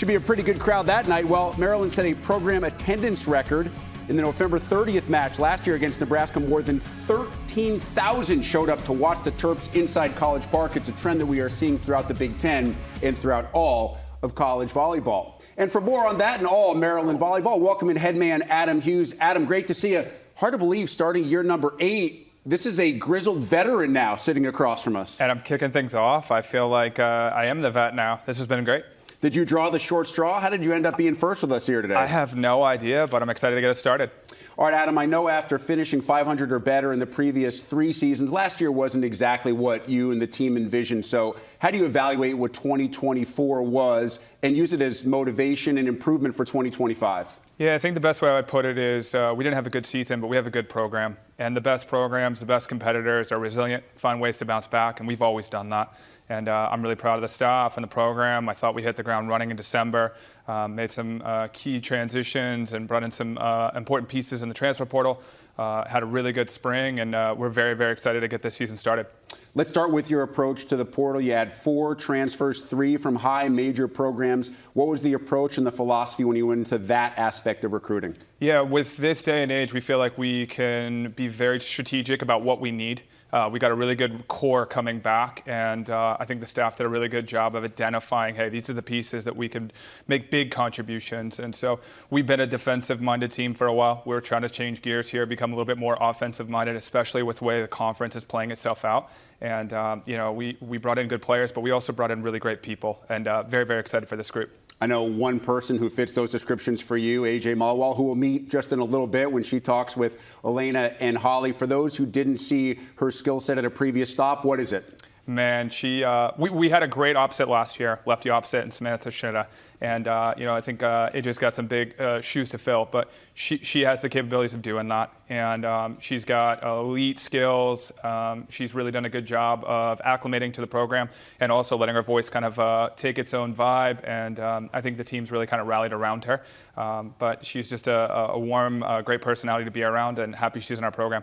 Should be a pretty good crowd that night. Well, Maryland set a program attendance record in the November 30th match last year against Nebraska. More than 13,000 showed up to watch the Terps inside College Park. It's a trend that we are seeing throughout the Big Ten and throughout all of college volleyball. And for more on that and all Maryland volleyball, welcome in headman Adam Hughes. Adam, great to see you. Hard to believe starting year number 8. This is a grizzled veteran now sitting across from us. And I'm kicking things off. I feel like I am the vet now. This has been great. Did you draw the short straw? How did you end up being first with us here today? I have no idea, but I'm excited to get us started. All right, Adam, I know after finishing 500 or better in the previous 3 seasons, last year wasn't exactly what you and the team envisioned. So how do you evaluate what 2024 was and use it as motivation and improvement for 2025? Yeah, I think the best way I would put it is we didn't have a good season, but we have a good program. And the best programs, the best competitors are resilient, find ways to bounce back, and we've always done that. And I'm really proud of the staff and the program. I thought we hit the ground running in December, made some key transitions and brought in some important pieces in the transfer portal. Had a really good spring, and we're very, very excited to get this season started. Let's start with your approach to the portal. You had 4 transfers, 3 from high major programs. What was the approach and the philosophy when you went into that aspect of recruiting? Yeah, with this day and age, we feel like we can be very strategic about what we need. We got a really good core coming back, and I think the staff did a really good job of identifying, hey, these are the pieces that we could make big contributions. And so we've been a defensive-minded team for a while. We're trying to change gears here, become a little bit more offensive-minded, especially with the way the conference is playing itself out. And, we brought in good players, but we also brought in really great people, and very, very excited for this group. I know one person who fits those descriptions for you, AJ Malual, who we'll meet just in a little bit when she talks with Elena and Holly. For those who didn't see her skill set at a previous stop, what is it? Man, we had a great opposite last year, lefty opposite in Samantha Schnitta. And, I think AJ's got some big shoes to fill, but she has the capabilities of doing that. And she's got elite skills. She's really done a good job of acclimating to the program and also letting her voice kind of take its own vibe. And I think the team's really kind of rallied around her. But she's just a warm, great personality to be around, and happy she's in our program.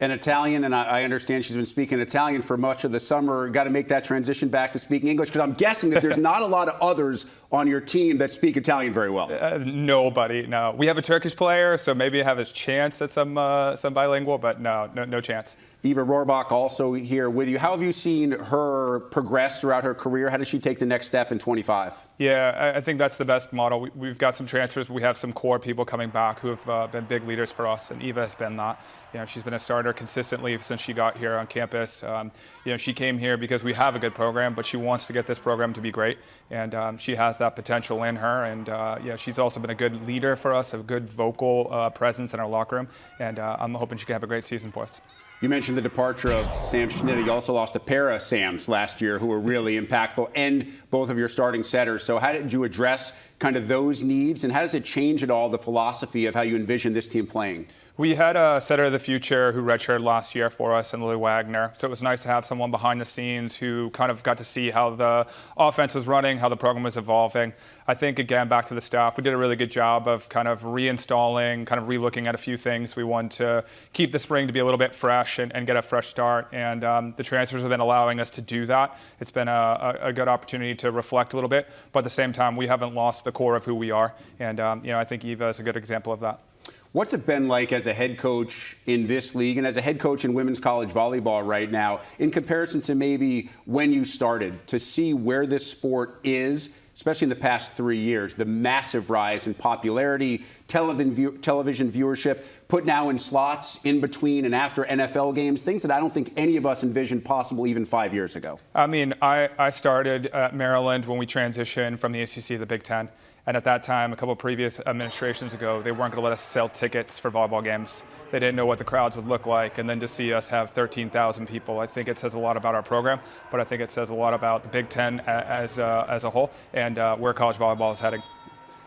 An Italian, and I understand she's been speaking Italian for much of the summer. Got to make that transition back to speaking English, because I'm guessing that there's not a lot of others on your team that speak Italian very well. Nobody, no. We have a Turkish player, so maybe have a chance at some bilingual, but no chance. Eva Rohrbach also here with you. How have you seen her progress throughout her career? How does she take the next step in 25? Yeah, I think that's the best model. We've got some transfers, but we have some core people coming back who have been big leaders for us, and Eva has been that. She's been a starter consistently since she got here on campus. She came here because we have a good program, but she wants to get this program to be great, and she has that potential in her. And she's also been a good leader for us, a good vocal presence in our locker room, and I'm hoping she can have a great season for us. You mentioned the departure of Sam Schnitta. You also lost a pair of Sams last year who were really impactful, and both of your starting setters. So how did you address kind of those needs, and how does it change at all the philosophy of how you envision this team playing? We had a setter of the future who redshirted last year for us, and Lily Wagner. So it was nice to have someone behind the scenes who kind of got to see how the offense was running, how the program was evolving. I think, again, back to the staff, we did a really good job of kind of reinstalling, kind of relooking at a few things. We wanted to keep the spring to be a little bit fresh and get a fresh start. And the transfers have been allowing us to do that. It's been a good opportunity to reflect a little bit. But at the same time, we haven't lost the core of who we are. And, I think Eva is a good example of that. What's it been like as a head coach in this league and as a head coach in women's college volleyball right now in comparison to maybe when you started, to see where this sport is, especially in the past 3 years, the massive rise in popularity, television viewership, put now in slots in between and after NFL games, things that I don't think any of us envisioned possible even 5 years ago? I mean, I started at Maryland when we transitioned from the ACC to the Big Ten. And at that time, a couple of previous administrations ago, they weren't going to let us sell tickets for volleyball games. They didn't know what the crowds would look like. And then to see us have 13,000 people, I think it says a lot about our program, but I think it says a lot about the Big Ten as a whole and where college volleyball is heading.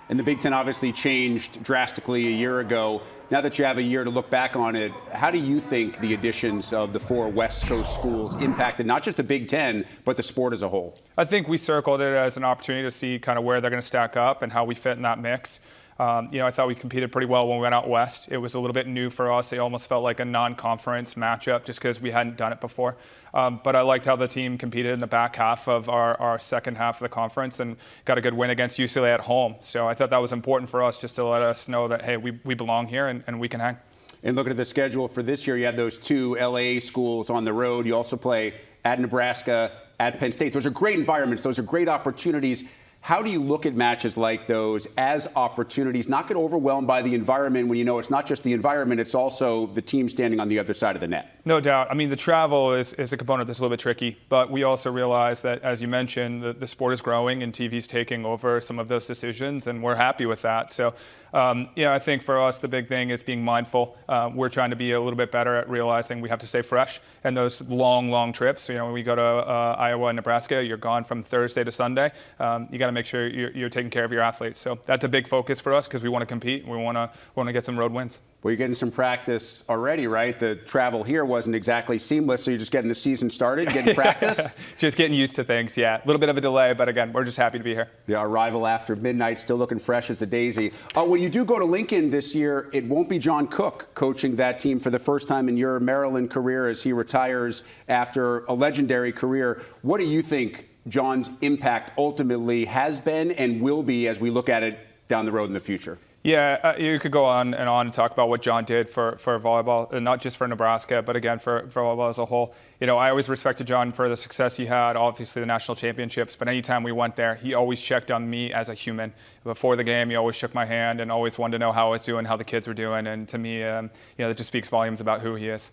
And the Big Ten obviously changed drastically a year ago. Now that you have a year to look back on it, how do you think the additions of the 4 West Coast schools impacted not just the Big Ten, but the sport as a whole? I think we circled it as an opportunity to see kind of where they're going to stack up and how we fit in that mix. I thought we competed pretty well when we went out west. It was a little bit new for us. It almost felt like a non-conference matchup just because we hadn't done it before. But I liked how the team competed in the back half of our second half of the conference and got a good win against UCLA at home. So I thought that was important for us just to let us know that, hey, we belong here and we can hang. And looking at the schedule for this year, you have those 2 LA schools on the road. You also play at Nebraska, at Penn State. Those are great environments. Those are great opportunities. How do you look at matches like those as opportunities, not get overwhelmed by the environment when you know it's not just the environment, it's also the team standing on the other side of the net? No doubt. I mean, the travel is a component that's a little bit tricky, but we also realize that, as you mentioned, the sport is growing and TV's taking over some of those decisions, and we're happy with that. So, I think for us, the big thing is being mindful. We're trying to be a little bit better at realizing we have to stay fresh. And those long trips, when we go to Iowa and Nebraska, you're gone from Thursday to Sunday. You got to make sure you're taking care of your athletes. So that's a big focus for us because we want to compete. We want to get some road wins. Well, you're getting some practice already, right? The travel here wasn't exactly seamless, so you're just getting the season started, getting practice? Just getting used to things, yeah. A little bit of a delay, but again, we're just happy to be here. Yeah, arrival after midnight, still looking fresh as a daisy. When you do go to Lincoln this year, it won't be John Cook coaching that team for the first time in your Maryland career as he retires after a legendary career. What do you think John's impact ultimately has been and will be as we look at it down the road in the future? Yeah, you could go on and talk about what John did for volleyball, and not just for Nebraska, but again, for volleyball as a whole. I always respected John for the success he had, obviously the national championships, but anytime we went there, he always checked on me as a human. Before the game, he always shook my hand and always wanted to know how I was doing, how the kids were doing, and to me, that just speaks volumes about who he is.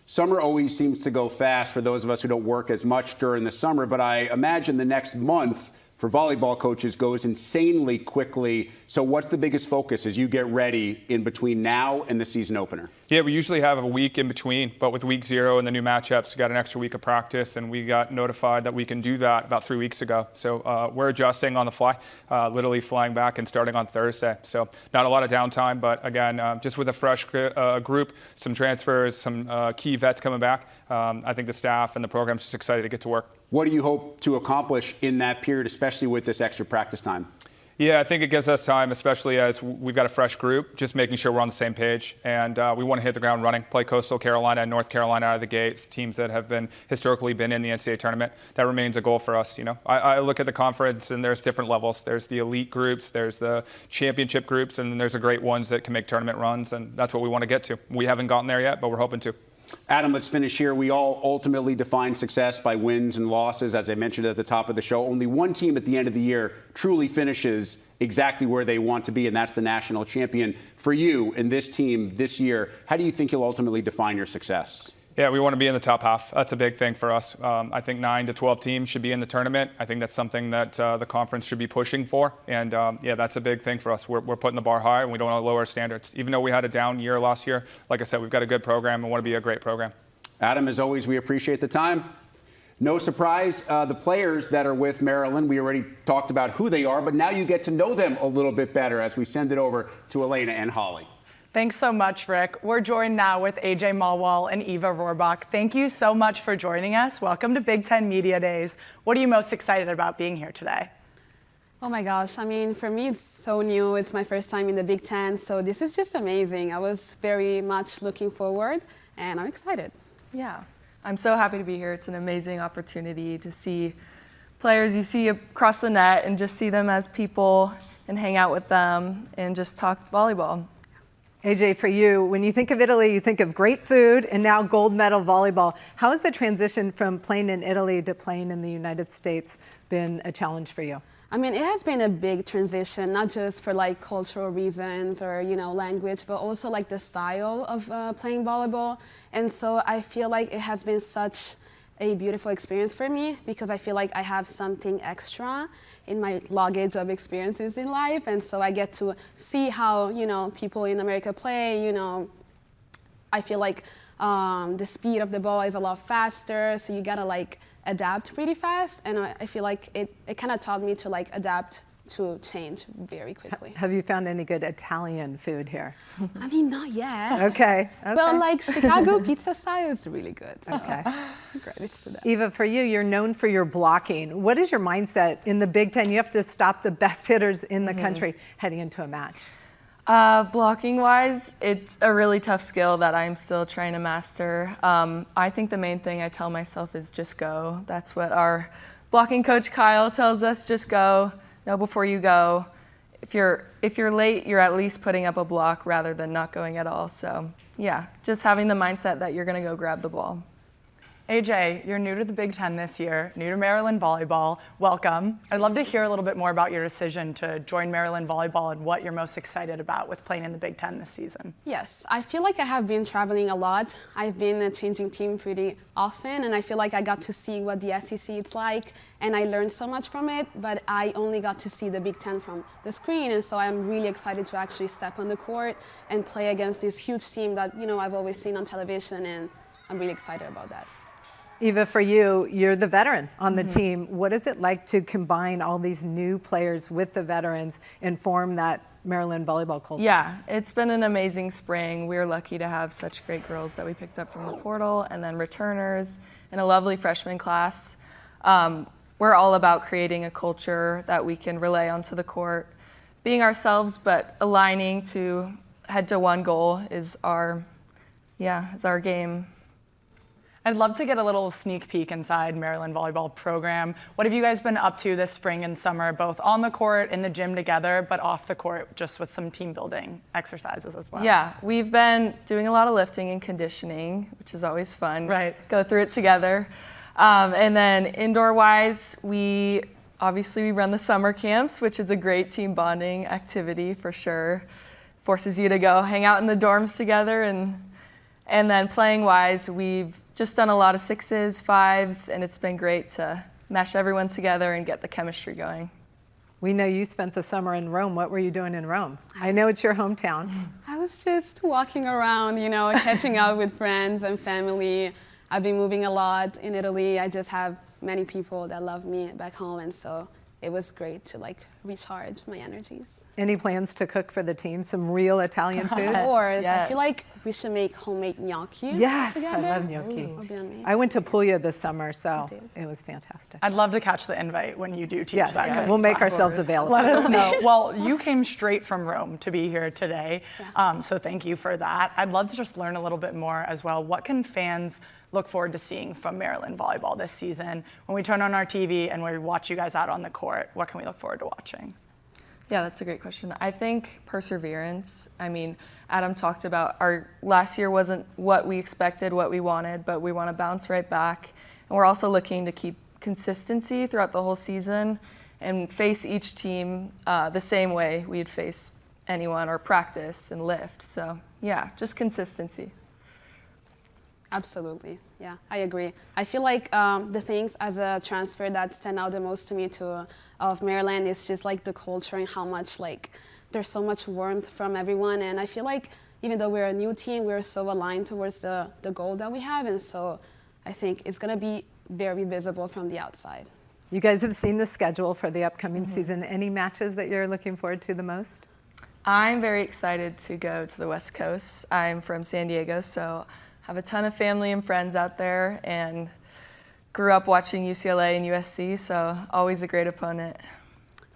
Summer always seems to go fast for those of us who don't work as much during the summer, but I imagine the next month for volleyball coaches goes insanely quickly. So what's the biggest focus as you get ready in between now and the season opener? Yeah, we usually have a week in between, but with week 0 and the new matchups, we got an extra week of practice, and we got notified that we can do that about 3 weeks ago. So we're adjusting on the fly, literally flying back and starting on Thursday. So not a lot of downtime, but again, just with a fresh group, some transfers, some key vets coming back, I think the staff and the program's just excited to get to work. What do you hope to accomplish in that period, especially with this extra practice time? Yeah, I think it gives us time, especially as we've got a fresh group, just making sure we're on the same page. And we want to hit the ground running, play Coastal Carolina and North Carolina out of the gates, teams that have historically been in the NCAA tournament. That remains a goal for us. I look at the conference and there's different levels. There's the elite groups, there's the championship groups, and then there's the great ones that can make tournament runs. And that's what we want to get to. We haven't gotten there yet, but we're hoping to. Adam, let's finish here. We all ultimately define success by wins and losses. As I mentioned at the top of the show, only one team at the end of the year truly finishes exactly where they want to be, and that's the national champion. For you and this team this year, how do you think you'll ultimately define your success? Yeah, we want to be in the top half. That's a big thing for us. I think 9 to 12 teams should be in the tournament. I think that's something that the conference should be pushing for. And, that's a big thing for us. We're putting the bar high, and we don't want to lower our standards. Even though we had a down year last year, like I said, we've got a good program and want to be a great program. Adam, as always, we appreciate the time. No surprise, the players that are with Maryland, we already talked about who they are, but now you get to know them a little bit better as we send it over to Elena and Holly. Thanks so much, Rick. We're joined now with AJ Malual and Eva Rohrbach. Thank you so much for joining us. Welcome to Big Ten Media Days. What are you most excited about being here today? Oh my gosh, I mean, for me, it's so new. It's my first time in the Big Ten, so this is just amazing. I was very much looking forward, and I'm excited. Yeah, I'm so happy to be here. It's an amazing opportunity to see players you see across the net and just see them as people and hang out with them and just talk volleyball. AJ, for you, when you think of Italy, you think of great food and now gold medal volleyball. How has the transition from playing in Italy to playing in the United States been a challenge for you? I mean, it has been a big transition, not just for like cultural reasons or, language, but also like the style of playing volleyball. And so I feel like it has been such a beautiful experience for me because I feel like I have something extra in my luggage of experiences in life. And so I get to see how, people in America play, I feel like the speed of the ball is a lot faster. So you gotta adapt pretty fast. And I feel like it kind of taught me to adapt to change very quickly. Have you found any good Italian food here? I mean, not yet. Okay. But Chicago pizza style is really good. So okay. Credits to that. Eva, for you, you're known for your blocking. What is your mindset in the Big Ten? You have to stop the best hitters in the country heading into a match. Blocking wise, it's a really tough skill that I'm still trying to master. I think the main thing I tell myself is just go. That's what our blocking coach Kyle tells us, just go, know before you go. If you're late, you're at least putting up a block rather than not going at all. So yeah, just having the mindset that you're gonna go grab the ball. AJ, you're new to the Big Ten this year, new to Maryland volleyball. Welcome. I'd love to hear a little bit more about your decision to join Maryland volleyball and what you're most excited about with playing in the Big Ten this season. Yes, I feel like I have been traveling a lot. I've been changing team pretty often, and I feel like I got to see what the SEC is like, and I learned so much from it, but I only got to see the Big Ten from the screen, and so I'm really excited to actually step on the court and play against this huge team that, I've always seen on television, and I'm really excited about that. Eva, for you, you're the veteran on the team. What is it like to combine all these new players with the veterans and form that Maryland volleyball culture? Yeah, it's been an amazing spring. We're lucky to have such great girls that we picked up from the portal and then returners and a lovely freshman class. We're all about creating a culture that we can relay onto the court, being ourselves, but aligning to head to one goal is our game. I'd love to get a little sneak peek inside Maryland volleyball program. What have you guys been up to this spring and summer, both on the court, in the gym together, but off the court, just with some team building exercises as well? Yeah, we've been doing a lot of lifting and conditioning, which is always fun. Right. Go through it together. And then indoor-wise, we run the summer camps, which is a great team bonding activity for sure. Forces you to go hang out in the dorms together. And then playing-wise, we've just done a lot of 6s, 5s, and it's been great to mesh everyone together and get the chemistry going. We know you spent the summer in Rome. What were you doing in Rome? I know it's your hometown. I was just walking around, catching up with friends and family. I've been moving a lot in Italy. I just have many people that love me back home, and so it was great to recharge my energies. Any plans to cook for the team? Some real Italian food? Of course. Yes. I feel like we should make homemade gnocchi Yes, together. I love gnocchi. It'll be amazing. I went to Puglia this summer, so it was fantastic. I'd love to catch the invite when you do teach Yes, that. we'll make ourselves available. Let us know. Well, you came straight from Rome to be here today, so thank you for that. I'd love to just learn a little bit more as well. What can fans look forward to seeing from Maryland volleyball this season? When we turn on our TV and we watch you guys out on the court, what can we look forward to watching? Yeah, that's a great question. I think perseverance. I mean, Adam talked about our last year wasn't what we expected, what we wanted, but we want to bounce right back. And we're also looking to keep consistency throughout the whole season and face each team the same way we'd face anyone or practice and lift. So yeah, just consistency. Absolutely. Yeah, I agree. I feel like the things as a transfer that stand out the most to me of Maryland is just the culture and how much there's so much warmth from everyone. And I feel like even though we're a new team, we're so aligned towards the goal that we have. And so I think it's going to be very visible from the outside. You guys have seen the schedule for the upcoming season. Any matches that you're looking forward to the most? I'm very excited to go to the West Coast. I'm from San Diego, so have a ton of family and friends out there and grew up watching UCLA and USC, so always a great opponent.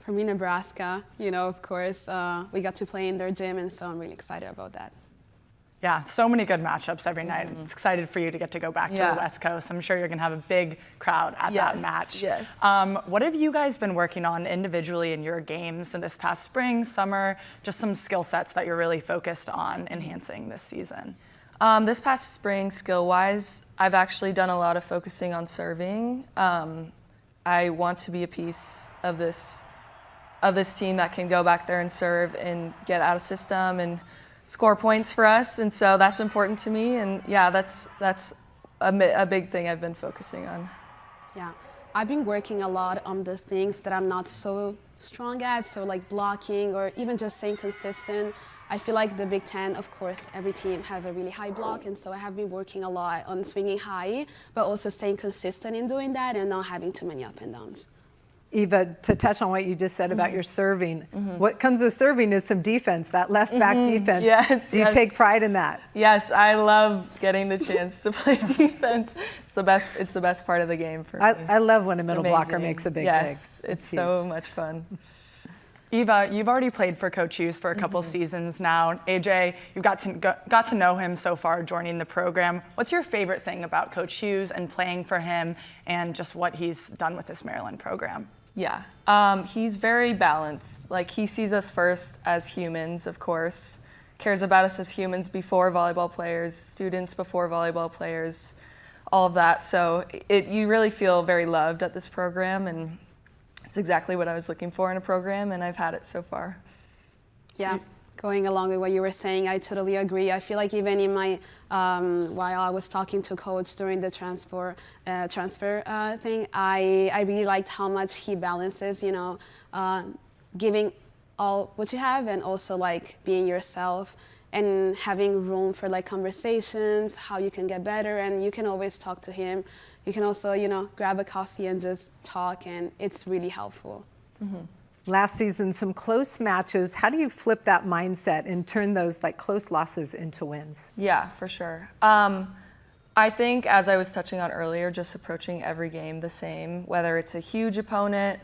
For me, Nebraska, of course, we got to play in their gym, and so I'm really excited about that. Yeah, so many good matchups every night. It's excited for you to get to go back to the West Coast. I'm sure you're going to have a big crowd at that match. Yes. What have you guys been working on individually in your games in this past spring, summer, just some skill sets that you're really focused on enhancing this season? This past spring, skill-wise, I've actually done a lot of focusing on serving. I want to be a piece of this team that can go back there and serve and get out of system and score points for us, and so that's important to me. And yeah, that's a big thing I've been focusing on. Yeah, I've been working a lot on the things that I'm not so strong at, so blocking or even just staying consistent. I feel like the Big Ten, of course, every team has a really high block, and so I have been working a lot on swinging high, but also staying consistent in doing that and not having too many up and downs. Eva, to touch on what you just said about your serving, what comes with serving is some defense, that left back defense. Yes, Do you take pride in that? Yes, I love getting the chance to play defense. It's the best part of the game for me. I love when a middle It's blocker amazing. makes a big Yes, dig. it's so much fun. Eva, you've already played for Coach Hughes for a couple seasons now. AJ, you've got to know him so far joining the program. What's your favorite thing about Coach Hughes and playing for him and just what he's done with this Maryland program? Yeah, he's very balanced. Like, he sees us first as humans, of course, cares about us as humans before volleyball players, students before volleyball players, all of that. So you really feel very loved at this program, and it's exactly what I was looking for in a program, and I've had it so far. Yeah, going along with what you were saying, I totally agree. I feel like even in my, while I was talking to Coach during the transfer thing, I really liked how much he balances, you know, giving all what you have and also like being yourself and having room for like conversations, how you can get better, and you can always talk to him. You can also, you know, grab a coffee and just talk, and it's really helpful. Last season, some close matches. How do you flip that mindset and turn those like close losses into wins? Yeah, for sure. I think, as I was touching on earlier, just approaching every game the same, whether it's a huge opponent,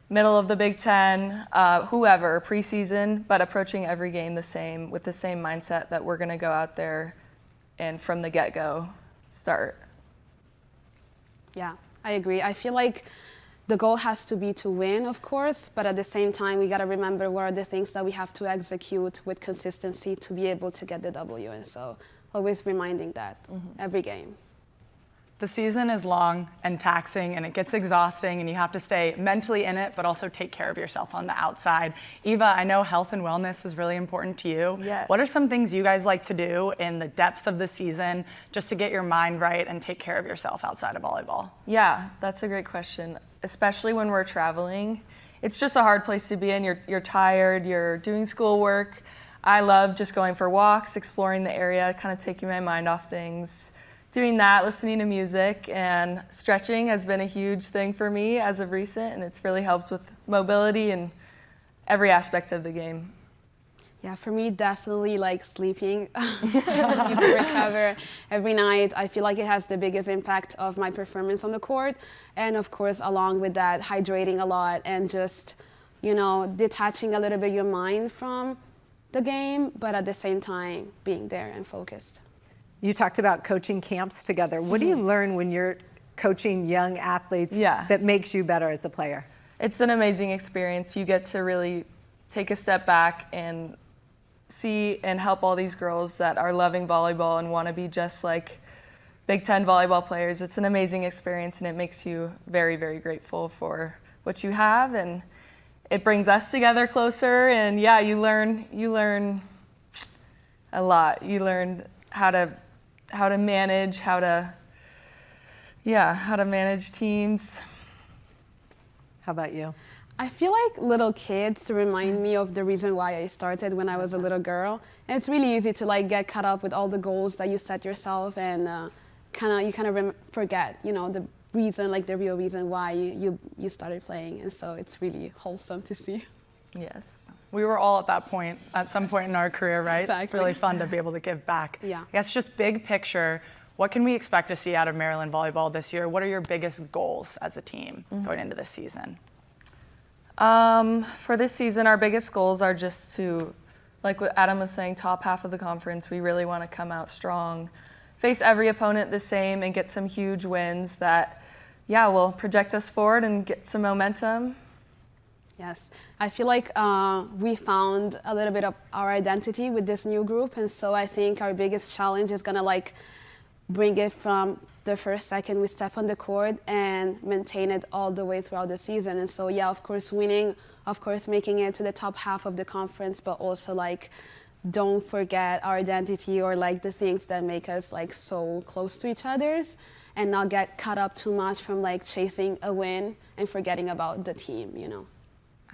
middle of the Big Ten, whoever, preseason, but approaching every game the same with the same mindset that we're going to go out there and from the get-go start. Yeah, I agree. I feel like the goal has to be to win, of course, but at the same time, we got to remember what are the things that we have to execute with consistency to be able to get the W. And so always reminding that every game. The season is long and taxing, and it gets exhausting, and you have to stay mentally in it, but also take care of yourself on the outside. Eva, I know health and wellness is really important to you. Yes. What are some things you guys like to do in the depths of the season just to get your mind right and take care of yourself outside of volleyball? Yeah, that's a great question, especially when we're traveling. It's just a hard place to be in. You're tired, you're doing schoolwork. I love just going for walks, exploring the area, kind of taking my mind off things. Doing that, listening to music, and stretching has been a huge thing for me as of recent, and it's really helped with mobility and every aspect of the game. Yeah, for me, definitely like sleeping. I need to recover every night. I feel like it has the biggest impact of my performance on the court. And of course, along with that, hydrating a lot and just, you know, detaching a little bit your mind from the game, but at the same time, being there and focused. You talked about coaching camps together. What do you learn when you're coaching young athletes that makes you better as a player? It's an amazing experience. You get to really take a step back and see and help all these girls that are loving volleyball and want to be just like Big Ten volleyball players. It's an amazing experience, and it makes you very, very grateful for what you have, and it brings us together closer. And yeah, you learn a lot. You learn how to manage, how to manage teams. How about you? I feel like little kids remind me of the reason why I started when I was a little girl. And it's really easy to like get caught up with all the goals that you set yourself, and you kind of forget, you know, the reason, like the real reason why you started playing. And so it's really wholesome to see. Yes. We were all at that point, at some point in our career, right? Exactly. It's really fun to be able to give back. Yeah. I guess just big picture, what can we expect to see out of Maryland volleyball this year? What are your biggest goals as a team going into this season? For this season, our biggest goals are just to, like what Adam was saying, top half of the conference. We really want to come out strong, face every opponent the same, and get some huge wins that, will project us forward and get some momentum. Yes, I feel like we found a little bit of our identity with this new group, and so I think our biggest challenge is gonna like bring it from the first second we step on the court and maintain it all the way throughout the season. And so of course winning, of course making it to the top half of the conference, but also like don't forget our identity or like the things that make us like so close to each other's, and not get caught up too much from like chasing a win and forgetting about the team, you know.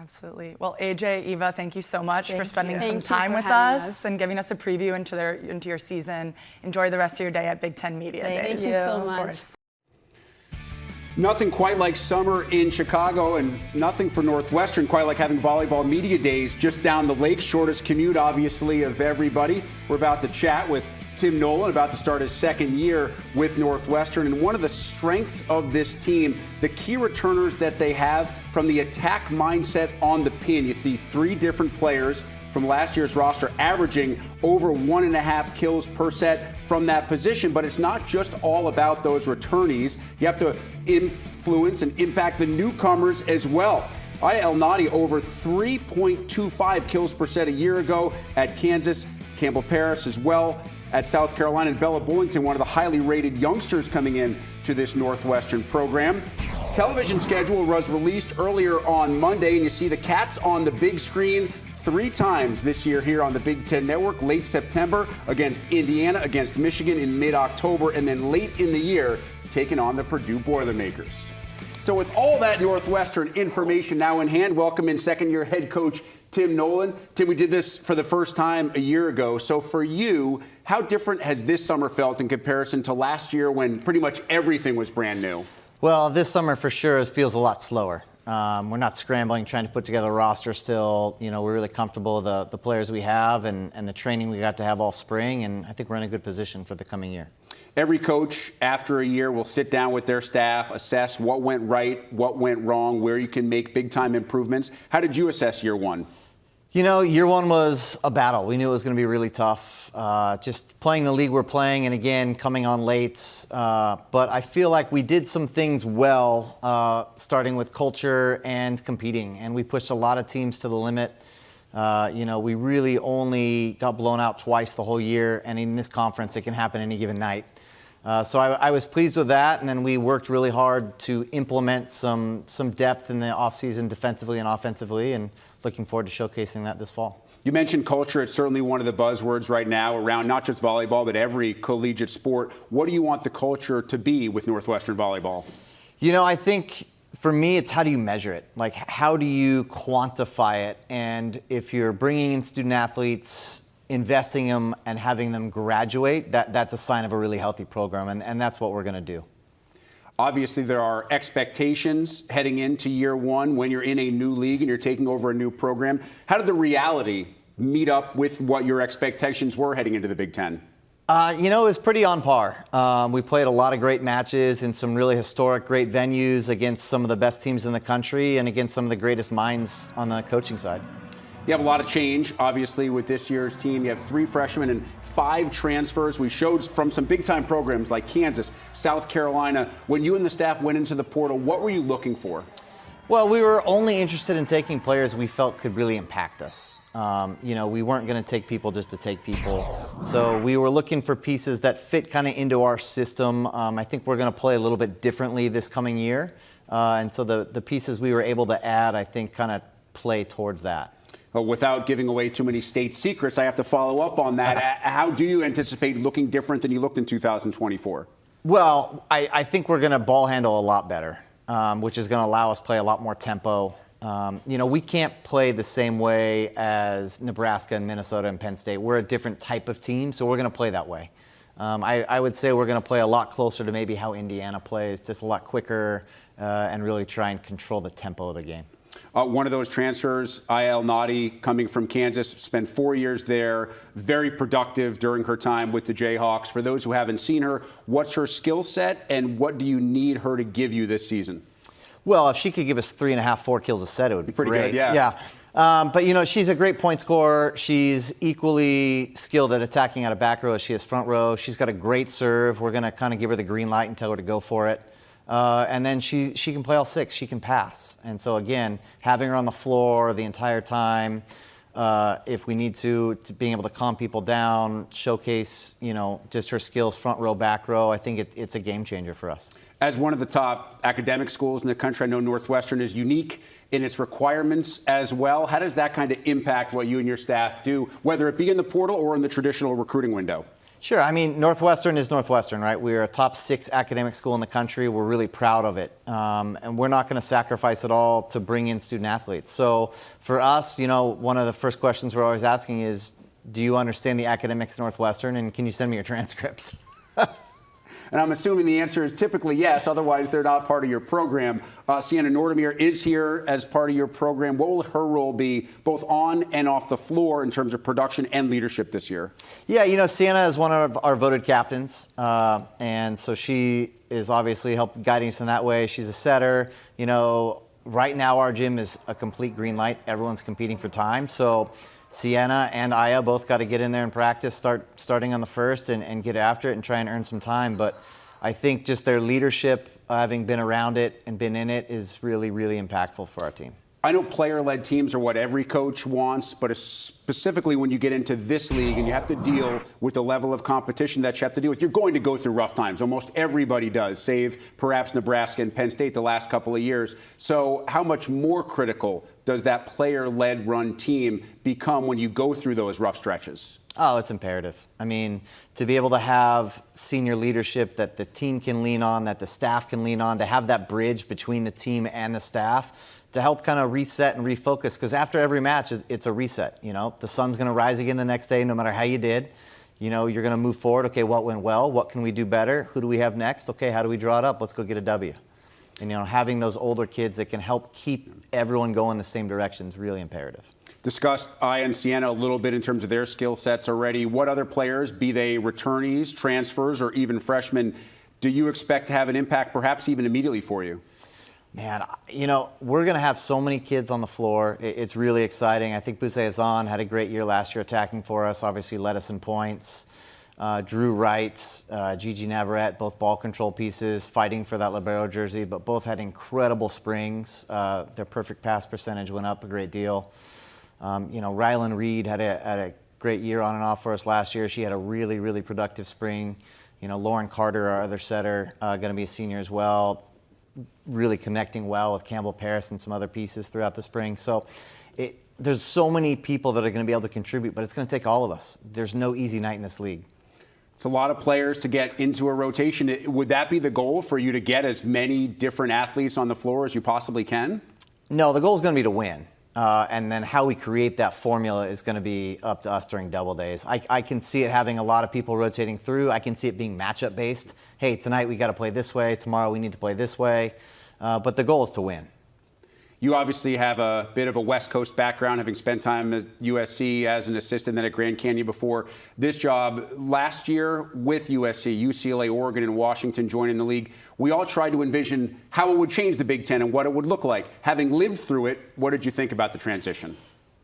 Absolutely. Well, AJ, Eva, thank you so much for spending some Thank you time for with having us us. and giving us a preview into your season. Enjoy the rest of your day at Big Ten Media Days. Thank you so Of much. course. Nothing quite like summer in Chicago, and nothing for Northwestern quite like having volleyball media days just down the lake. Shortest commute, obviously, of everybody. We're about to chat with Tim Nollan, about to start his second year with Northwestern. And one of the strengths of this team, the key returners that they have from the attack mindset on the pin. You see 3 different players from last year's roster averaging over 1.5 kills per set from that position. But it's not just all about those returnees. You have to influence and impact the newcomers as well. Ayah Elnady over 3.25 kills per set a year ago at Kansas. Campbell Paris as well at South Carolina. And Bella Bullington, one of the highly rated youngsters coming in to this Northwestern program. Television schedule was released earlier on Monday, and you see the Cats on the big screen 3 times this year here on the Big Ten Network. Late September against Indiana, against Michigan in mid-October, and then late in the year taking on the Purdue Boilermakers. So with all that Northwestern information now in hand, welcome in second-year head coach Tim Nollan. Tim, we did this for the first time a year ago. So for you, how different has this summer felt in comparison to last year when pretty much everything was brand new? Well, this summer for sure feels a lot slower. We're not scrambling, trying to put together a roster still. You know, we're really comfortable with the players we have and the training we got to have all spring, and I think we're in a good position for the coming year. Every coach, after a year, will sit down with their staff, assess what went right, what went wrong, where you can make big-time improvements. How did you assess year one? You know, year one was a battle. We knew it was going to be really tough. Just playing the league we're playing, and again, coming on late. But I feel like we did some things well, starting with culture and competing. And we pushed a lot of teams to the limit. You know, we really only got blown out twice the whole year. And in this conference, it can happen any given night. So I was pleased with that, and then we worked really hard to implement some depth in the offseason defensively and offensively, and looking forward to showcasing that this fall. You mentioned culture. It's certainly one of the buzzwords right now around not just volleyball, but every collegiate sport. What do you want the culture to be with Northwestern volleyball? You know, I think for me, it's how do you measure it? Like, how do you quantify it? And if you're bringing in student athletes, investing them and having them graduate, that's a sign of a really healthy program, and that's what we're going to do. Obviously, there are expectations heading into year one when you're in a new league and you're taking over a new program. How did the reality meet up with what your expectations were heading into the Big Ten? You know, it was pretty on par. We played a lot of great matches in some really historic, great venues against some of the best teams in the country and against some of the greatest minds on the coaching side. You have a lot of change, obviously, with this year's team. You have 3 freshmen and 5 transfers. We showed from some big-time programs like Kansas, South Carolina. When you and the staff went into the portal, what were you looking for? Well, we were only interested in taking players we felt could really impact us. You know, we weren't going to take people just to take people. So we were looking for pieces that fit kind of into our system. I think we're going to play a little bit differently this coming year. And so the pieces we were able to add, I think, kind of play towards that. Without giving away too many state secrets, I have to follow up on that. How do you anticipate looking different than you looked in 2024? Well, I think we're going to ball handle a lot better, which is going to allow us to play a lot more tempo. You know, we can't play the same way as Nebraska and Minnesota and Penn State. We're a different type of team, so we're going to play that way. I would say we're going to play a lot closer to maybe how Indiana plays, just a lot quicker, and really try and control the tempo of the game. One of those transfers, Ayah Elnady, coming from Kansas, spent 4 years there, very productive during her time with the Jayhawks. For those who haven't seen her, what's her skill set and what do you need her to give you this season? Well, if she could give us 3.5, 4 kills a set, it would be pretty great. good, yeah. But, you know, she's a great point scorer. She's equally skilled at attacking out of back row as she is front row. She's got a great serve. We're going to kind of give her the green light and tell her to go for it. And then she can play all 6. She can pass. And so, again, having her on the floor the entire time, if we need to being able to calm people down, showcase, you know, just her skills front row, back row, I think it's a game changer for us. As one of the top academic schools in the country, I know Northwestern is unique in its requirements as well. How does that kind of impact what you and your staff do, whether it be in the portal or in the traditional recruiting window? Sure. I mean, Northwestern is Northwestern, right? We're a top 6 academic school in the country. We're really proud of it. And we're not going to sacrifice it all to bring in student athletes. So for us, you know, one of the first questions we're always asking is, do you understand the academics at Northwestern, and can you send me your transcripts? And I'm assuming the answer is typically yes, otherwise they're not part of your program. Sienna Noordermeer is here as part of your program. What will her role be both on and off the floor in terms of production and leadership this year? Yeah, Sienna is one of our voted captains, and so she is obviously guiding us in that way. She's a setter. Right now our gym is a complete green light. Everyone's competing for time, so Sienna and Ayah both got to get in there and practice, starting on the first and get after it and try and earn some time. But I think just their leadership, having been around it and been in it, is really, really impactful for our team. I know player-led teams are what every coach wants, but specifically when you get into this league and you have to deal with the level of competition that you have to deal with, you're going to go through rough times. Almost everybody does, save perhaps Nebraska and Penn State the last couple of years. So how much more critical does that player-led run team become when you go through those rough stretches? Oh, it's imperative. I mean, to be able to have senior leadership that the team can lean on, that the staff can lean on, to have that bridge between the team and the staff, to help kind of reset and refocus, because after every match, it's a reset. The sun's going to rise again the next day, no matter how you did. You're going to move forward. Okay, what went well? What can we do better? Who do we have next? Okay, how do we draw it up? Let's go get a W. And, having those older kids that can help keep everyone going the same direction is really imperative. Discussed Ayah and Sienna a little bit in terms of their skill sets already. What other players, be they returnees, transfers, or even freshmen, do you expect to have an impact, perhaps even immediately for you? Man, we're going to have so many kids on the floor. It's really exciting. I think Busboom had a great year last year attacking for us, obviously led us in points. Drew Wright, Gigi Navarrete, both ball control pieces, fighting for that libero jersey, but both had incredible springs. Their perfect pass percentage went up a great deal. Rylan Reed had a great year on and off for us last year. She had a really, really productive spring. Lauren Carter, our other setter, going to be a senior as well. Really connecting well with Campbell Paris and some other pieces throughout the spring. So there's so many people that are going to be able to contribute, but it's going to take all of us. There's no easy night in this league. It's a lot of players to get into a rotation. Would that be the goal, for you to get as many different athletes on the floor as you possibly can? No, the goal is going to be to win. And then how we create that formula is going to be up to us during double days. I can see it having a lot of people rotating through. I can see it being matchup based. Hey, tonight we got to play this way. Tomorrow we need to play this way. But the goal is to win. You obviously have a bit of a West Coast background, having spent time at USC as an assistant, then at Grand Canyon before this job. Last year with USC, UCLA, Oregon, and Washington joining the league, we all tried to envision how it would change the Big Ten and what it would look like. Having lived through it, what did you think about the transition?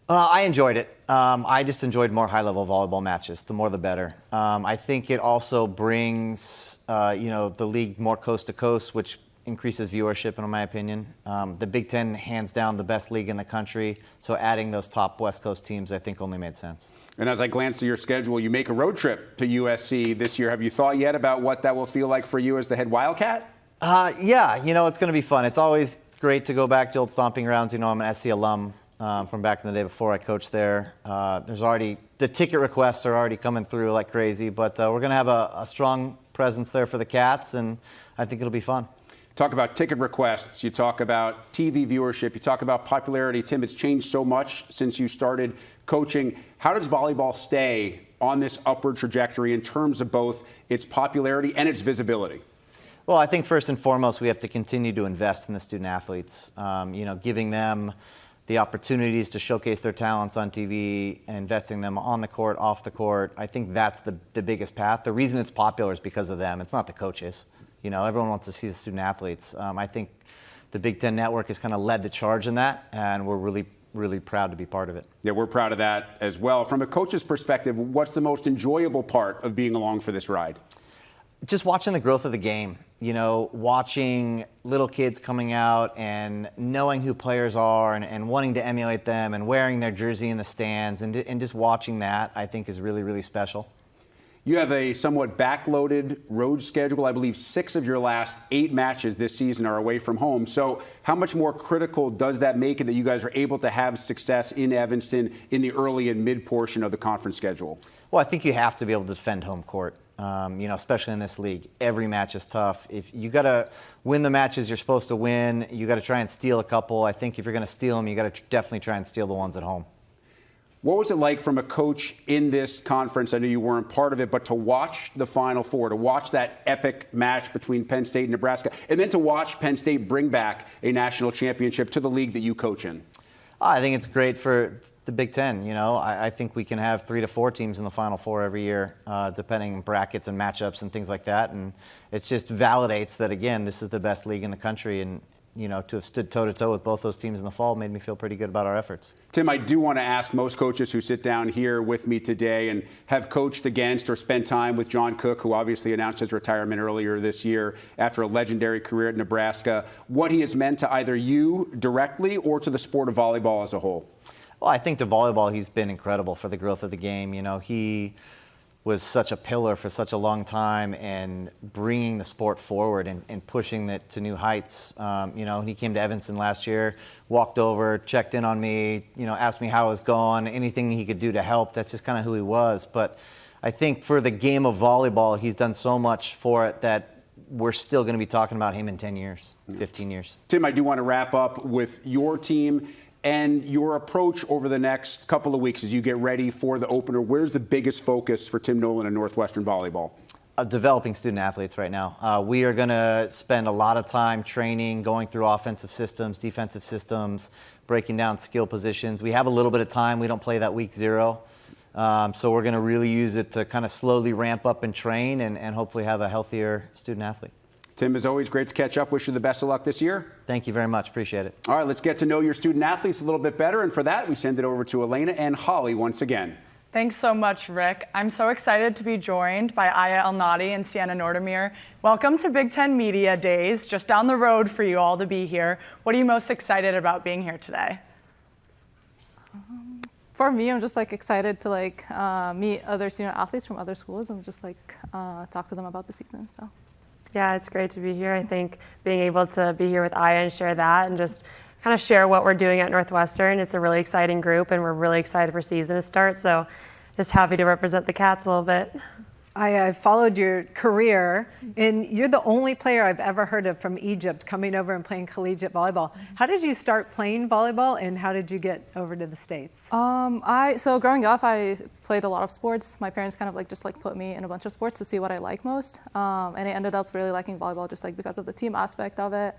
I enjoyed it. I just enjoyed more high-level volleyball matches. The more, the better. I think it also brings, the league more coast to coast, which increases viewership, in my opinion. The Big Ten, hands down, the best league in the country. So adding those top West Coast teams, I think, only made sense. And as I glance at your schedule, you make a road trip to USC this year. Have you thought yet about what that will feel like for you as the head Wildcat? Yeah, it's going to be fun. It's always great to go back to old stomping grounds. I'm an SC alum from back in the day before I coached there. There's already, the ticket requests are already coming through like crazy, but we're going to have a strong presence there for the Cats, and I think it'll be fun. Talk about ticket requests, you talk about TV viewership, you talk about popularity. Tim, it's changed so much since you started coaching. How does volleyball stay on this upward trajectory in terms of both its popularity and its visibility? Well, I think first and foremost, we have to continue to invest in the student athletes, giving them the opportunities to showcase their talents on TV, and investing them on the court, off the court. I think that's the biggest path. The reason it's popular is because of them. It's not the coaches. Everyone wants to see the student athletes. I think the Big Ten Network has kind of led the charge in that, and we're really, really proud to be part of it. Yeah, we're proud of that as well. From a coach's perspective, what's the most enjoyable part of being along for this ride? Just watching the growth of the game. Watching little kids coming out and knowing who players are and wanting to emulate them and wearing their jersey in the stands and just watching that, I think, is really, really special. You have a somewhat backloaded road schedule. I believe 6 of your last 8 matches this season are away from home. So how much more critical does that make it that you guys are able to have success in Evanston in the early and mid portion of the conference schedule? Well, I think you have to be able to defend home court, especially in this league. Every match is tough. If you got to win the matches you're supposed to win, you got to try and steal a couple. I think if you're going to steal them, you got to definitely try and steal the ones at home. What was it like from a coach in this conference? I know you weren't part of it, but to watch the Final Four, to watch that epic match between Penn State and Nebraska, and then to watch Penn State bring back a national championship to the league that you coach in? I think it's great for the Big Ten. You know, I think we can have 3 to 4 teams in the Final Four every year, depending on brackets and matchups and things like that. And it just validates that, again, this is the best league in the country. And, you know, to have stood toe-to-toe with both those teams in the fall made me feel pretty good about our efforts. Tim, I do want to ask most coaches who sit down here with me today and have coached against or spent time with John Cook, who obviously announced his retirement earlier this year after a legendary career at Nebraska, what he has meant to either you directly or to the sport of volleyball as a whole. Well, I think to volleyball, he's been incredible for the growth of the game. You know, he was such a pillar for such a long time and bringing the sport forward and pushing it to new heights. You know, he came to Evanston last year, walked over, checked in on me, you know, asked me how it was going, anything he could do to help. That's just kind of who he was. But I think for the game of volleyball, he's done so much for it that we're still going to be talking about him in 10 years, 15 years. Tim, I do want to wrap up with your team and your approach over the next couple of weeks as you get ready for the opener. Where's the biggest focus for Tim Nollan and Northwestern volleyball? Developing student athletes right now. We are going to spend a lot of time training, going through offensive systems, defensive systems, breaking down skill positions. We have a little bit of time. We don't play that week 0. So we're going to really use it to kind of slowly ramp up and train and hopefully have a healthier student athlete. Tim, as always, great to catch up. Wish you the best of luck this year. Thank you very much. Appreciate it. All right, let's get to know your student athletes a little bit better. And for that, we send it over to Elena and Holly once again. Thanks so much, Rick. I'm so excited to be joined by Ayah, Elnady, and Sienna Noordermeer. Welcome to Big Ten Media Days, just down the road for you all to be here. What are you most excited about being here today? For me, I'm just excited to meet other student athletes from other schools and just talk to them about the season. So. Yeah, it's great to be here. I think being able to be here with Ayah and share that and just kind of share what we're doing at Northwestern. It's a really exciting group and we're really excited for season to start. So just happy to represent the Cats a little bit. I've followed your career, and you're the only player I've ever heard of from Egypt coming over and playing collegiate volleyball. How did you start playing volleyball, and how did you get over to the States? So growing up, I played a lot of sports. My parents kind of just put me in a bunch of sports to see what I like most, and I ended up really liking volleyball just because of the team aspect of it.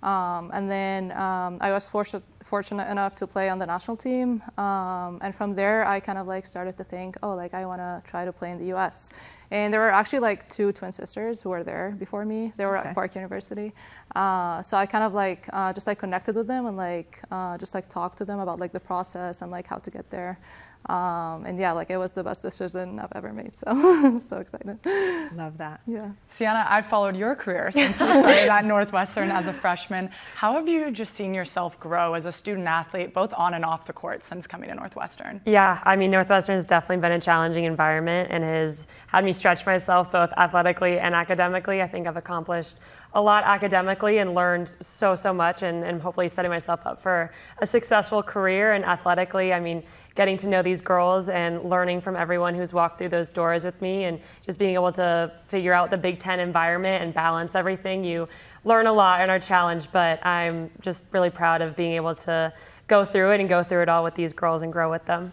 And then I was fortunate enough to play on the national team, and from there I kind of started to think, I want to try to play in the U.S. And there were actually 2 twin sisters who were there before me. They were at Park University, so I kind of just connected with them and just talked to them about the process and how to get there. And yeah, it was the best decision I've ever made. So I'm so excited. Love that. Yeah. Sienna, I've followed your career since you started at Northwestern as a freshman. How have you just seen yourself grow as a student athlete, both on and off the court, since coming to Northwestern? Yeah, I mean, Northwestern has definitely been a challenging environment and has had me stretch myself both athletically and academically. I think I've accomplished a lot academically and learned so much and hopefully setting myself up for a successful career. And athletically, I mean, getting to know these girls and learning from everyone who's walked through those doors with me and just being able to figure out the Big Ten environment and balance everything. You learn a lot in our challenge, but I'm just really proud of being able to go through it and go through it all with these girls and grow with them.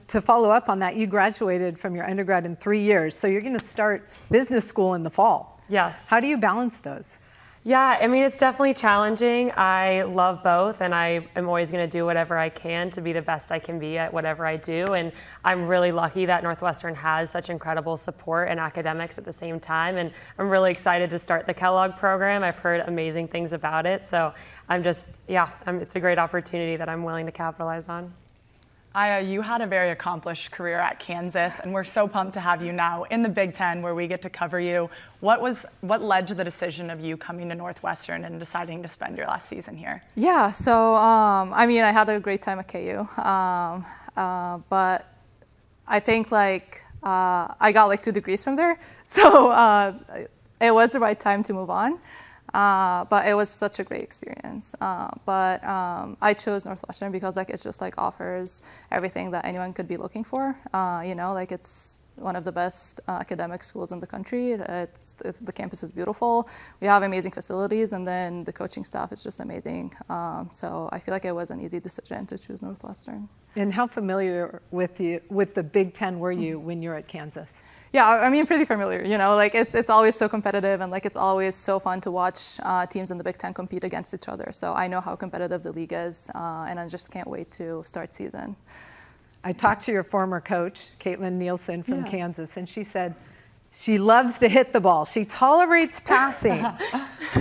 To follow up on that, you graduated from your undergrad in 3 years, so you're going to start business school in the fall. Yes. How do you balance those? Yeah, I mean, it's definitely challenging. I love both, and I am always going to do whatever I can to be the best I can be at whatever I do. And I'm really lucky that Northwestern has such incredible support and academics at the same time. And I'm really excited to start the Kellogg program. I've heard amazing things about it. So it's a great opportunity that I'm willing to capitalize on. Ayah, you had a very accomplished career at Kansas, and we're so pumped to have you now in the Big Ten where we get to cover you. What led to the decision of you coming to Northwestern and deciding to spend your last season here? Yeah, so I mean, I had a great time at KU, but I think I got 2 degrees from there, so it was the right time to move on. But it was such a great experience. But I chose Northwestern because like it just like offers everything that anyone could be looking for. You know, like it's one of the best academic schools in the country. The campus is beautiful. We have amazing facilities, and then the coaching staff is just amazing. So I feel like it was an easy decision to choose Northwestern. And how familiar with the Big Ten were you when you were at Kansas? Yeah, I mean, pretty familiar. You know, like it's always so competitive, and like it's always so fun to watch teams in the Big Ten compete against each other. So I know how competitive the league is, and I just can't wait to start season. I talked to your former coach, Caitlin Nielsen from Kansas, and she said she loves to hit the ball. She tolerates passing.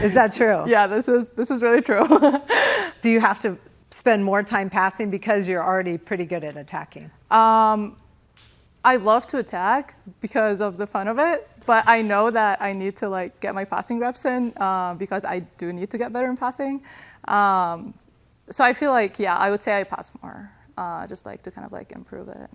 Is that true? Yeah, this is really true. Do you have to spend more time passing because you're already pretty good at attacking? I love to attack because of the fun of it, but I know that I need to like get my passing reps in because I do need to get better in passing. So I feel like, yeah, I would say I pass more, just like to kind of like improve it.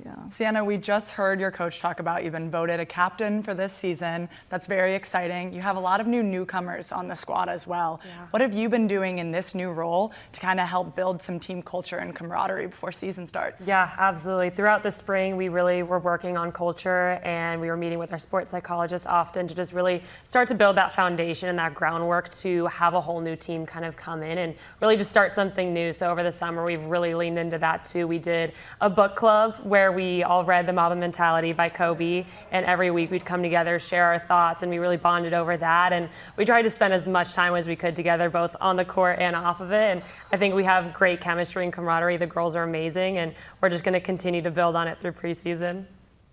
Yeah. Sienna, we just heard your coach talk about you've been voted a captain for this season. That's very exciting. You have a lot of new newcomers on the squad as well. Yeah. What have you been doing in this new role to kind of help build some team culture and camaraderie before season starts? Yeah, absolutely. Throughout the spring, we really were working on culture, and we were meeting with our sports psychologists often to just really start to build that foundation and that groundwork to have a whole new team kind of come in and really just start something new. So over the summer, we've really leaned into that too. We did a book club where we all read The Mob Mentality by Kobe, and every week we'd come together, share our thoughts, and we really bonded over that. And we tried to spend as much time as we could together, both on the court and off of it. And I think we have great chemistry and camaraderie. The girls are amazing, and we're just going to continue to build on it through preseason.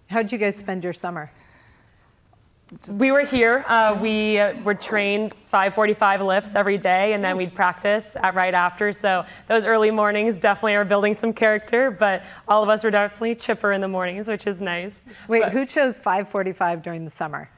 How did you guys spend your summer? We were here. We were trained 5:45 lifts every day, and then we'd practice right after. So those early mornings definitely are building some character, but all of us were definitely chipper in the mornings, which is nice. Wait, who chose 5:45 during the summer?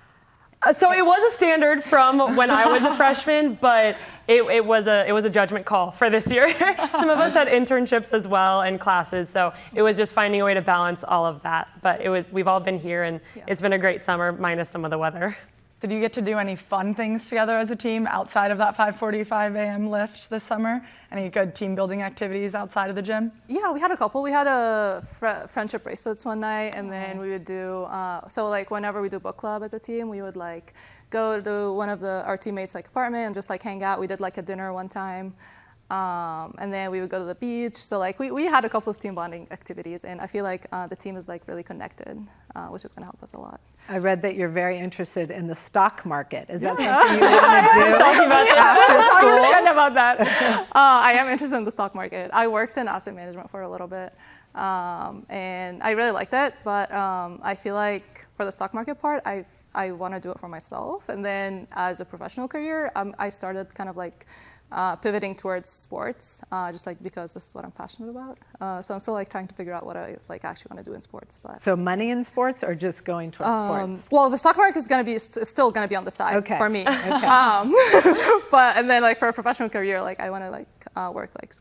So it was a standard from when I was a freshman, but it was a judgment call for this year. Some of us had internships as well and classes, so it was just finding a way to balance all of that. But we've all been here, and it's been a great summer, minus some of the weather. Did you get to do any fun things together as a team outside of that 5:45 a.m. lift this summer? Any good team building activities outside of the gym? Yeah, we had a couple. We had a friendship bracelets one night, and then we would do, so like whenever we do book club as a team, we would like go to one of our teammates' like apartment and just like hang out. We did like a dinner one time. And then we would go to the beach. So like we had a couple of team bonding activities, and I feel like the team is like really connected, which is going to help us a lot. I read that you're very interested in the stock market. Is that something you want to do? Talking about after school? About that. I am interested in the stock market. I worked in asset management for a little bit, and I really liked it. But I feel like for the stock market part, I want to do it for myself. And then as a professional career, I started kind of like pivoting towards sports, just like because this is what I'm passionate about. So I'm still like trying to figure out what I like actually want to do in sports. But so money in sports, or just going towards sports? Well, the stock market is going to be still going to be on the side for me. Okay. But and then like for a professional career, like I want to like work like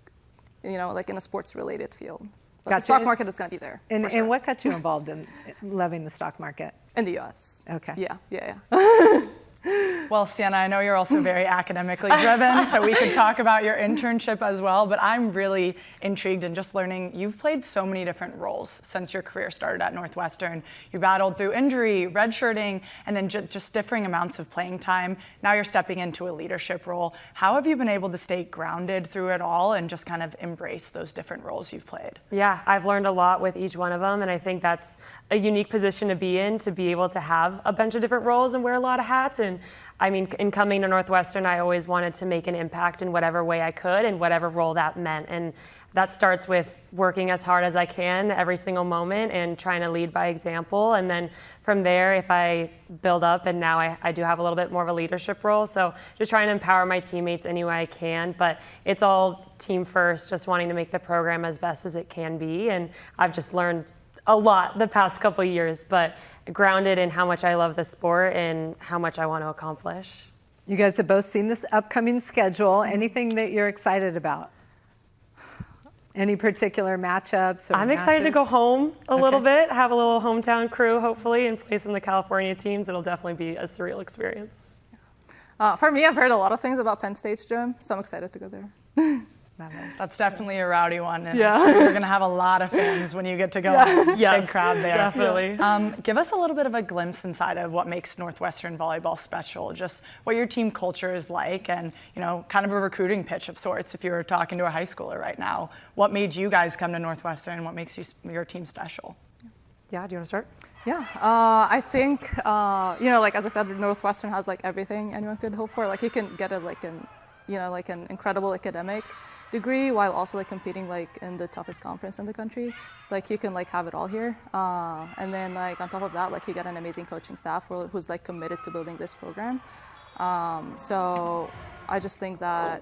like in a sports related field. So the stock market is going to be there. And what got you involved in loving the stock market? In the U.S. Okay. Yeah. Well, Sienna, I know you're also very academically driven, so we could talk about your internship as well, but I'm really intrigued in just learning, you've played so many different roles since your career started at Northwestern. You battled through injury, redshirting, and then just differing amounts of playing time. Now you're stepping into a leadership role. How have you been able to stay grounded through it all and just kind of embrace those different roles you've played? Yeah, I've learned a lot with each one of them, and I think that's a unique position to be in, to be able to have a bunch of different roles and wear a lot of hats. And I mean, in coming to Northwestern, I always wanted to make an impact in whatever way I could and whatever role that meant. And that starts with working as hard as I can every single moment and trying to lead by example. And then from there, if I build up, and now I do have a little bit more of a leadership role. So just trying to empower my teammates any way I can. But it's all team first, just wanting to make the program as best as it can be. And I've just learned a lot the past couple of years, but grounded in how much I love the sport and how much I want to accomplish. You guys have both seen this upcoming schedule. Anything that you're excited about? Any particular matchups? Or I'm excited to go home a little bit, have a little hometown crew, hopefully, and play some of the California teams. It'll definitely be a surreal experience. For me, I've heard a lot of things about Penn State's gym, so I'm excited to go there. That's definitely a rowdy one. And Yeah. I'm sure you're going to have a lot of fans when you get to go. Yes, big crowd there. definitely. Give us a little bit of a glimpse inside of what makes Northwestern volleyball special, just what your team culture is like, and kind of a recruiting pitch of sorts if you were talking to a high schooler right now. What made you guys come to Northwestern, and what makes your team special? Yeah, do you want to start? Yeah, I think, as I said, Northwestern has like everything anyone could hope for. Like you can get an incredible academic degree while also like competing like in the toughest conference in the country. It's like you can like have it all here. And then like on top of that, like you get an amazing coaching staff who's like committed to building this program. So I just think that,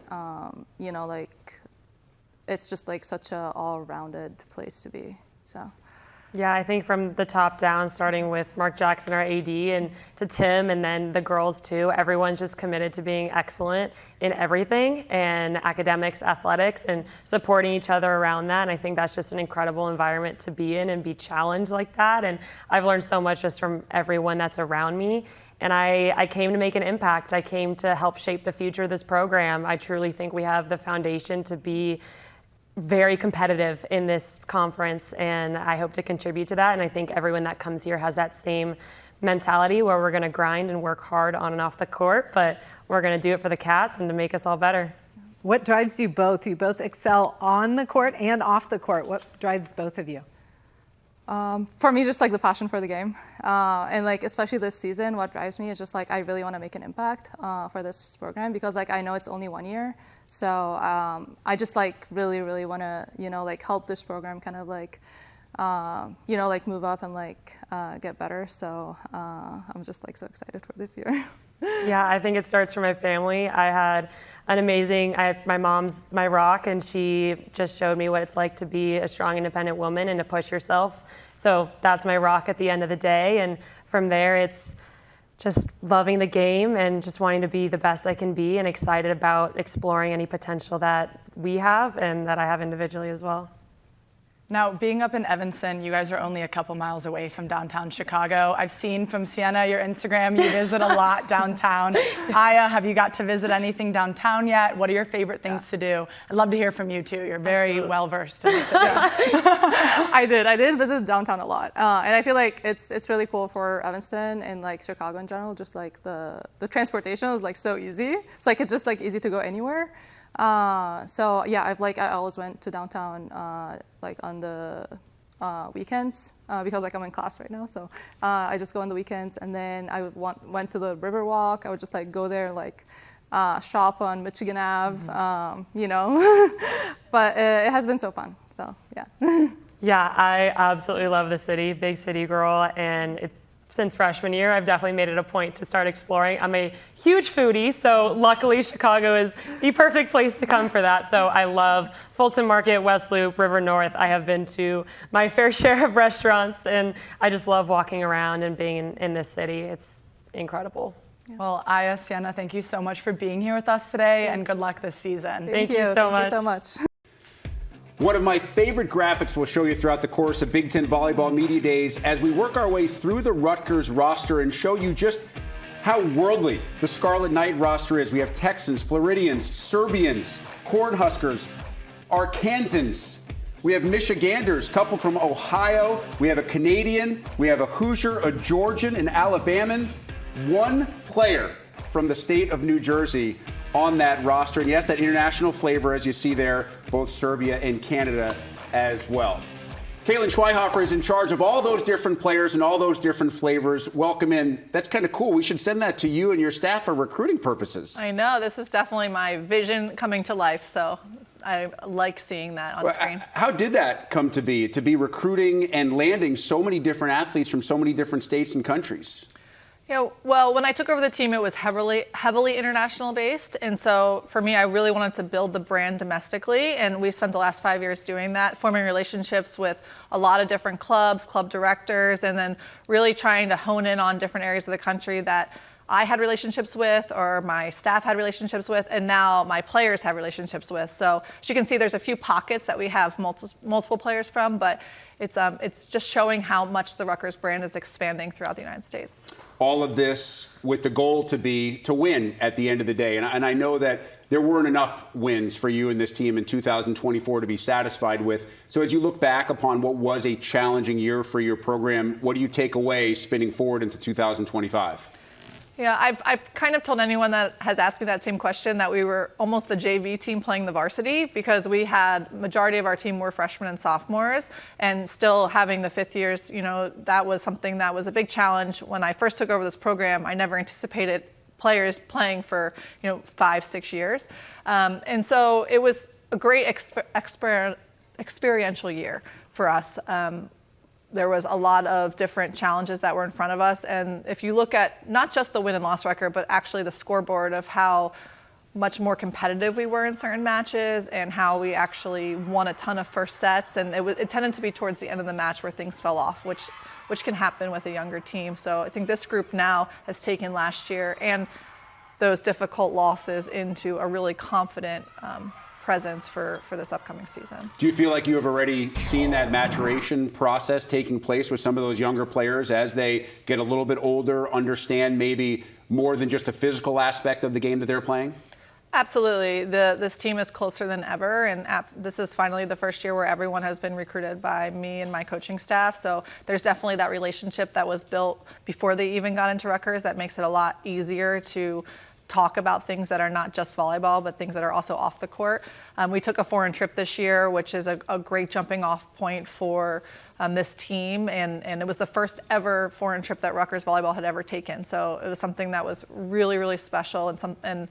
it's just like such a all-rounded place to be, so. Yeah, I think from the top down, starting with Mark Jackson, our AD, and to Tim, and then the girls too, everyone's just committed to being excellent in everything, and academics, athletics, and supporting each other around that. And I think that's just an incredible environment to be in and be challenged like that. And I've learned so much just from everyone that's around me. And I came to make an impact. I came to help shape the future of this program. I truly think we have the foundation to be very competitive in this conference, and I hope to contribute to that. And I think everyone that comes here has that same mentality where we're going to grind and work hard on and off the court, but we're going to do it for the Cats and to make us all better. What drives you both? You both excel on the court and off the court. What drives both of you? For me, just like the passion for the game, and like especially this season, what drives me is just like I really want to make an impact for this program, because like I know it's only 1 year, so I just like really want to like help this program kind of like like move up and like get better. So I'm just like so excited for this year. Yeah, I think it starts from my family. I had my mom's my rock, and she just showed me what it's like to be a strong, independent woman and to push yourself. So that's my rock at the end of the day. And from there, it's just loving the game and just wanting to be the best I can be, and excited about exploring any potential that we have and that I have individually as well. Now, being up in Evanston, you guys are only a couple miles away from downtown Chicago. I've seen from Sienna, your Instagram, you visit a lot downtown. Ayah, have you got to visit anything downtown yet? What are your favorite things to do? I'd love to hear from you too. You're very well-versed in the city. I did visit downtown a lot. And I feel like it's really cool for Evanston and like Chicago in general, just like the transportation is like so easy. It's like, it's just like easy to go anywhere. So yeah, I always went to downtown like on the weekends because like I'm in class right now. So I just go on the weekends, and then I went to the Riverwalk. I would just like go there, like shop on Michigan Ave, but it has been so fun. So yeah. Yeah, I absolutely love the city, big city girl, and since freshman year, I've definitely made it a point to start exploring. I'm a huge foodie, so luckily Chicago is the perfect place to come for that. So I love Fulton Market, West Loop, River North. I have been to my fair share of restaurants, and I just love walking around and being in this city. It's incredible. Yeah. Well, Ayah, Sienna, thank you so much for being here with us today, and good luck this season. Thank you so much. One of my favorite graphics we'll show you throughout the course of Big Ten Volleyball Media Days as we work our way through the Rutgers roster and show you just how worldly the Scarlet Knight roster is. We have Texans, Floridians, Serbians, Cornhuskers, Arkansans. We have Michiganders, a couple from Ohio. We have a Canadian. We have a Hoosier, a Georgian, an Alabaman. One player from the state of New Jersey on that roster. And yes, that international flavor, as you see there, both Serbia and Canada as well. Caitlin Schweihofer is in charge of all those different players and all those different flavors. Welcome in. That's kind of cool. We should send that to you and your staff for recruiting purposes. I know. This is definitely my vision coming to life, so I like seeing that on screen. How did that come to be recruiting and landing so many different athletes from so many different states and countries? Yeah, well, when I took over the team, it was heavily international based. And so for me, I really wanted to build the brand domestically. And we've spent the last 5 years doing that, forming relationships with a lot of different clubs, club directors, and then really trying to hone in on different areas of the country that I had relationships with, or my staff had relationships with, and now my players have relationships with. So as you can see, there's a few pockets that we have multiple players from, but it's just showing how much the Rutgers brand is expanding throughout the United States. All of this with the goal to be to win at the end of the day. And I know that there weren't enough wins for you and this team in 2024 to be satisfied with. So as you look back upon what was a challenging year for your program, what do you take away spinning forward into 2025? Yeah, I've kind of told anyone that has asked me that same question that we were almost the JV team playing the varsity, because we had majority of our team were freshmen and sophomores, and still having the fifth years, you know, that was something that was a big challenge. When I first took over this program, I never anticipated players playing for, 5-6 years. And so it was a great experiential year for us. There was a lot of different challenges that were in front of us. And if you look at not just the win and loss record, but actually the scoreboard of how much more competitive we were in certain matches and how we actually won a ton of first sets. And it tended to be towards the end of the match where things fell off, which can happen with a younger team. So I think this group now has taken last year and those difficult losses into a really confident presence for this upcoming season. Do you feel like you have already seen that maturation process taking place with some of those younger players as they get a little bit older, understand maybe more than just the physical aspect of the game that they're playing? Absolutely. This team is closer than ever, and this is finally the first year where everyone has been recruited by me and my coaching staff. So there's definitely that relationship that was built before they even got into Rutgers that makes it a lot easier to talk about things that are not just volleyball, but things that are also off the court. We took a foreign trip this year, which is a great jumping off point for this team. And it was the first ever foreign trip that Rutgers volleyball had ever taken. So it was something that was really, really special and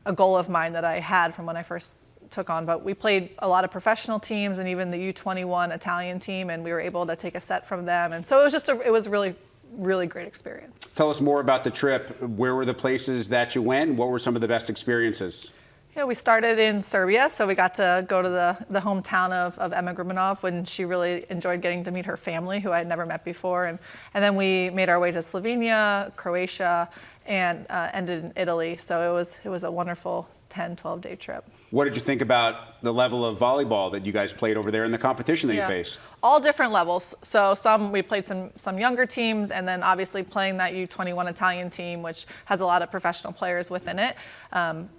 a goal of mine that I had from when I first took on. But we played a lot of professional teams and even the U21 Italian team, and we were able to take a set from them. And so it was really great experience. Tell us more about the trip. Where were the places that you went? What were some of the best experiences? Yeah, we started in Serbia, so we got to go to the hometown of Emma Grimanov when she really enjoyed getting to meet her family, who I had never met before. And then we made our way to Slovenia, Croatia, and ended in Italy. So it was a wonderful 10, 12-day trip. What did you think about the level of volleyball that you guys played over there and the competition that you faced? All different levels. So we played some younger teams, and then obviously playing that U21 Italian team, which has a lot of professional players within it.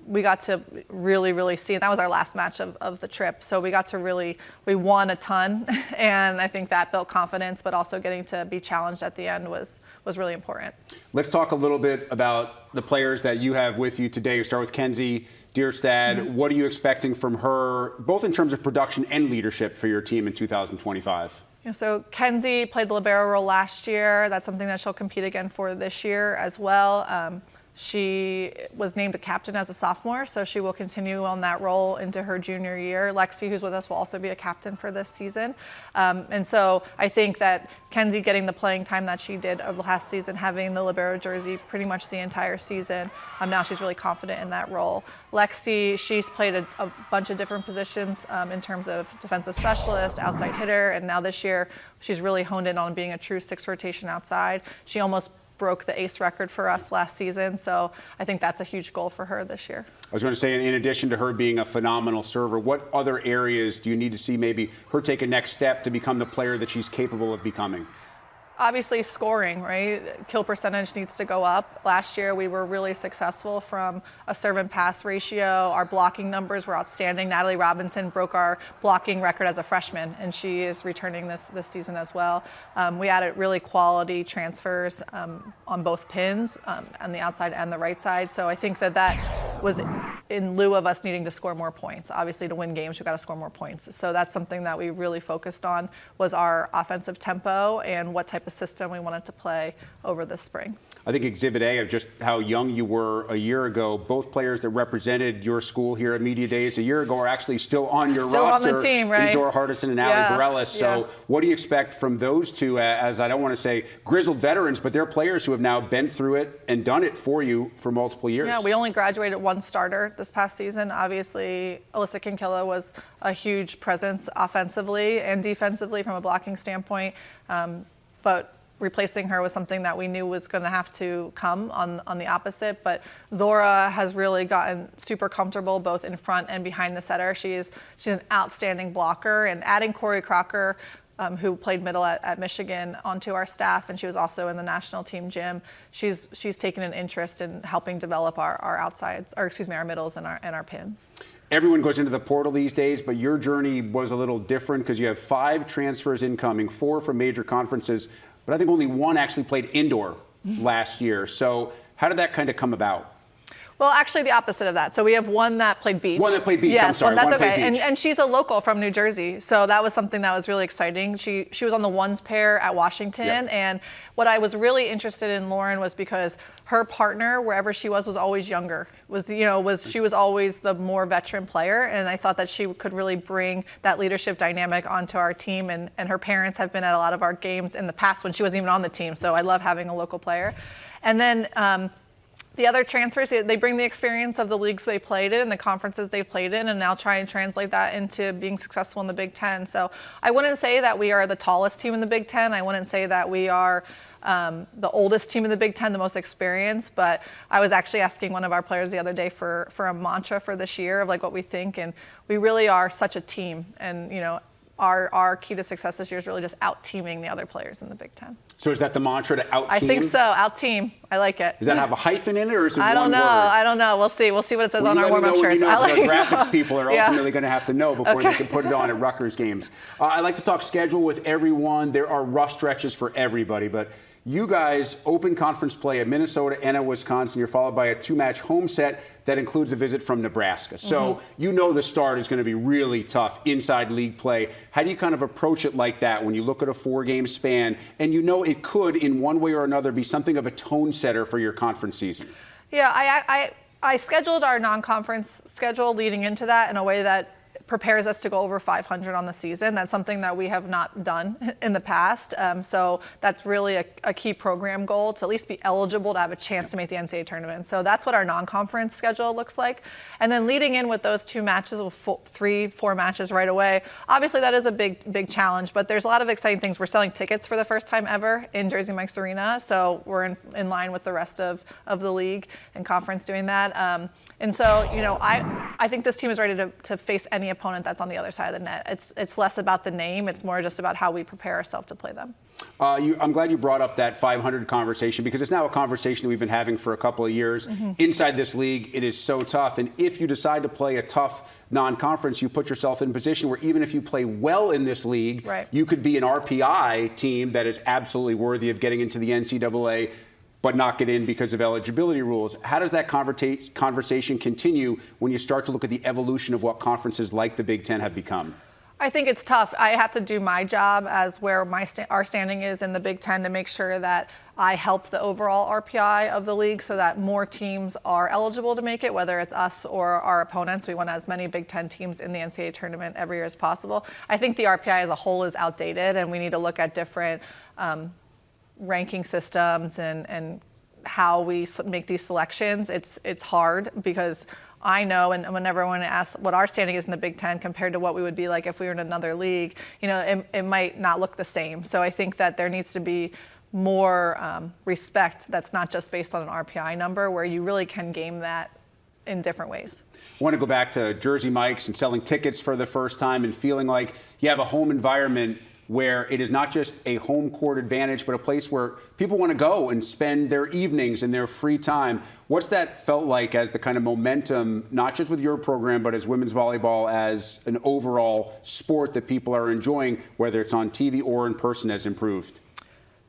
We got to really, really see, and that was our last match of the trip. So we won a ton, and I think that built confidence, but also getting to be challenged at the end was really important. Let's talk a little bit about the players that you have with you today. We start with Kenzie, Dyrstad. Mm-hmm. What are you expecting from her, both in terms of production and leadership for your team in 2025? So Kenzie played the libero role last year. That's something that she'll compete again for this year as well. She was named a captain as a sophomore, so she will continue on that role into her junior year. Lexie, who's with us, will also be a captain for this season. And so I think that Kenzie getting the playing time that she did over the last season, having the libero jersey pretty much the entire season, now she's really confident in that role. Lexie, she's played a bunch of different positions in terms of defensive specialist, outside hitter, and now this year she's really honed in on being a true 6 rotation outside. She almost broke the ace record for us last season, so I think that's a huge goal for her this year. I was going to say, in addition to her being a phenomenal server, what other areas do you need to see maybe her take a next step to become the player that she's capable of becoming? Obviously scoring, right? Kill percentage needs to go up. Last year we were really successful from a serve and pass ratio. Our blocking numbers were outstanding. Natalie Robinson broke our blocking record as a freshman, and she is returning this season as well. We added really quality transfers on both pins, on the outside and the right side. So I think that was in lieu of us needing to score more points. Obviously to win games, we've got to score more points. So that's something that we really focused on, was our offensive tempo and what type of system we wanted to play over this spring. I think Exhibit A of just how young you were a year ago, both players that represented your school here at Media Days a year ago are actually still on your roster. Still on the team, right? Zora Hardison and Allie Bareilles. So what do you expect from those two, as I don't want to say grizzled veterans, but they're players who have now been through it and done it for you for multiple years? Yeah, we only graduated one starter this past season. Obviously, Alyssa Kinkilla was a huge presence offensively and defensively from a blocking standpoint. But replacing her was something that we knew was going to have to come on the opposite. But Zora has really gotten super comfortable both in front and behind the setter. She's an outstanding blocker, and adding Corey Crocker, who played middle at Michigan, onto our staff, and she was also in the national team gym. She's taken an interest in helping develop our outsides, or excuse me, our middles and our pins. Everyone goes into the portal these days, but your journey was a little different because you have 5 transfers incoming, 4 from major conferences, but I think only 1 actually played indoor last year. So how did that kind of come about? Well, actually, the opposite of that. So we have 1 that played beach. 1 that played beach. Yes, I'm sorry. that's 1 okay. played beach. And she's a local from New Jersey, so that was something that was really exciting. She was on the ones pair at Washington, Yep. and what I was really interested in Lauren was because her partner, wherever she was always younger. She was always the more veteran player, and I thought that she could really bring that leadership dynamic onto our team. And her parents have been at a lot of our games in the past when she wasn't even on the team, so I love having a local player. And then the other transfers, they bring the experience of the leagues they played in and the conferences they played in, and now try and translate that into being successful in the Big Ten. So I wouldn't say that we are the tallest team in the Big Ten. I wouldn't say that we are the oldest team in the Big Ten, the most experienced, but I was actually asking one of our players the other day for a mantra for this year of like what we think, and we really are such a team. And our key to success this year is really just out-teaming the other players in the Big Ten. So is that the mantra, to out-team? I think so, out-team. I like it. Does that have a hyphen in it, or is it one word? I don't know. We'll see. We'll see what it says on our warm-up shirts. The graphics people are ultimately going to have to know before they can put it on at Rutgers games. I like to talk schedule with everyone. There are rough stretches for everybody, but you guys open conference play at Minnesota and at Wisconsin. You're followed by a 2-match home set that includes a visit from Nebraska. So the start is going to be really tough inside league play. How do you kind of approach it like that when you look at a 4-game span and it could, in one way or another, be something of a tone setter for your conference season? Yeah, I scheduled our non-conference schedule leading into that in a way that prepares us to go over 500 on the season. That's something that we have not done in the past. So that's really a key program goal, to at least be eligible to have a chance to make the NCAA tournament. So that's what our non-conference schedule looks like. And then leading in with those 2 matches, 3-4 matches right away, obviously that is a big challenge, but there's a lot of exciting things. We're selling tickets for the first time ever in Jersey Mike's Arena. So we're in line with the rest of the league and conference doing that. And so, I think this team is ready to face any opponent that's on the other side of the net. It's less about the name. It's more just about how we prepare ourselves to play them. I'm glad you brought up that 500 conversation, because it's now a conversation that we've been having for a couple of years. Inside this league, it is so tough. And if you decide to play a tough non-conference, you put yourself in a position where even if you play well in this league, you could be an RPI team that is absolutely worthy of getting into the NCAA, but not get in because of eligibility rules. How does that conversation continue when you start to look at the evolution of what conferences like the Big Ten have become? I think it's tough. I have to do my job as where our standing is in the Big Ten to make sure that I help the overall RPI of the league so that more teams are eligible to make it, whether it's us or our opponents. We want as many Big Ten teams in the NCAA tournament every year as possible. I think the RPI as a whole is outdated, and we need to look at different ranking systems and how we make these selections. It's hard because I know, and when everyone asks what our standing is in the Big Ten compared to what we would be like if we were in another league, it might not look the same. So I think that there needs to be more respect that's not just based on an RPI number, where you really can game that in different ways. I want to go back to Jersey Mike's and selling tickets for the first time and feeling like you have a home environment where it is not just a home court advantage, but a place where people want to go and spend their evenings and their free time. What's that felt like as the kind of momentum, not just with your program, but as women's volleyball as an overall sport that people are enjoying, whether it's on TV or in person, has improved?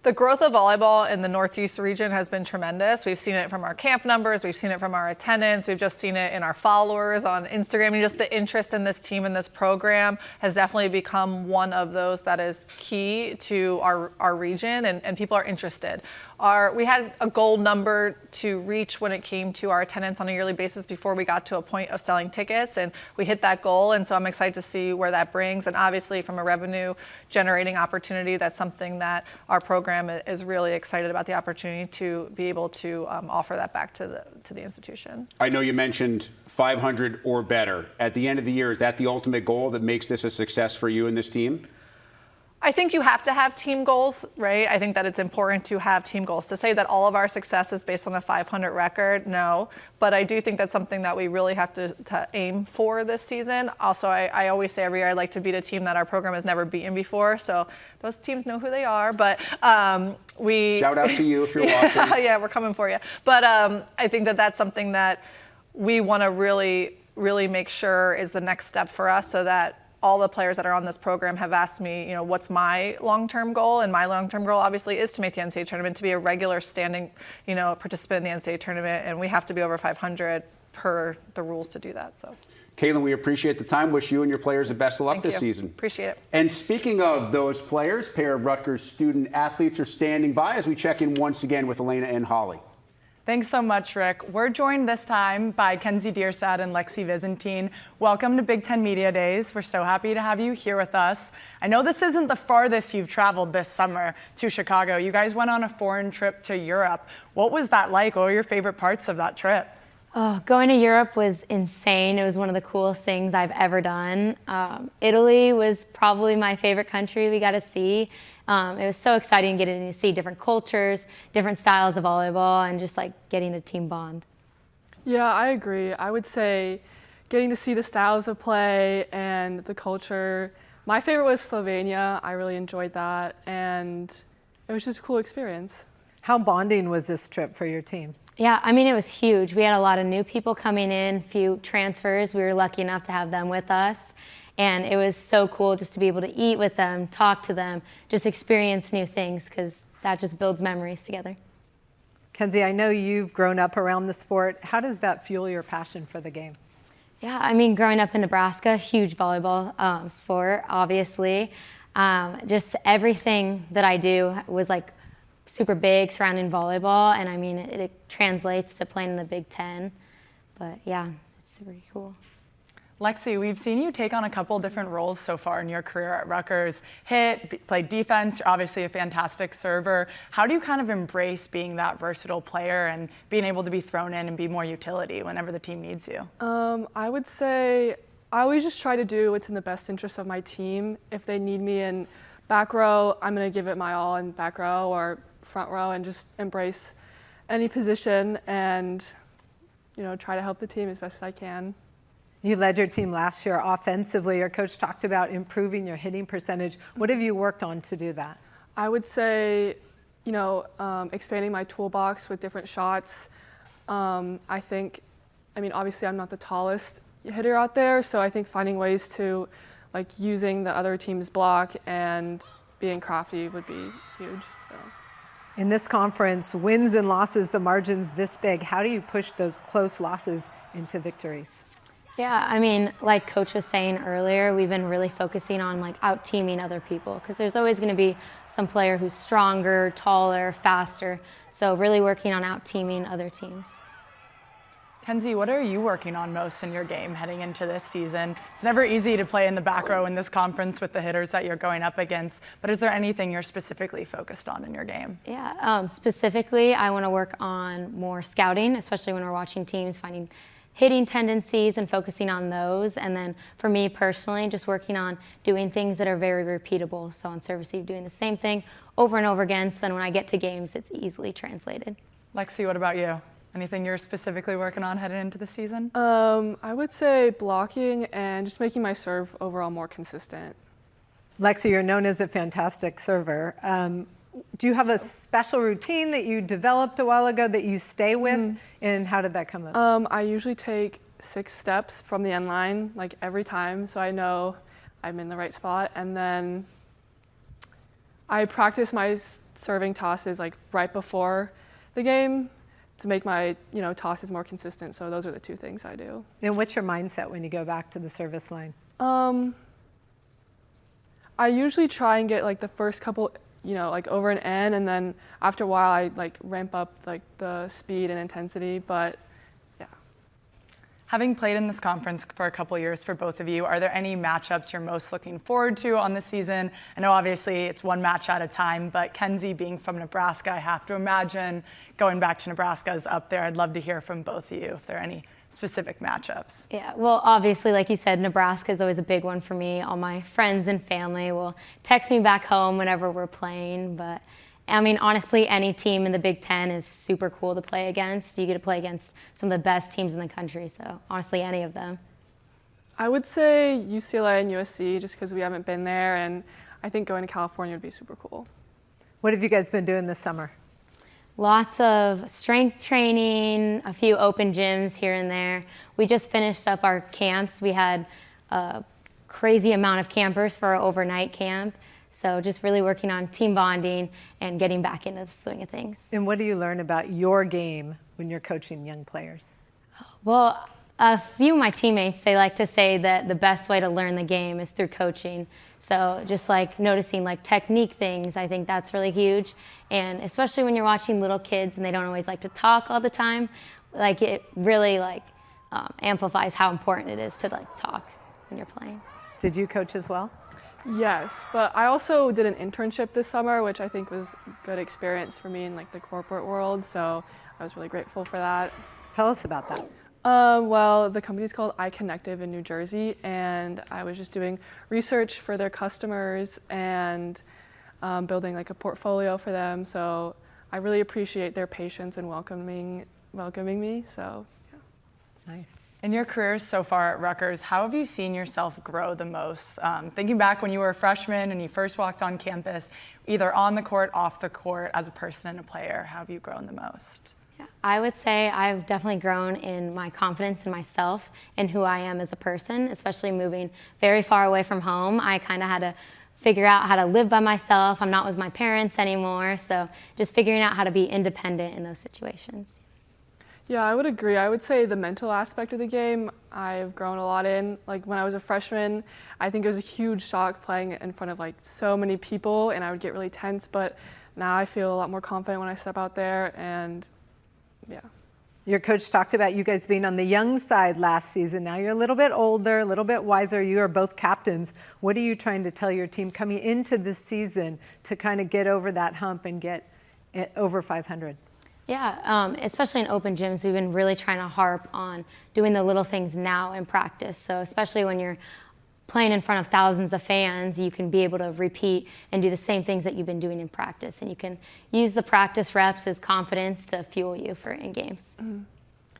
The growth of volleyball in the Northeast region has been tremendous. We've seen it from our camp numbers. We've seen it from our attendance. We've just seen it in our followers on Instagram. And just the interest in this team and this program has definitely become one of those that is key to our region, and people are interested. We had a goal number to reach when it came to our attendance on a yearly basis before we got to a point of selling tickets, and we hit that goal. And so I'm excited to see where that brings. And obviously from a revenue generating opportunity, that's something that our program is really excited about, the opportunity to be able to offer that back to the institution. I know you mentioned 500 or better. At the end of the year, is that the ultimate goal that makes this a success for you and this team? I think you have to have team goals, right? I think that it's important to have team goals. To say that all of our success is based on a 500 record, no. But I do think that's something that we really have to aim for this season. Also, I always say every year I'd like to beat a team that our program has never beaten before. So those teams know who they are. But we shout out to you if you're watching. Yeah, we're coming for you. But I think that that's something that we want to really, really make sure is the next step for us, so that all the players that are on this program have asked me, what's my long-term goal? And my long-term goal obviously is to make the NCAA tournament, to be a regular standing, participant in the NCAA tournament. And we have to be over 500 per the rules to do that. So, Kaylin, we appreciate the time. Wish you and your players the best of luck this season. Appreciate it. And speaking of those players, a pair of Rutgers student athletes are standing by as we check in once again with Elena and Holly. Thanks so much, Rick. We're joined this time by Kenzie Dyrstad and Lexie Visintine. Welcome to Big Ten Media Days. We're so happy to have you here with us. I know this isn't the farthest you've traveled this summer to Chicago. You guys went on a foreign trip to Europe. What was that like? What were your favorite parts of that trip? Oh, going to Europe was insane. It was one of the coolest things I've ever done. Italy was probably my favorite country we got to see. It was so exciting getting to see different cultures, different styles of volleyball, and just like getting a team bond. Yeah, I agree. I would say getting to see the styles of play and the culture. My favorite was Slovenia. I really enjoyed that, and it was just a cool experience. How bonding was this trip for your team? Yeah, I mean, it was huge. We had a lot of new people coming in, few transfers. We were lucky enough to have them with us. And it was so cool just to be able to eat with them, talk to them, just experience new things, because that just builds memories together. Kenzie, I know you've grown up around the sport. How does that fuel your passion for the game? Yeah, I mean, growing up in Nebraska, huge volleyball sport, obviously. Just everything that I do was like super big surrounding volleyball, and I mean, it translates to playing in the Big Ten. But yeah, it's super cool. Lexie, we've seen you take on a couple different roles so far in your career at Rutgers. Play defense, you're obviously a fantastic server. How do you kind of embrace being that versatile player and being able to be thrown in and be more utility whenever the team needs you? I would say I always just try to do what's in the best interest of my team. If they need me in back row, I'm going to give it my all in back row or front row and just embrace any position and, try to help the team as best as I can. You led your team last year offensively. Your coach talked about improving your hitting percentage. What have you worked on to do that? I would say, expanding my toolbox with different shots. I think, obviously I'm not the tallest hitter out there, so I think finding ways to using the other team's block and being crafty would be huge. So. In this conference, wins and losses, the margin's this big. How do you push those close losses into victories? Yeah, I mean, like Coach was saying earlier, we've been really focusing on out-teaming other people, because there's always going to be some player who's stronger, taller, faster. So really working on out-teaming other teams. Kenzie, what are you working on most in your game heading into this season? It's never easy to play in the back row in this conference with the hitters that you're going up against, but is there anything you're specifically focused on in your game? Yeah, specifically, I want to work on more scouting, especially when we're watching teams, finding hitting tendencies and focusing on those. And then for me personally, just working on doing things that are very repeatable. So on serve receive, doing the same thing over and over again, so then when I get to games, it's easily translated. Lexie, what about you? Anything you're specifically working on heading into the season? I would say blocking and just making my serve overall more consistent. Lexie, you're known as a fantastic server. Do you have a special routine that you developed a while ago that you stay with, and how did that come up? I usually take 6 steps from the end line, every time, so I know I'm in the right spot, and then I practice my serving tosses right before the game to make my tosses more consistent. So those are the 2 things I do. And what's your mindset when you go back to the service line? I usually try and get the first couple over an end, and then after a while I ramp up the speed and intensity, but yeah. Having played in this conference for a couple years for both of you, are there any matchups you're most looking forward to on the season? I know obviously it's one match at a time, but Kenzie being from Nebraska, I have to imagine going back to Nebraska is up there. I'd love to hear from both of you if there are any specific matchups? Yeah, well, obviously, like you said, Nebraska is always a big one for me. All my friends and family will text me back home whenever we're playing. But, I mean, honestly, any team in the Big Ten is super cool to play against. You get to play against some of the best teams in the country. So, honestly, any of them. I would say UCLA and USC just because we haven't been there, and I think going to California would be super cool. What have you guys been doing this summer? Lots of strength training, a few open gyms here and there. We just finished up our camps. We had a crazy amount of campers for our overnight camp. So just really working on team bonding and getting back into the swing of things. And what do you learn about your game when you're coaching young players? Well, a few of my teammates, they like to say that the best way to learn the game is through coaching. So just like noticing like technique things, I think that's really huge. And especially when you're watching little kids and they don't always like to talk all the time, like it really like amplifies how important it is to like talk when you're playing. Did you coach as well? Yes, but I also did an internship this summer, which I think was a good experience for me in like the corporate world. So I was really grateful for that. Tell us about that. Well, the company's called iConnective in New Jersey, and I was just doing research for their customers and building like a portfolio for them. So I really appreciate their patience in welcoming me. So yeah. Nice. In your careers so far at Rutgers, how have you seen yourself grow the most? Thinking back when you were a freshman and you first walked on campus, either on the court, off the court, as a person and a player, how have you grown the most? Yeah, I would say I've definitely grown in my confidence in myself and who I am as a person, especially moving very far away from home. I kind of had to figure out how to live by myself. I'm not with my parents anymore, so just figuring out how to be independent in those situations. Yeah, I would agree. I would say the mental aspect of the game, I've grown a lot in. Like when I was a freshman, I think it was a huge shock playing in front of like so many people, and I would get really tense, but now I feel a lot more confident when I step out there, and yeah. Your coach talked about you guys being on the young side last season. Now you're a little bit older, a little bit wiser. You are both captains. What are you trying to tell your team coming into this season to kind of get over that hump and get it over 500? Yeah, especially in open gyms, we've been really trying to harp on doing the little things now in practice. So especially when you're playing in front of thousands of fans, you can be able to repeat and do the same things that you've been doing in practice. And you can use the practice reps as confidence to fuel you for in games. Mm-hmm.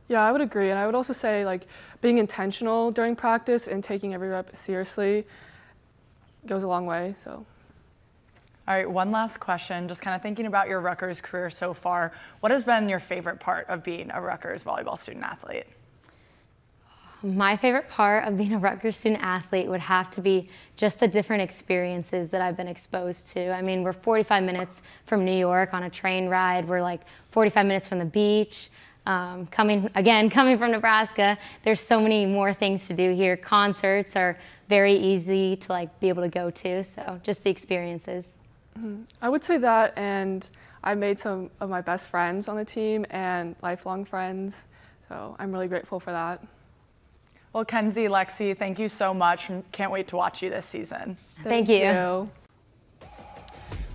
Yeah, I would agree. And I would also say like being intentional during practice and taking every rep seriously goes a long way. So. All right, one last question, just kind of thinking about your Rutgers career so far. What has been your favorite part of being a Rutgers volleyball student athlete? My favorite part of being a Rutgers student athlete would have to be just the different experiences that I've been exposed to. I mean, we're 45 minutes from New York on a train ride. We're like 45 minutes from the beach. Coming from Nebraska, there's so many more things to do here. Concerts are very easy to like be able to go to, so just the experiences. Mm-hmm. I would say that, and I made some of my best friends on the team and lifelong friends, so I'm really grateful for that. Well, Kenzie, Lexie, thank you so much. Can't wait to watch you this season. Thank you.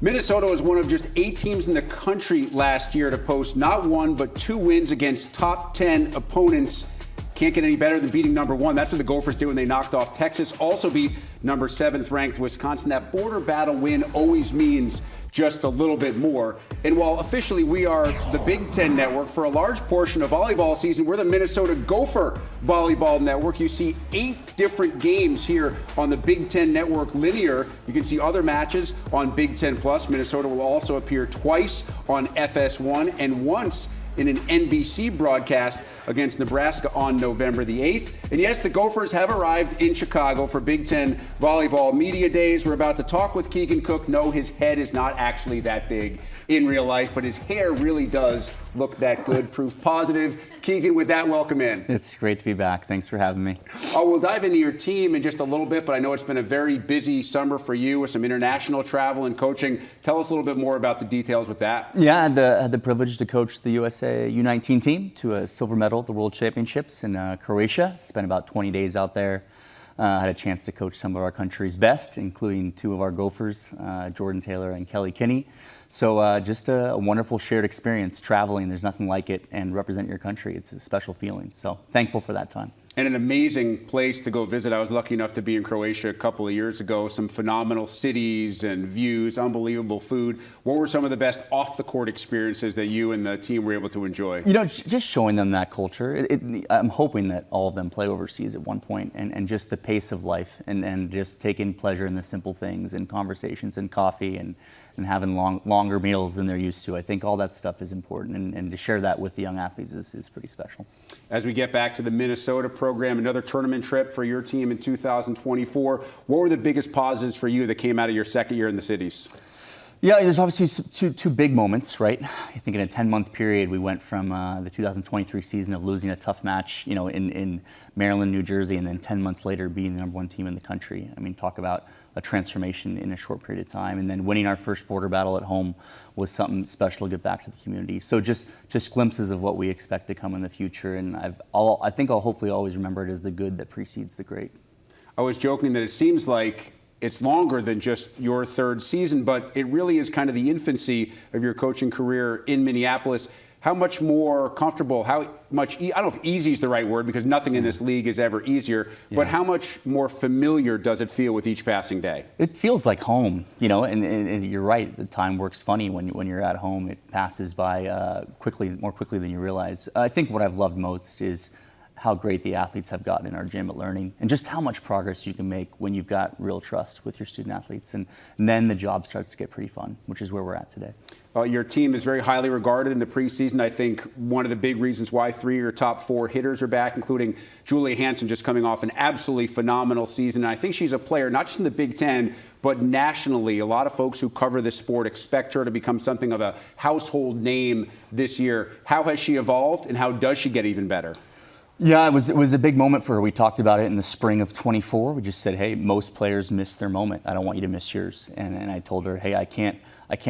Minnesota was one of just 8 teams in the country last year to post not 1, but 2 wins against top 10 opponents. Can't get any better than beating number 1. That's what the Gophers did when they knocked off Texas. Also beat number 7th ranked Wisconsin. That border battle win always means just a little bit more. And while officially we are the Big Ten Network, for a large portion of volleyball season, we're the Minnesota Gopher Volleyball Network. You see 8 different games here on the Big Ten Network linear. You can see other matches on Big Ten Plus. Minnesota will also appear twice on FS1 and once in an NBC broadcast against Nebraska on November the 8th. And yes, the Gophers have arrived in Chicago for Big Ten Volleyball Media Days. We're about to talk with Keegan Cook. No, his head is not actually that big in real life, but his hair really does look that good. Proof positive. Keegan, with that, welcome in. It's great to be back. Thanks for having me. We'll dive into your team in just a little bit, but I know it's been a very busy summer for you with some international travel and coaching. Tell us a little bit more about the details with that. Yeah, I had the privilege to coach the USA U19 team to a silver medal at the World Championships in Croatia. Spent about 20 days out there. Had a chance to coach some of our country's best, including two of our Gophers, Jordan Taylor and Kelly Kinney. So just a wonderful shared experience traveling. There's nothing like it, and represent your country. It's a special feeling. So thankful for that time. And an amazing place to go visit. I was lucky enough to be in Croatia a couple of years ago. Some phenomenal cities and views, unbelievable food. What were some of the best off-the-court experiences that you and the team were able to enjoy? You know, just showing them that culture. I'm hoping that all of them play overseas at one point, and just the pace of life, and just taking pleasure in the simple things and conversations and coffee and having longer meals than they're used to. I think all that stuff is important, and to share that with the young athletes is pretty special. As we get back to the Minnesota program, another tournament trip for your team in 2024. What were the biggest positives for you that came out of your second year in the cities? Yeah, there's obviously two big moments, right? I think in a 10-month period, we went from the 2023 season of losing a tough match, in Maryland, New Jersey, and then 10 months later being the #1 team in the country. I mean, talk about a transformation in a short period of time. And then winning our first border battle at home was something special to give back to the community. So just glimpses of what we expect to come in the future. And I think I'll hopefully always remember it as the good that precedes the great. I was joking that it seems like it's longer than just your third season, but it really is kind of the infancy of your coaching career in Minneapolis. How much more comfortable, I don't know if easy is the right word because nothing in this league is ever easier, but how much more familiar does it feel with each passing day? It feels like home, and you're right. The time works funny when you're at home. It passes by more quickly than you realize. I think what I've loved most is how great the athletes have gotten in our gym at learning, and just how much progress you can make when you've got real trust with your student athletes. And then the job starts to get pretty fun, which is where we're at today. Your team is very highly regarded in the preseason. I think one of the big reasons why 3 of your top 4 hitters are back, including Julia Hanson, just coming off an absolutely phenomenal season. And I think she's a player, not just in the Big Ten, but nationally. A lot of folks who cover this sport expect her to become something of a household name this year. How has she evolved, and how does she get even better? Yeah, it was a big moment for her. We talked about it in the spring of 24. We just said, hey, most players miss their moment. I don't want you to miss yours. And I told her, hey, I can't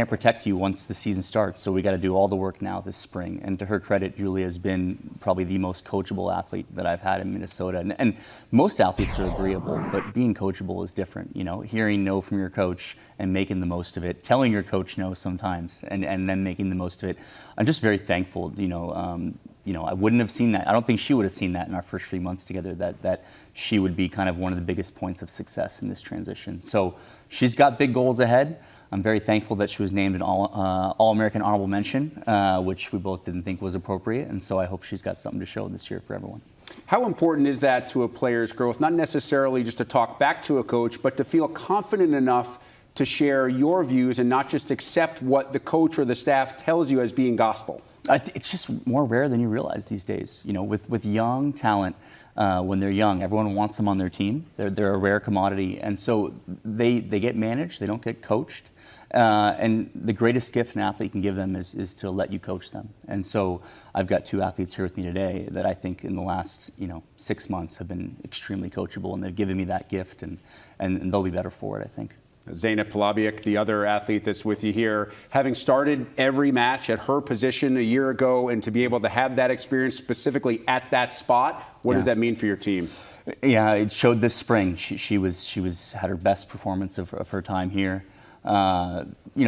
protect you once the season starts, so we got to do all the work now this spring. And to her credit, Julia has been probably the most coachable athlete that I've had in Minnesota. And most athletes are agreeable, but being coachable is different. Hearing no from your coach and making the most of it, telling your coach no sometimes, and then making the most of it. I'm just very thankful. I wouldn't have seen that. I don't think she would have seen that in our first 3 months together, that she would be kind of one of the biggest points of success in this transition. So she's got big goals ahead. I'm very thankful that she was named an All-American Honorable Mention, which we both didn't think was appropriate. And so I hope she's got something to show this year for everyone. How important is that to a player's growth? Not necessarily just to talk back to a coach, but to feel confident enough to share your views and not just accept what the coach or the staff tells you as being gospel? It's just more rare than you realize these days. With young talent, when they're young, everyone wants them on their team. They're a rare commodity, and so they get managed. They don't get coached. And the greatest gift an athlete can give them is to let you coach them. And so I've got 2 athletes here with me today that I think in the last 6 months have been extremely coachable, and they've given me that gift, and they'll be better for it, I think. Zeynep Palabiyik, the other athlete that's with you here, having started every match at her position a year ago, and to be able to have that experience specifically at that spot, what does that mean for your team? Yeah, it showed this spring. She had her best performance of her time here.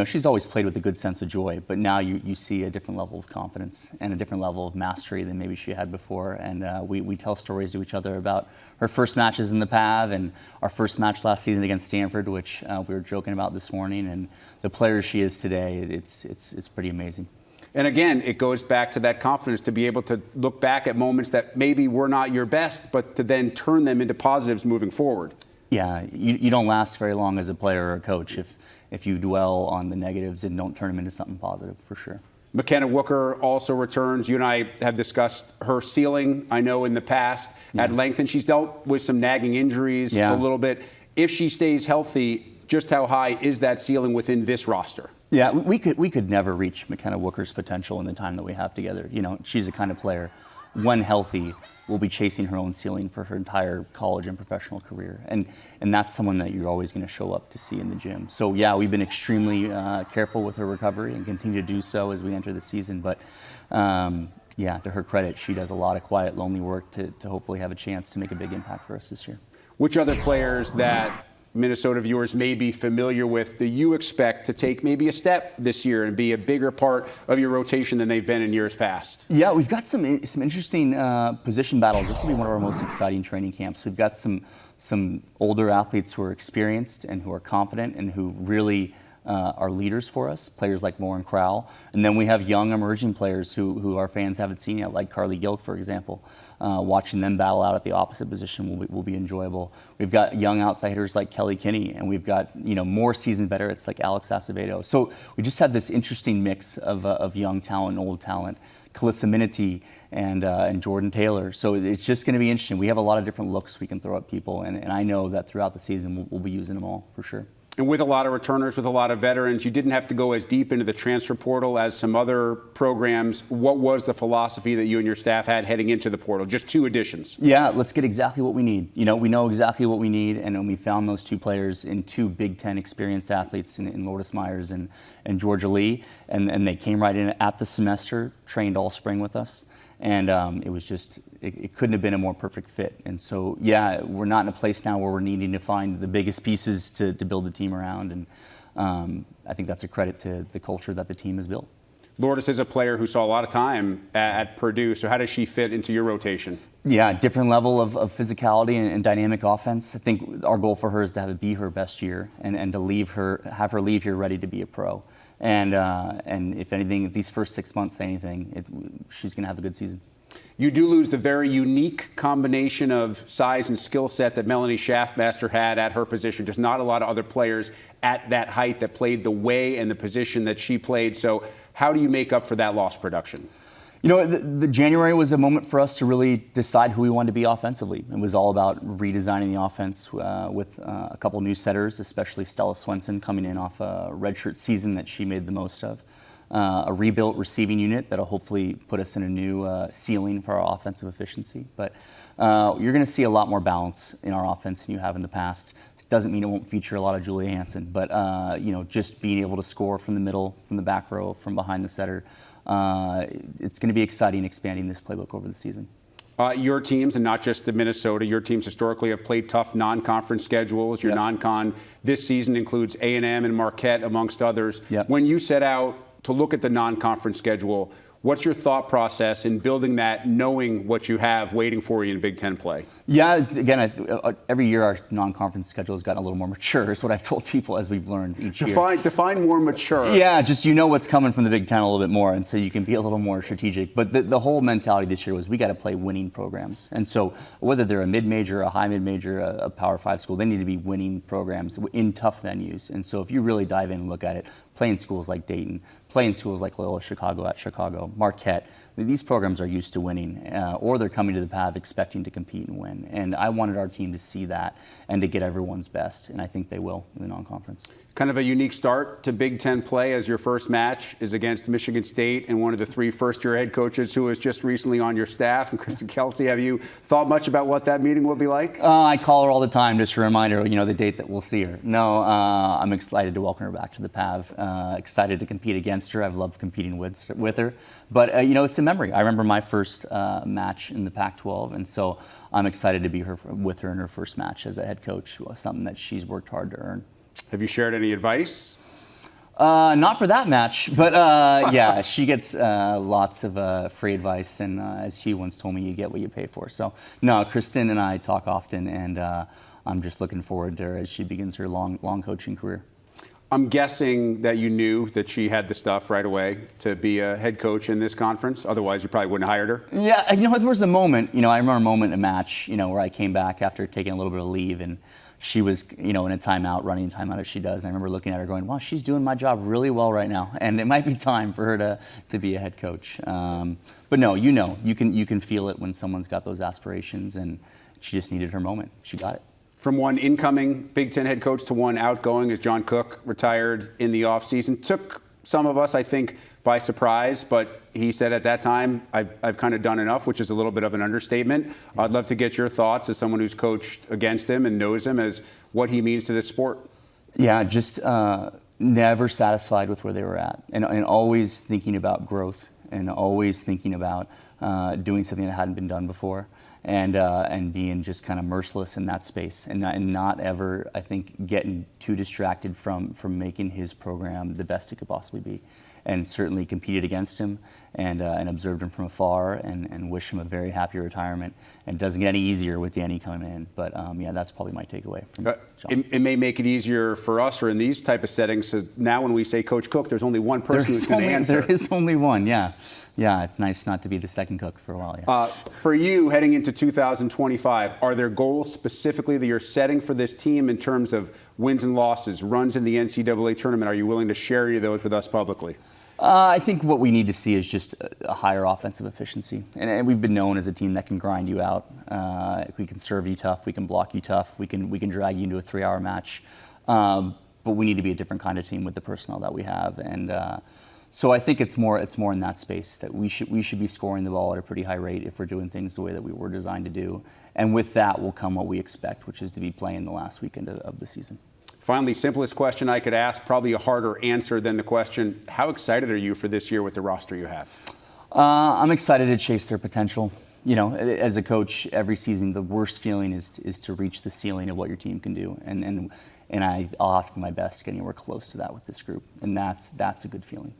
She's always played with a good sense of joy, but now you see a different level of confidence and a different level of mastery than maybe she had before. And we tell stories to each other about her first matches in the PAV and our first match last season against Stanford, which we were joking about this morning. And the player she is today, it's pretty amazing. And again, it goes back to that confidence to be able to look back at moments that maybe were not your best, but to then turn them into positives moving forward. Yeah, you don't last very long as a player or a coach if you dwell on the negatives and don't turn them into something positive, for sure. McKenna Wooker also returns. You and I have discussed her ceiling, I know, in the past at length, and she's dealt with some nagging injuries a little bit. If she stays healthy, just how high is that ceiling within this roster? Yeah, we could never reach McKenna Wooker's potential in the time that we have together. She's the kind of player, when healthy, will be chasing her own ceiling for her entire college and professional career. And that's someone that you're always going to show up to see in the gym. So yeah, we've been extremely careful with her recovery and continue to do so as we enter the season. But to her credit, she does a lot of quiet, lonely work to hopefully have a chance to make a big impact for us this year. Which other players that Minnesota viewers may be familiar with do you expect to take maybe a step this year and be a bigger part of your rotation than they've been in years past? Yeah, we've got some interesting position battles. This will be one of our most exciting training camps. We've got some older athletes who are experienced and who are confident and who really are leaders for us, players like Lauren Crowell. And then we have young emerging players who our fans haven't seen yet, like Carly Gilk, for example. Watching them battle out at the opposite position will be enjoyable. We've got young outside hitters like Kelly Kinney, and we've got more seasoned veterans like Alex Acevedo. So we just have this interesting mix of young talent and old talent. Calissa Minity and Jordan Taylor. So it's just going to be interesting. We have a lot of different looks we can throw at people, and I know that throughout the season we'll be using them all for sure. And with a lot of returners, with a lot of veterans, you didn't have to go as deep into the transfer portal as some other programs. What was the philosophy that you and your staff had heading into the portal? Just 2 additions. Yeah, let's get exactly what we need. We know exactly what we need, and when we found those 2 players in 2 Big Ten experienced athletes in Lourdes Myers and Georgia Lee, and they came right in at the semester, trained all spring with us. And it was just, it couldn't have been a more perfect fit. And so, yeah, we're not in a place now where we're needing to find the biggest pieces to build the team around. And I think that's a credit to the culture that the team has built. Lourdes is a player who saw a lot of time at Purdue. So how does she fit into your rotation? Yeah, different level of physicality and dynamic offense. I think our goal for her is to have it be her best year and to have her leave here ready to be a pro. And if anything, if these first 6 months say anything, she's going to have a good season. You do lose the very unique combination of size and skill set that Melanie Schaffmaster had at her position. Just not a lot of other players at that height that played the way and the position that she played. So how do you make up for that lost production? The January was a moment for us to really decide who we wanted to be offensively. It was all about redesigning the offense with a couple new setters, especially Stella Swenson coming in off a redshirt season that she made the most of. A rebuilt receiving unit that'll hopefully put us in a new ceiling for our offensive efficiency. But you're going to see a lot more balance in our offense than you have in the past. It doesn't mean it won't feature a lot of Julia Hanson, but just being able to score from the middle, from the back row, from behind the setter. It's going to be exciting expanding this playbook over the season. Your teams, and not just the Minnesota, your teams historically have played tough non-conference schedules. Your non-con this season includes A&M and Marquette, amongst others. Yep. When you set out to look at the non-conference schedule, what's your thought process in building that, knowing what you have waiting for you in Big Ten play? Yeah, again, every year our non-conference schedule has gotten a little more mature, is what I've told people as we've learned each year. Define more mature. Yeah, just what's coming from the Big Ten a little bit more, and so you can be a little more strategic. But the whole mentality this year was we got to play winning programs. And so whether they're a mid-major, a high mid-major, a Power 5 school, they need to be winning programs in tough venues. And so if you really dive in and look at it, playing schools like Dayton, playing schools like Loyola Chicago at Chicago, Marquette, these programs are used to winning, or they're coming to the PAV expecting to compete and win. And I wanted our team to see that and to get everyone's best, and I think they will in the non-conference. Kind of a unique start to Big Ten play, as your first match is against Michigan State and one of the 3 first-year head coaches who was just recently on your staff, and Kristen Kelsey. Have you thought much about what that meeting will be like? I call her all the time just to remind her, the date that we'll see her. No, I'm excited to welcome her back to the PAV. Excited to compete against her. I've loved competing with her. But, it's a memory. I remember my first match in the Pac-12, and so I'm excited to be with her in her first match as a head coach, something that she's worked hard to earn. Have you shared any advice? Not for that match, but yeah, she gets lots of free advice, and as she once told me, you get what you pay for. So, no, Kristen and I talk often, and I'm just looking forward to her as she begins her long coaching career. I'm guessing that you knew that she had the stuff right away to be a head coach in this conference. Otherwise, you probably wouldn't have hired her. Yeah, there was a moment, I remember a moment in a match, where I came back after taking a little bit of leave, and she was, in a timeout, running a timeout as she does. And I remember looking at her going, wow, she's doing my job really well right now. And it might be time for her to be a head coach. But no, you can feel it when someone's got those aspirations, and she just needed her moment. She got it. From one incoming Big Ten head coach to one outgoing, as John Cook retired in the offseason. Took some of us, I think, by surprise, but he said at that time, I've kind of done enough, which is a little bit of an understatement. I'd love to get your thoughts as someone who's coached against him and knows him, as what he means to this sport. Yeah, just never satisfied with where they were at, and always thinking about growth, and always thinking about doing something that hadn't been done before, and being just kind of merciless in that space, and not ever, I think, getting too distracted from making his program the best it could possibly be. And certainly competed against him and observed him from afar, and wish him a very happy retirement. And it doesn't get any easier with Dani coming in. But yeah, that's probably my takeaway from John. It may make it easier for us, or in these type of settings. So now when we say Coach Cook, there's only one person who's going to answer. There is only one, yeah. Yeah, it's nice not to be the second cook for a while, yeah. For you, heading into 2025, are there goals specifically that you're setting for this team in terms of wins and losses, runs in the NCAA tournament? Are you willing to share any of those with us publicly? I think what we need to see is just a higher offensive efficiency. And we've been known as a team that can grind you out. We can serve you tough. We can block you tough. We can drag you into a 3-hour match. But we need to be a different kind of team with the personnel that we have. And so I think it's more in that space that we should be scoring the ball at a pretty high rate if we're doing things the way that we were designed to do. And with that will come what we expect, which is to be playing the last weekend of the season. Finally, simplest question I could ask, probably a harder answer than the question, how excited are you for this year with the roster you have? I'm excited to chase their potential. You know, as a coach, every season, the worst feeling is to reach the ceiling of what your team can do. And I'll have to do my best to get anywhere close to that with this group. And that's a good feeling.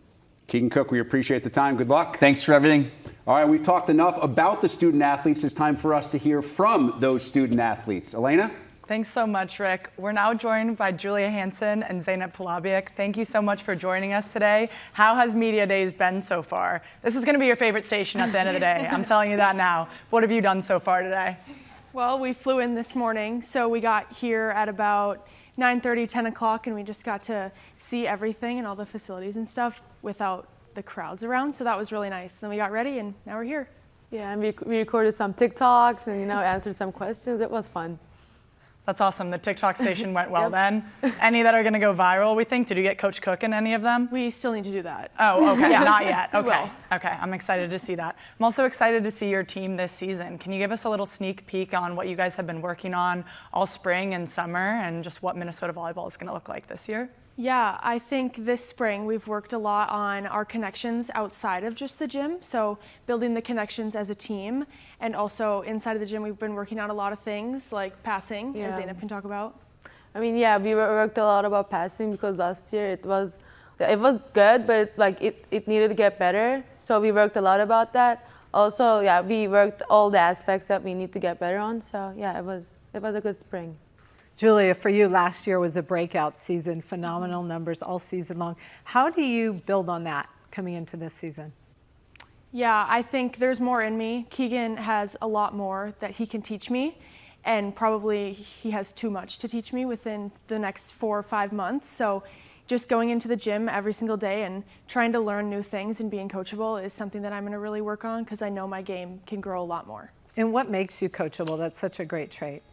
Keegan Cook, we appreciate the time. Good luck. Thanks for everything. All right, we've talked enough about the student athletes. It's time for us to hear from those student athletes. Elena? Thanks so much, Rick. We're now joined by Julia Hanson and Zeynep Palabiyik. Thank you so much for joining us today. How has Media Days been so far? This is going to be your favorite station at the end of the day. I'm telling you that now. What have you done so far today? Well, we flew in this morning, so we got here at about 9:30, 10 o'clock, and we just got to see everything and all the facilities and stuff without the crowds around, so that was really nice. Then we got ready, and now we're here. Yeah, and we recorded some TikToks and, answered some questions. It was fun. That's awesome. The TikTok station went well then. Any that are going to go viral, we think? Did you get Coach Cook in any of them? We still need to do that. Oh, okay. Yeah. Not yet. Okay. Okay. I'm excited to see that. I'm also excited to see your team this season. Can you give us a little sneak peek on what you guys have been working on all spring and summer, and just what Minnesota volleyball is going to look like this year? Yeah, I think this spring we've worked a lot on our connections outside of just the gym, so building the connections as a team, and also inside of the gym we've been working on a lot of things like passing, as Zeynep can talk about. I mean, yeah, we worked a lot about passing because last year it was good, but it needed to get better, so we worked a lot about that. Also, yeah, we worked all the aspects that we need to get better on, so yeah, it was a good spring. Julia, for you, last year was a breakout season, phenomenal numbers all season long. How do you build on that coming into this season? Yeah, I think there's more in me. Keegan has a lot more that he can teach me, and probably he has too much to teach me within the next 4 or 5 months. So just going into the gym every single day and trying to learn new things and being coachable is something that I'm going to really work on, because I know my game can grow a lot more. And what makes you coachable? That's such a great trait.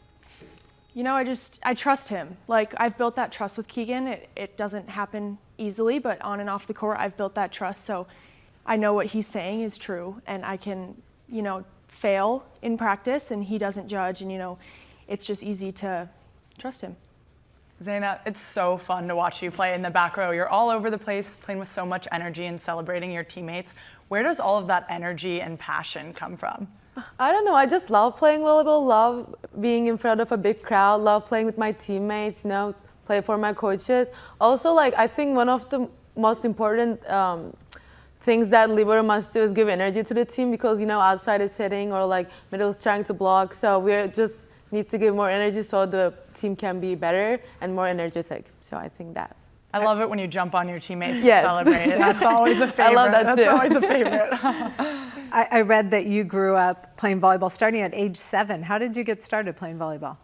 I trust him. I've built that trust with Keegan. It doesn't happen easily, but on and off the court, I've built that trust. So I know what he's saying is true, and I can, fail in practice, and he doesn't judge, and, it's just easy to trust him. Zeynep, it's so fun to watch you play in the back row. You're all over the place, playing with so much energy and celebrating your teammates. Where does all of that energy and passion come from? I don't know. I just love playing volleyball, love being in front of a big crowd, love playing with my teammates, play for my coaches. Also, I think one of the most important things that libero must do is give energy to the team, because, outside is hitting or middle is trying to block. So we just need to give more energy so the team can be better and more energetic. So I think that. I love it when you jump on your teammates and celebrate. That's always a favorite. I love that too. That's always a favorite. I read that you grew up playing volleyball starting at age 7. How did you get started playing volleyball?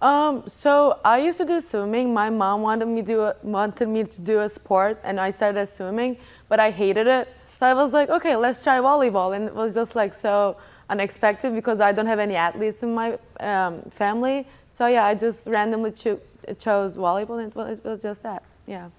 So I used to do swimming. My mom wanted me to do a sport, and I started swimming, but I hated it. So I was like, okay, let's try volleyball. And it was just so unexpected, because I don't have any athletes in my family. So yeah, I just randomly chose volleyball, and it was just that, yeah.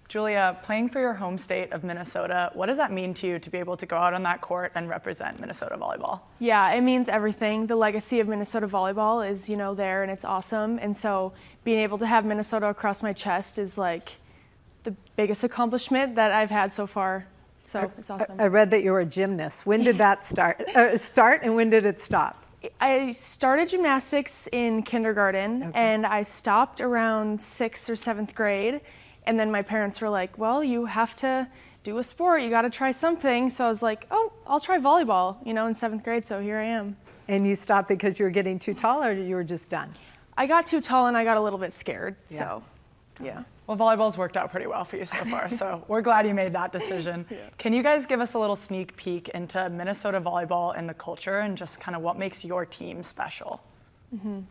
Julia, playing for your home state of Minnesota, what does that mean to you to be able to go out on that court and represent Minnesota volleyball? Yeah, it means everything. The legacy of Minnesota volleyball is, there, and it's awesome. And so being able to have Minnesota across my chest is the biggest accomplishment that I've had so far. So it's awesome. I read that you were a gymnast. When did that start and when did it stop? I started gymnastics in kindergarten and I stopped around 6th or 7th grade. And then my parents were like, well, you have to do a sport. You got to try something. So I was like, oh, I'll try volleyball, in 7th grade. So here I am. And you stopped because you were getting too tall or you were just done? I got too tall and I got a little bit scared. Yeah. So, yeah. Well, volleyball's worked out pretty well for you so far, so we're glad you made that decision. Yeah. Can you guys give us a little sneak peek into Minnesota volleyball and the culture and just kind of what makes your team special?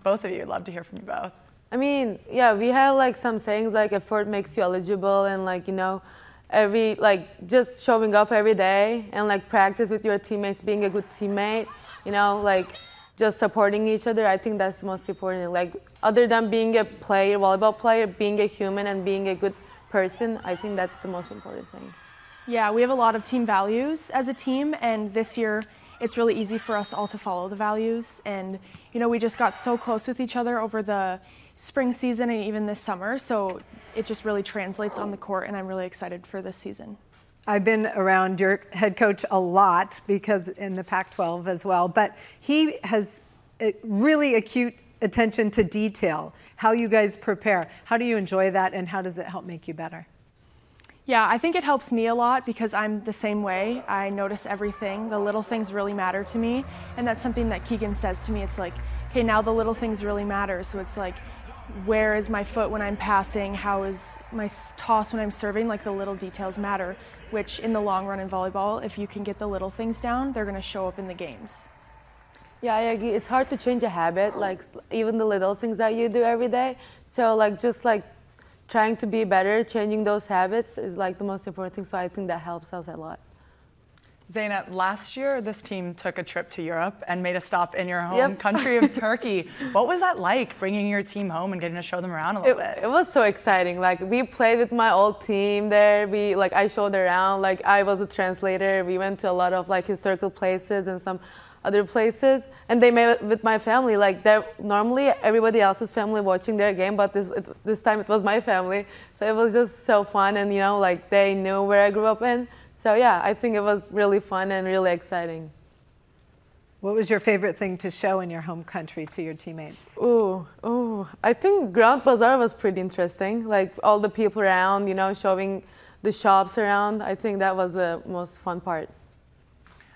Both of you, I'd love to hear from you both. I mean, yeah, we have like some sayings like effort makes you eligible and like, every, like just showing up every day and like practice with your teammates, being a good teammate, like just supporting each other. I think that's the most important thing. Like other than being a player, volleyball player, being a human and being a good person, I think that's the most important thing. Yeah, we have a lot of team values as a team, and this year it's really easy for us all to follow the values. And, we just got so close with each other over the spring season and even this summer, so it just really translates on the court, and I'm really excited for this season. I've been around your head coach a lot because in the Pac-12 as well, but he has really acute attention to detail, how you guys prepare. How do you enjoy that and how does it help make you better? Yeah, I think it helps me a lot because I'm the same way. I notice everything. The little things really matter to me, and that's something that Keegan says to me. It's like, okay, now the little things really matter. So it's like, where is my foot when I'm passing? How is my toss when I'm serving? Like the little details matter, which in the long run in volleyball, if you can get the little things down, they're going to show up in the games. Yeah, I agree. It's hard to change a habit, like even the little things that you do every day. So like just like trying to be better, changing those habits is like the most important thing. So I think that helps us a lot. Zeynep, last year this team took a trip to Europe and made a stop in your home country of Turkey. What was that like, bringing your team home and getting to show them around a little bit? It was so exciting. Like we played with my old team there. I showed around. Like I was a translator. We went to a lot of like historical places and some other places, and they met with my family. Like normally everybody else's family watching their game, but this time it was my family. So it was just so fun, and like they knew where I grew up in. So yeah, I think it was really fun and really exciting. What was your favorite thing to show in your home country to your teammates? I think Grand Bazaar was pretty interesting. Like all the people around, showing the shops around. I think that was the most fun part.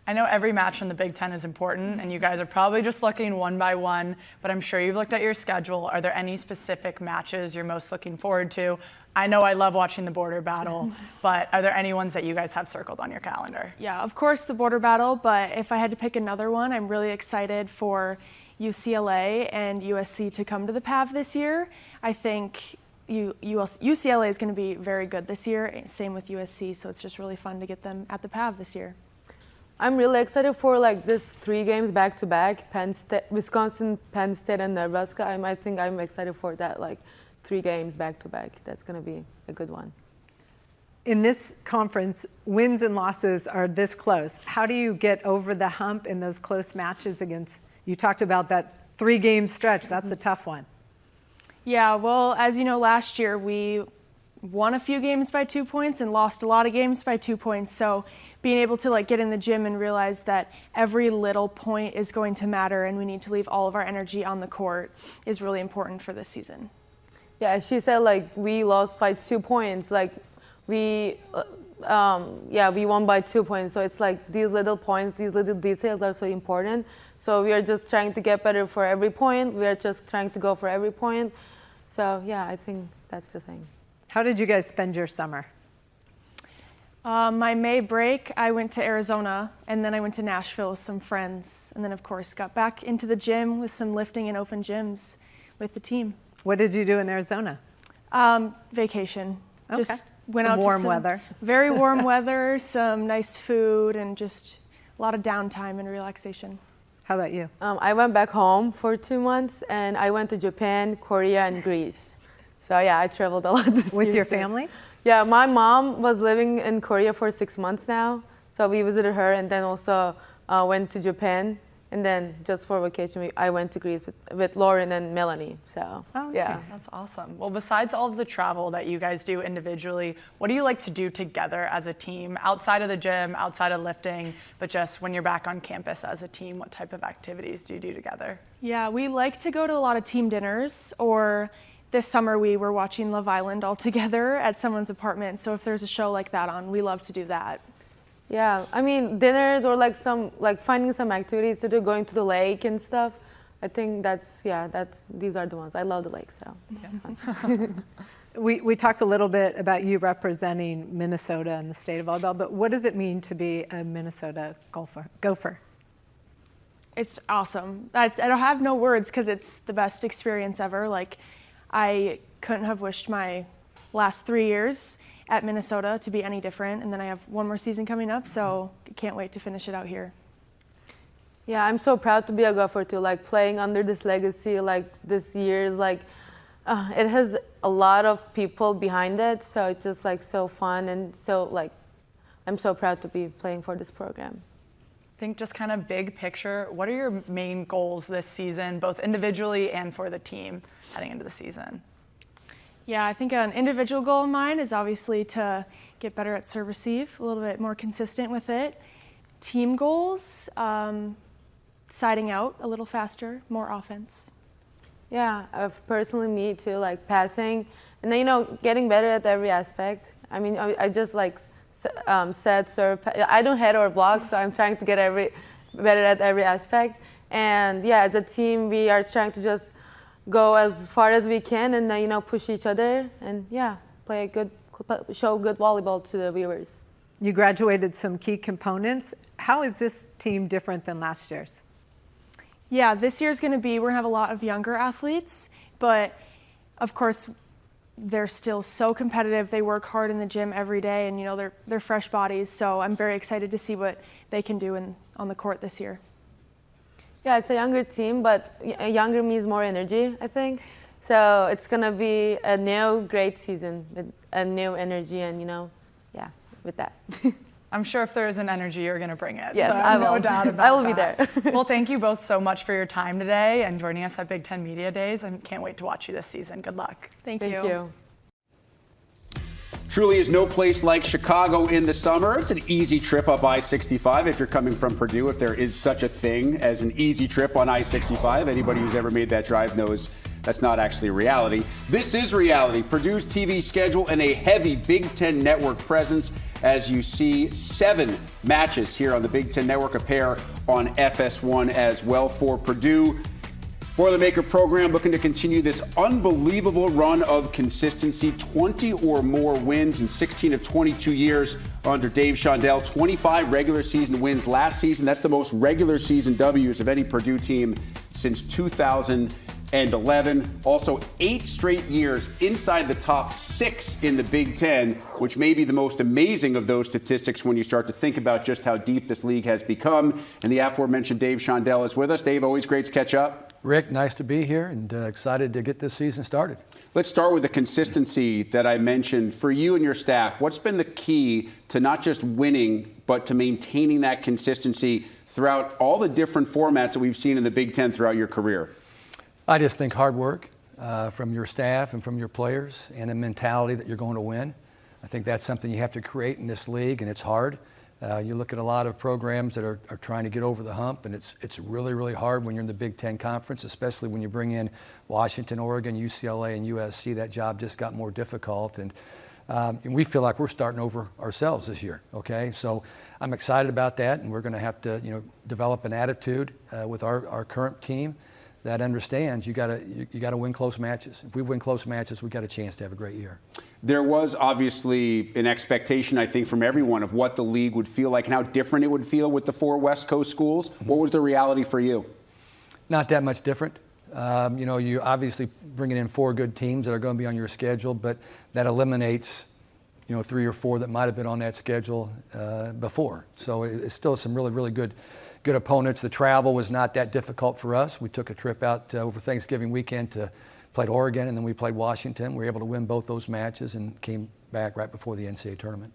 I know every match in the Big Ten is important, and you guys are probably just looking one by one, but I'm sure you've looked at your schedule. Are there any specific matches you're most looking forward to? I know I love watching the border battle, but are there any ones that you guys have circled on your calendar? Yeah, of course the border battle, but if I had to pick another one, I'm really excited for UCLA and USC to come to the PAV this year. I think UCLA is going to be very good this year, same with USC, so it's just really fun to get them at the PAV this year. I'm really excited for like this 3 games back to back, Wisconsin, Penn State, and Nebraska. I think I'm excited for that, like 3 games back to back. That's going to be a good one. In this conference, wins and losses are this close. How do you get over the hump in those close matches against, you talked about that 3-game stretch. That's a tough one. Yeah, well, as you know, last year we won a few games by 2 points and lost a lot of games by 2 points. So being able to like get in the gym and realize that every little point is going to matter and we need to leave all of our energy on the court is really important for this season. Yeah, she said like we lost by 2 points. Like we won by 2 points. So it's like these little points, these little details are so important. So we are just trying to get better for every point. We are just trying to go for every point. So yeah, I think that's the thing. How did you guys spend your summer? My May break, I went to Arizona, and then I went to Nashville with some friends, and then of course got back into the gym with some lifting and open gyms with the team. What did you do in Arizona? Vacation. Okay. Just went some out to warm some weather. Very warm weather, some nice food, and just a lot of downtime and relaxation. How about you? I went back home for 2 months, and I went to Japan, Korea, and Greece. So yeah, I traveled a lot this year. With your family? Yeah, my mom was living in Korea for 6 months now. So we visited her and then also went to Japan And then just for vacation, I went to Greece with Lauren and Melanie. So, yeah. That's awesome. Well, besides all of the travel that you guys do individually, what do you like to do together as a team, outside of the gym, outside of lifting, but just when you're back on campus as a team, what type of activities do you do together? Yeah, we like to go to a lot of team dinners, or this summer we were watching Love Island all together at someone's apartment. So if there's a show like that on, we love to do that. Yeah, I mean, dinners or finding some activities to do, going to the lake and stuff. I think these are the ones. I love the lake, so. Yeah. We talked a little bit about you representing Minnesota and the state of volleyball, but what does it mean to be a Minnesota Gopher? It's awesome. I don't have no words because it's the best experience ever. Like, I couldn't have wished my last 3 years at Minnesota to be any different, and then I have one more season coming up, so can't wait to finish it out here. Yeah, I'm so proud to be a Gopher too, like playing under this legacy, like this year is like, it has a lot of people behind it, so it's just like so fun, and so like, I'm so proud to be playing for this program. I think just kind of big picture, what are your main goals this season, both individually and for the team heading into the season? Yeah, I think an individual goal of mine is obviously to get better at serve receive, a little bit more consistent with it. Team goals, siding out a little faster, more offense. Yeah, personally me too, like passing, and then getting better at every aspect. I mean, I just like set, serve. I don't head or block, so I'm trying to get better at every aspect. And yeah, as a team, we are trying to just go as far as we can and push each other and show good volleyball to the viewers. You graduated some key components. How is this team different than last year's? Yeah, this year's we're gonna have a lot of younger athletes, but of course they're still so competitive. They work hard in the gym every day, and they're fresh bodies. So I'm very excited to see what they can do on the court this year. Yeah, it's a younger team, but younger means more energy, I think. So it's going to be a new great season with a new energy and, with that. I'm sure if there is an energy, you're going to bring it. Yes, so I will. No doubt about I will that. be there. Well, thank you both so much for your time today and joining us at Big Ten Media Days. I can't wait to watch you this season. Good luck. Thank you. Truly is no place like Chicago in the summer. It's an easy trip up I-65 if you're coming from Purdue, if there is such a thing as an easy trip on I-65. Anybody who's ever made that drive knows that's not actually reality. This is reality. Purdue's TV schedule and a heavy Big Ten Network presence. As you see, 7 matches here on the Big Ten Network, a pair on FS1 as well for Purdue. Boilermaker program looking to continue this unbelievable run of consistency, 20 or more wins in 16 of 22 years under Dave Shondell, 25 regular season wins last season. That's the most regular season W's of any Purdue team since 2011. Also, 8 straight years inside the top 6 in the Big Ten, which may be the most amazing of those statistics when you start to think about just how deep this league has become. And the aforementioned Dave Shondell is with us. Dave, always great to catch up. Rick, nice to be here and excited to get this season started. Let's start with the consistency that I mentioned. For you and your staff, what's been the key to not just winning, but to maintaining that consistency throughout all the different formats that we've seen in the Big Ten throughout your career? I just think hard work from your staff and from your players and a mentality that you're going to win. I think that's something you have to create in this league, and it's hard. You look at a lot of programs that are trying to get over the hump, and it's really, really hard when you're in the Big Ten Conference, especially when you bring in Washington, Oregon, UCLA, and USC. That job just got more difficult, and we feel like we're starting over ourselves this year, okay? So I'm excited about that, and we're going to have to develop an attitude with our current team that understands you got to win close matches. If we win close matches, we got a chance to have a great year. There was obviously an expectation, I think, from everyone of what the league would feel like and how different it would feel with the 4 West Coast schools. What was the reality for you? Not that much different. You obviously bringing in 4 good teams that are going to be on your schedule, but that eliminates 3 or 4 that might have been on that schedule before. So it's still some really, really good opponents. The travel was not that difficult for us. We took a trip out over Thanksgiving weekend to played Oregon, and then we played Washington. We were able to win both those matches and came back right before the NCAA tournament.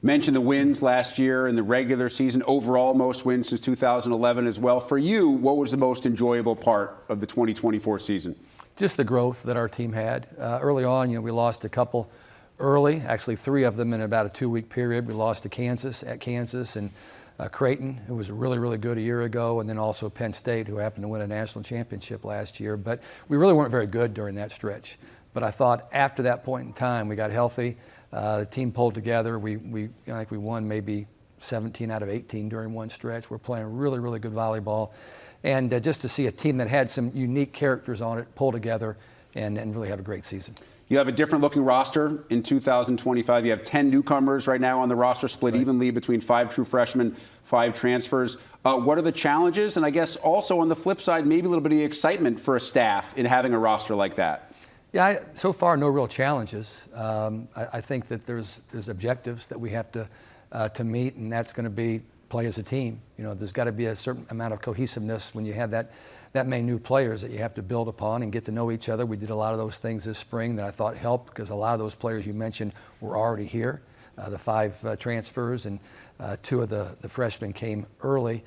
Mentioned the wins last year in the regular season. Overall, most wins since 2011 as well. For you, what was the most enjoyable part of the 2024 season? Just the growth that our team had. Early on, we lost a couple early, actually 3 of them in about a 2-week period. We lost to Kansas, and Creighton, who was really, really good a year ago, and then also Penn State, who happened to win a national championship last year. But we really weren't very good during that stretch. But I thought after that point in time, we got healthy. The team pulled together. We won maybe 17 out of 18 during one stretch. We're playing really, really good volleyball. And just to see a team that had some unique characters on it pull together and really have a great season. You have a different looking roster in 2025. You have 10 newcomers right now on the roster, split evenly between 5 true freshmen, 5 transfers. What are the challenges? And I guess also on the flip side, maybe a little bit of the excitement for a staff in having a roster like that. Yeah, so far no real challenges. I think that there's objectives that we have to meet, and that's going to be play as a team. There's got to be a certain amount of cohesiveness when you have that many new players that you have to build upon and get to know each other. We did a lot of those things this spring that I thought helped because a lot of those players you mentioned were already here. The 5 transfers and 2 of the freshmen came early.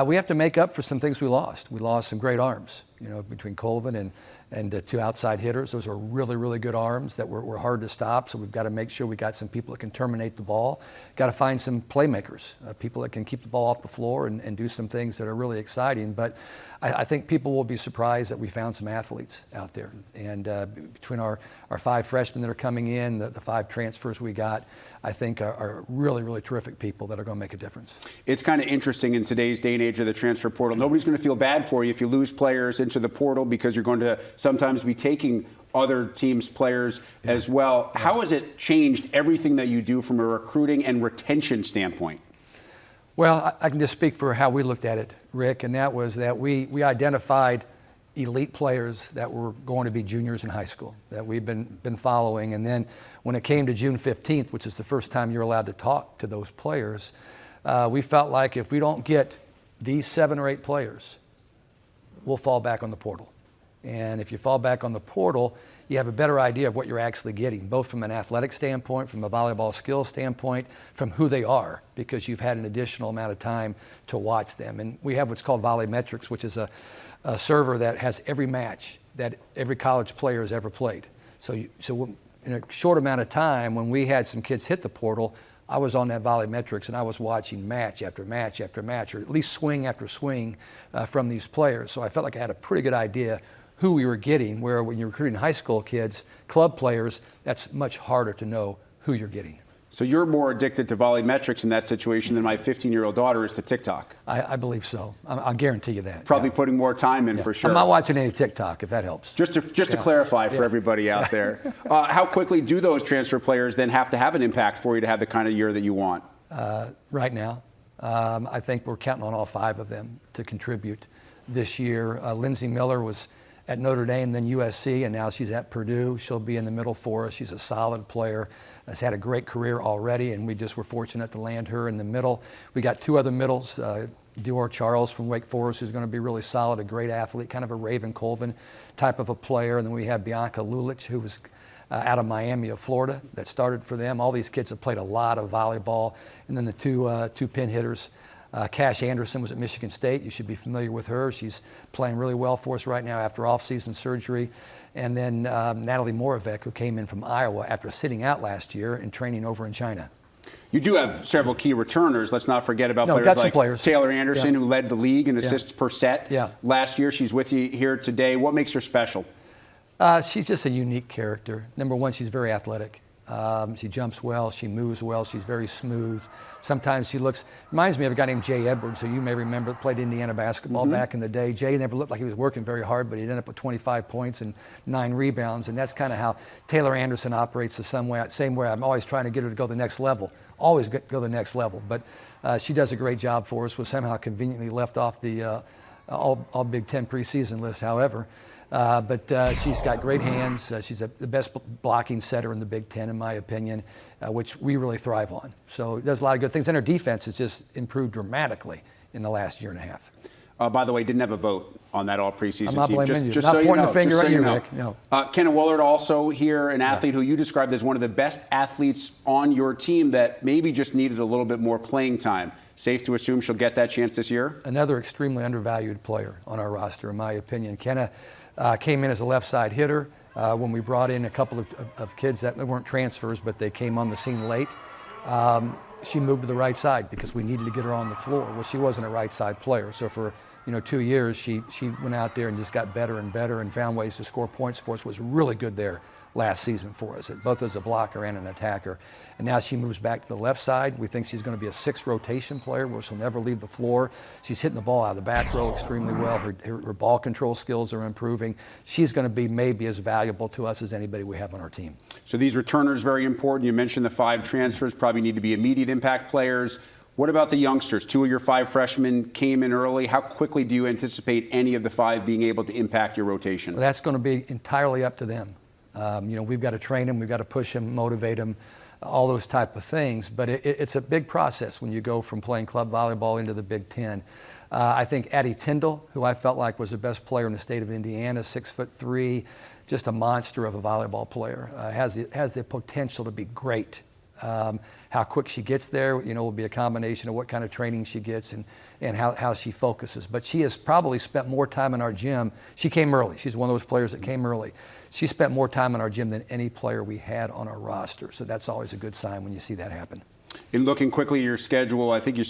We have to make up for some things we lost. We lost some great arms, between Colvin and 2 outside hitters. Those are really, really good arms that were hard to stop. So we've got to make sure we got some people that can terminate the ball. Got to find some playmakers, people that can keep the ball off the floor and do some things that are really exciting. But I think people will be surprised that we found some athletes out there. And between our 5 freshmen that are coming in, the 5 transfers we got, I think are really, really terrific people that are going to make a difference. It's kind of interesting in today's day and age of the transfer portal. Nobody's going to feel bad for you if you lose players into the portal because you're going to sometimes be taking other teams' players as well. Yeah. How has it changed everything that you do from a recruiting and retention standpoint? Well, I can just speak for how we looked at it, Rick, and that was that we identified elite players that were going to be juniors in high school that we've been following. And then when it came to June 15th, which is the first time you're allowed to talk to those players, we felt like if we don't get these 7 or 8 players, we'll fall back on the portal. And if you fall back on the portal, you have a better idea of what you're actually getting, both from an athletic standpoint, from a volleyball skill standpoint, from who they are, because you've had an additional amount of time to watch them. And we have what's called VolleyMetrics, which is a server that has every match that every college player has ever played. So in a short amount of time, when we had some kids hit the portal, I was on that VolleyMetrics and I was watching match after match after match, or at least swing after swing from these players. So I felt like I had a pretty good idea who we were getting, where when you're recruiting high school kids, club players, that's much harder to know who you're getting. So you're more addicted to VolleyMetrics in that situation than my 15-year-old daughter is to TikTok. I believe so. I'll guarantee you that. Probably putting more time in for sure. I'm not watching any TikTok, if that helps. Just to clarify for everybody out there, how quickly do those transfer players then have to have an impact for you to have the kind of year that you want? Right now, I think we're counting on all 5 of them to contribute this year. Lindsay Miller was at Notre Dame, then USC, and now she's at Purdue. She'll be in the middle for us. She's a solid player. Has had a great career already, and we just were fortunate to land her in the middle. We got 2 other middles, Dior Charles from Wake Forest, who's going to be really solid, a great athlete, kind of a Raven Colvin type of a player. And then we have Bianca Lulich, who was out of Miami of Florida, that started for them. All these kids have played a lot of volleyball. And then the 2 pin hitters, Cash Anderson was at Michigan State. You should be familiar with her. She's playing really well for us right now after off-season surgery. And then Natalie Moravec, who came in from Iowa after sitting out last year and training over in China. You do have several key returners. Let's not forget about players like Taylor Anderson, who led the league in assists per set last year. She's with you here today. What makes her special? She's just a unique character. Number one, she's very athletic. She jumps well, she moves well, she's very smooth. Sometimes she reminds me of a guy named Jay Edwards, who you may remember played Indiana basketball back in the day. Jay never looked like he was working very hard, but he'd end up with 25 points and 9 rebounds, and that's kind of how Taylor Anderson operates the same way. I'm always trying to get her to go the next level, always go the next level. But she does a great job for us, was somehow conveniently left off the all Big Ten preseason list, however. But she's got great hands. She's the best blocking setter in the Big Ten, in my opinion, which we really thrive on. So does a lot of good things. And her defense has just improved dramatically in the last year and a half. by the way, didn't have a vote on that all preseason I'm not team. blaming you. Just Not so pointing you know, the finger just so at you you, know. Rick. No. Kenna Wollard also here, an athlete who you described as one of the best athletes on your team that maybe just needed a little bit more playing time. Safe to assume she'll get that chance this year? Another extremely undervalued player on our roster, in my opinion. Kenna came in as a left side hitter. When we brought in a couple of kids that weren't transfers, but they came on the scene late, she moved to the right side because we needed to get her on the floor. Well, she wasn't a right side player, so for 2 years she went out there and just got better and better and found ways to score points for us. Was really good there last season for us, both as a blocker and an attacker. And now she moves back to the left side. We think she's going to be a 6 rotation player where she'll never leave the floor. She's hitting the ball out of the back row extremely well. Her ball control skills are improving. She's going to be maybe as valuable to us as anybody we have on our team. So these returners very important. You mentioned the 5 transfers probably need to be immediate impact players. What about the youngsters? 2 of your 5 freshmen came in early. How quickly do you anticipate any of the 5 being able to impact your rotation? Well, that's going to be entirely up to them. We've got to train them, we've got to push them, motivate them, all those type of things. But it's a big process when you go from playing club volleyball into the Big Ten. I think Addie Tyndall, who I felt like was the best player in the state of Indiana, 6'3", just a monster of a volleyball player, has the potential to be great. How quick she gets there, will be a combination of what kind of training she gets and how she focuses. But she has probably spent more time in our gym. She came early. She's one of those players that came early. She spent more time in our gym than any player we had on our roster. So that's always a good sign when you see that happen. In looking quickly at your schedule, I think you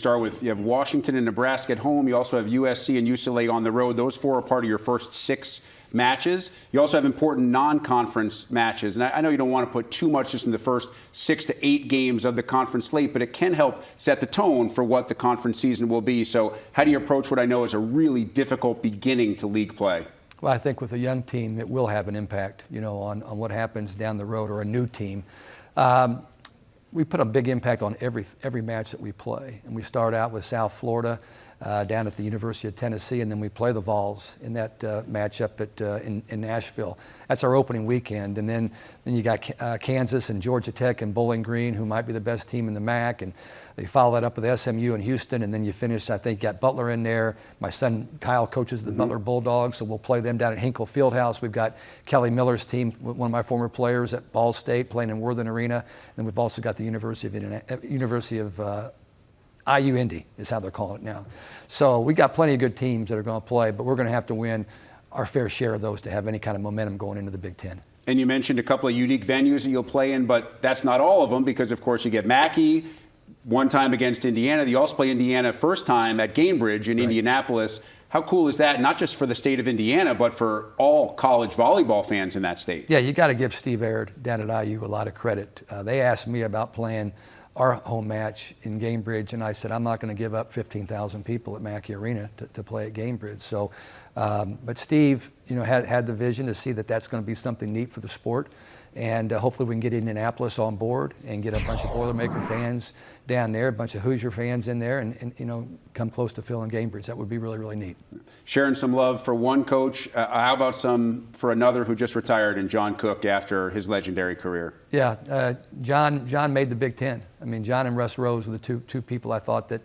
have Washington and Nebraska at home. You also have USC and UCLA on the road. Those 4 are part of your first 6 matches. You also have important non-conference matches. And I know you don't want to put too much just in the first 6 to 8 games of the conference slate, but it can help set the tone for what the conference season will be. So how do you approach what I know is a really difficult beginning to league play? Well, I think with a young team, it will have an impact, on what happens down the road, or a new team. We put a big impact on every match that we play. And we start out with South Florida down at the University of Tennessee, and then we play the Vols in that matchup in Nashville. That's our opening weekend. And then you got Kansas and Georgia Tech and Bowling Green, who might be the best team in the MAC. And they follow that up with SMU and Houston, and then you finish, I think, got Butler in there. My son Kyle coaches the Butler Bulldogs, so we'll play them down at Hinkle Fieldhouse. We've got Kelly Miller's team, one of my former players at Ball State, playing in Worthen Arena. And we've also got the University of IU Indy is how they're calling it now. So we got plenty of good teams that are going to play, but we're going to have to win our fair share of those to have any kind of momentum going into the Big Ten. And you mentioned a couple of unique venues that you'll play in, but that's not all of them, because of course you get Mackey, one time against Indiana. You also play Indiana first time at Gamebridge in Indianapolis. How cool is that, not just for the state of Indiana, but for all college volleyball fans in that state? Yeah, you got to give Steve Aird down at IU a lot of credit. They asked me about playing our home match in Gamebridge, and I said, I'm not going to give up 15,000 people at Mackey Arena to play at Gamebridge. So, but Steve, had the vision to see that that's going to be something neat for the sport. And hopefully we can get Indianapolis on board and get a bunch of Boilermaker fans down there, a bunch of Hoosier fans in there, and come close to filling Gamebridge. That would be really, really neat. Sharing some love for one coach. How about some for another who just retired, and John Cook, after his legendary career? Yeah, John made the Big Ten. I mean, John and Russ Rose were the two people I thought that.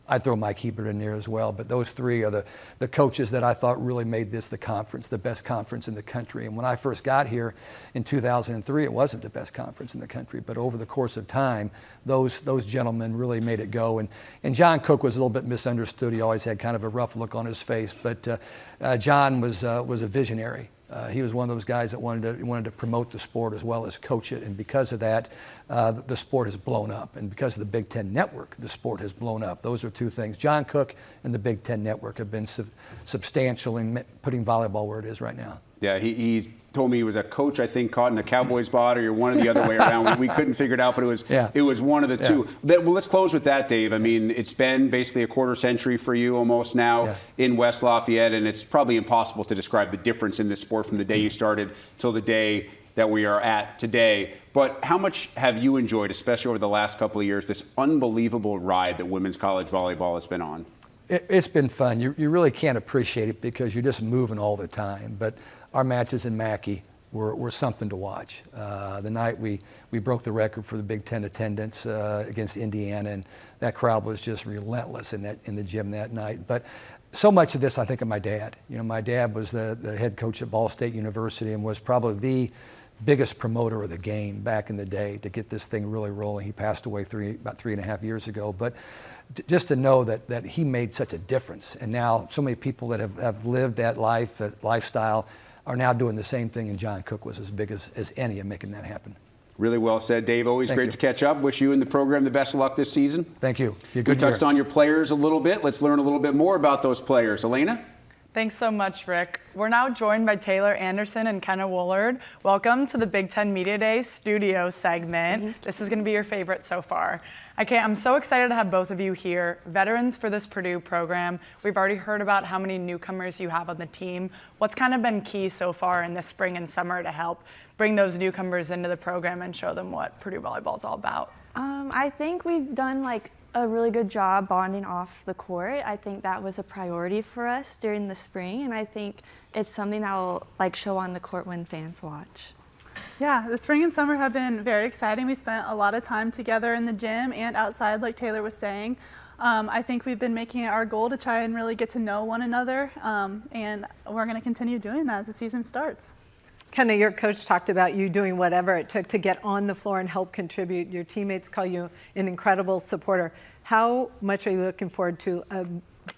I'd throw Mike Hebert in there as well, but those 3 are the coaches that I thought really made this the conference, the best conference in the country. And when I first got here in 2003, it wasn't the best conference in the country, but over the course of time, those gentlemen really made it go. And John Cook was a little bit misunderstood. He always had kind of a rough look on his face, but John was a visionary. He was one of those guys that wanted to promote the sport as well as coach it, and because of that, the sport has blown up. And because of the Big Ten Network, the sport has blown up. Those are 2 things. John Cook and the Big Ten Network have been substantial in putting volleyball where it is right now. Yeah, he told me he was a coach, I think, caught in a Cowboys body or one or the other way around. We couldn't figure it out, but it was one of the 2. Well, let's close with that, Dave. I mean, it's been basically a quarter century for you almost now in West Lafayette, and it's probably impossible to describe the difference in this sport from the day you started till the day that we are at today. But how much have you enjoyed, especially over the last couple of years, this unbelievable ride that women's college volleyball has been on? It's been fun. You really can't appreciate it because you're just moving all the time. But our matches in Mackey were something to watch. The night we broke the record for the Big Ten attendance against Indiana, and that crowd was just relentless in the gym that night. But so much of this, I think, of my dad. You know, my dad was the head coach at Ball State University and was probably the biggest promoter of the game back in the day to get this thing really rolling. He passed away about 3.5 years ago. But just to know that he made such a difference. And now so many people that have lived that life, that lifestyle, are now doing the same thing, and John Cook was as big as any in making that happen. Really well said, Dave. Always great to catch up. Wish you and the program the best of luck this season. Thank you. We touched on your players a little bit. Let's learn a little bit more about those players. Elena? Thanks so much, Rick. We're now joined by Taylor Anderson and Kenna Wollard. Welcome to the Big Ten Media Day studio segment. This is going to be your favorite so far. I'm so excited to have both of you here, veterans for this Purdue program. We've already heard about how many newcomers you have on the team. What's kind of been key so far in this spring and summer to help bring those newcomers into the program and show them what Purdue volleyball is all about? I think we've done a really good job bonding off the court. I think that was a priority for us during the spring, and I think it's something that will show on the court when fans watch. Yeah, the spring and summer have been very exciting. We spent a lot of time together in the gym and outside, like Taylor was saying. I think we've been making it our goal to try and really get to know one another, and we're going to continue doing that as the season starts. Kenna, your coach talked about you doing whatever it took to get on the floor and help contribute. Your teammates call you an incredible supporter. How much are you looking forward to a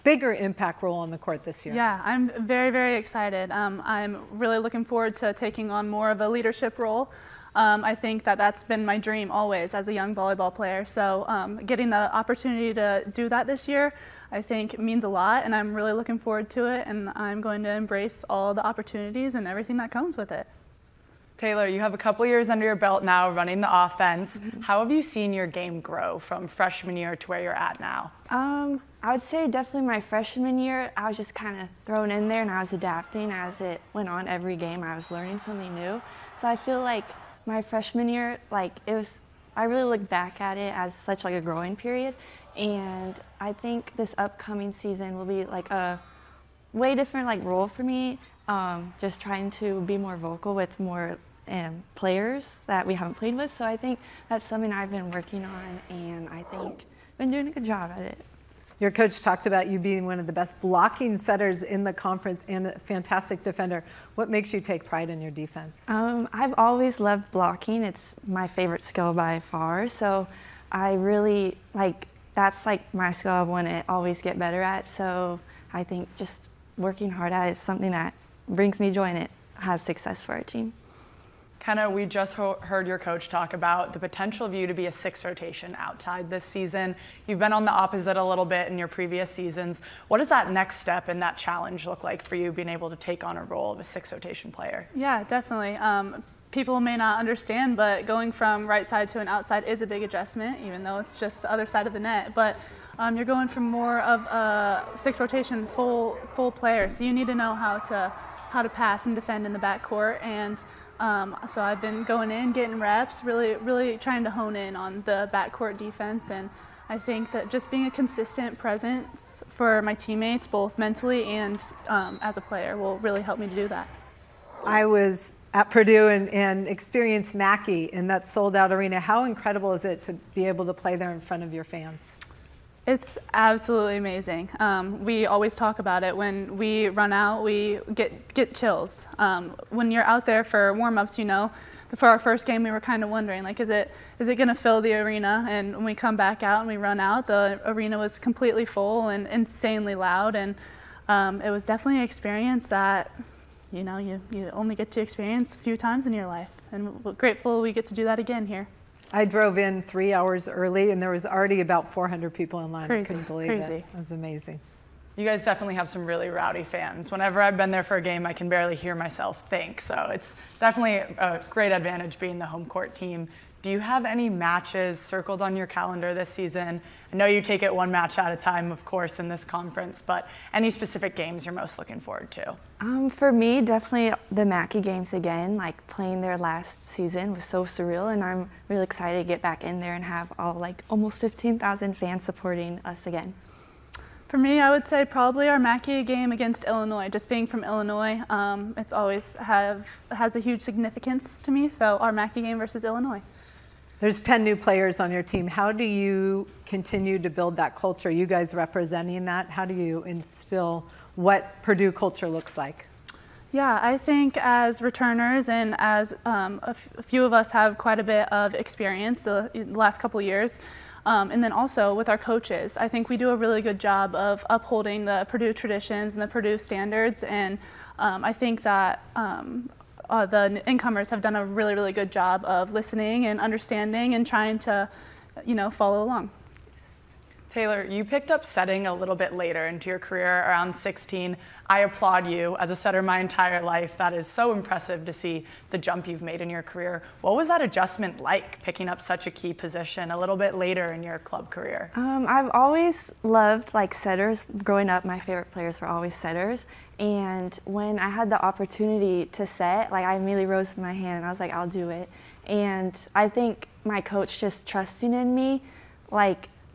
bigger impact role on the court this year? Yeah, I'm very, very excited. I'm really looking forward to taking on more of a leadership role. I think that's been my dream always as a young volleyball player. So getting the opportunity to do that this year, I think means a lot, and I'm really looking forward to it, and I'm going to embrace all the opportunities and everything that comes with it. Taylor, you have a couple years under your belt now running the offense. How have you seen your game grow from freshman year to where you're at now? I would say definitely my freshman year, I was just kind of thrown in there and I was adapting as it went on. Every game I was learning something new. So I feel like my freshman year, I really look back at it as such a growing period. And I think this upcoming season will be a way different role for me. Just trying to be more vocal with more players that we haven't played with. So I think that's something I've been working on, and I think I've been doing a good job at it. Your coach talked about you being one of the best blocking setters in the conference and a fantastic defender. What makes you take pride in your defense? I've always loved blocking. It's my favorite skill by far. So I really that's my skill I want to always get better at. So I think just working hard at it is something that brings me joy and it has success for our team. Kenna, we just heard your coach talk about the potential of you to be a sixth rotation outside this season. You've been on the opposite a little bit in your previous seasons. What does that next step and that challenge look like for you being able to take on a role of a sixth rotation player? Yeah, definitely. People may not understand, but going from right side to an outside is a big adjustment, even though it's just the other side of the net. But you're going from more of a sixth rotation full player, so you need to know how to pass and defend in the backcourt. And so I've been going in, getting reps, really trying to hone in on the backcourt defense. And I think that just being a consistent presence for my teammates, both mentally and as a player, will really help me to do that. I was at Purdue and experienced Mackey in that sold-out arena. How incredible is it to be able to play there in front of your fans? It's absolutely amazing. We always talk about it. When we run out, we get chills. When you're out there for warm-ups, for our first game, we were kind of wondering, is it going to fill the arena? And when we come back out and we run out, the arena was completely full and insanely loud. And it was definitely an experience that you only get to experience a few times in your life. And we're grateful we get to do that again here. I drove in 3 hours early, and there was already about 400 people in line. Crazy, I couldn't believe it. It was amazing. You guys definitely have some really rowdy fans. Whenever I've been there for a game, I can barely hear myself think. So it's definitely a great advantage being the home court team. Do you have any matches circled on your calendar this season? I know you take it one match at a time, of course, in this conference, but any specific games you're most looking forward to? For me, definitely the Mackey games again. Playing there last season was so surreal, and I'm really excited to get back in there and have all almost 15,000 fans supporting us again. For me, I would say probably our Mackey game against Illinois. Just being from Illinois, it's always has a huge significance to me. So our Mackey game versus Illinois. There's 10 new players on your team. How do you continue to build that culture? You guys representing that, how do you instill what Purdue culture looks like? Yeah, I think as returners and as a few of us have quite a bit of experience the last couple of years, and then also with our coaches, I think we do a really good job of upholding the Purdue traditions and the Purdue standards, and I think that the incomers have done a really, really good job of listening and understanding and trying to, follow along. Taylor, you picked up setting a little bit later into your career, around 16. I applaud you. As a setter my entire life, that is so impressive to see the jump you've made in your career. What was that adjustment like, picking up such a key position a little bit later in your club career? I've always loved setters. Growing up, my favorite players were always setters. And when I had the opportunity to set, I immediately rose to my hand and I was like, I'll do it. And I think my coach just trusting in me,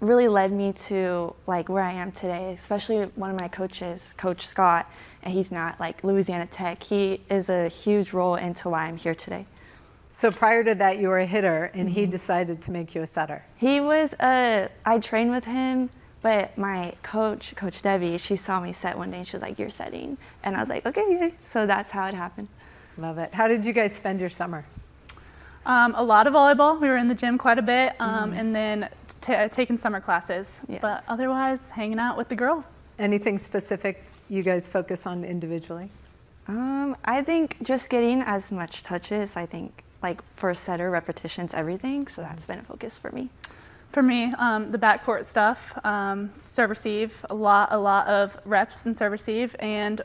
really led me to where I am today, especially one of my coaches, Coach Scott, and he's not Louisiana Tech. He is a huge role into why I'm here today. So prior to that, you were a hitter, and he decided to make you a setter. He was I trained with him, but my coach, Coach Debbie, she saw me set one day and she was like, "You're setting." And I was like, "Okay." So that's how it happened. Love it. How did you guys spend your summer? A lot of volleyball. We were in the gym quite a bit, and then taking summer classes, but otherwise hanging out with the girls. Anything specific you guys focus on individually? I think just getting as much touches. I think for a setter, repetitions, everything. So that's been a focus for me. For me, the backcourt stuff, serve receive, a lot of reps in serve receive, and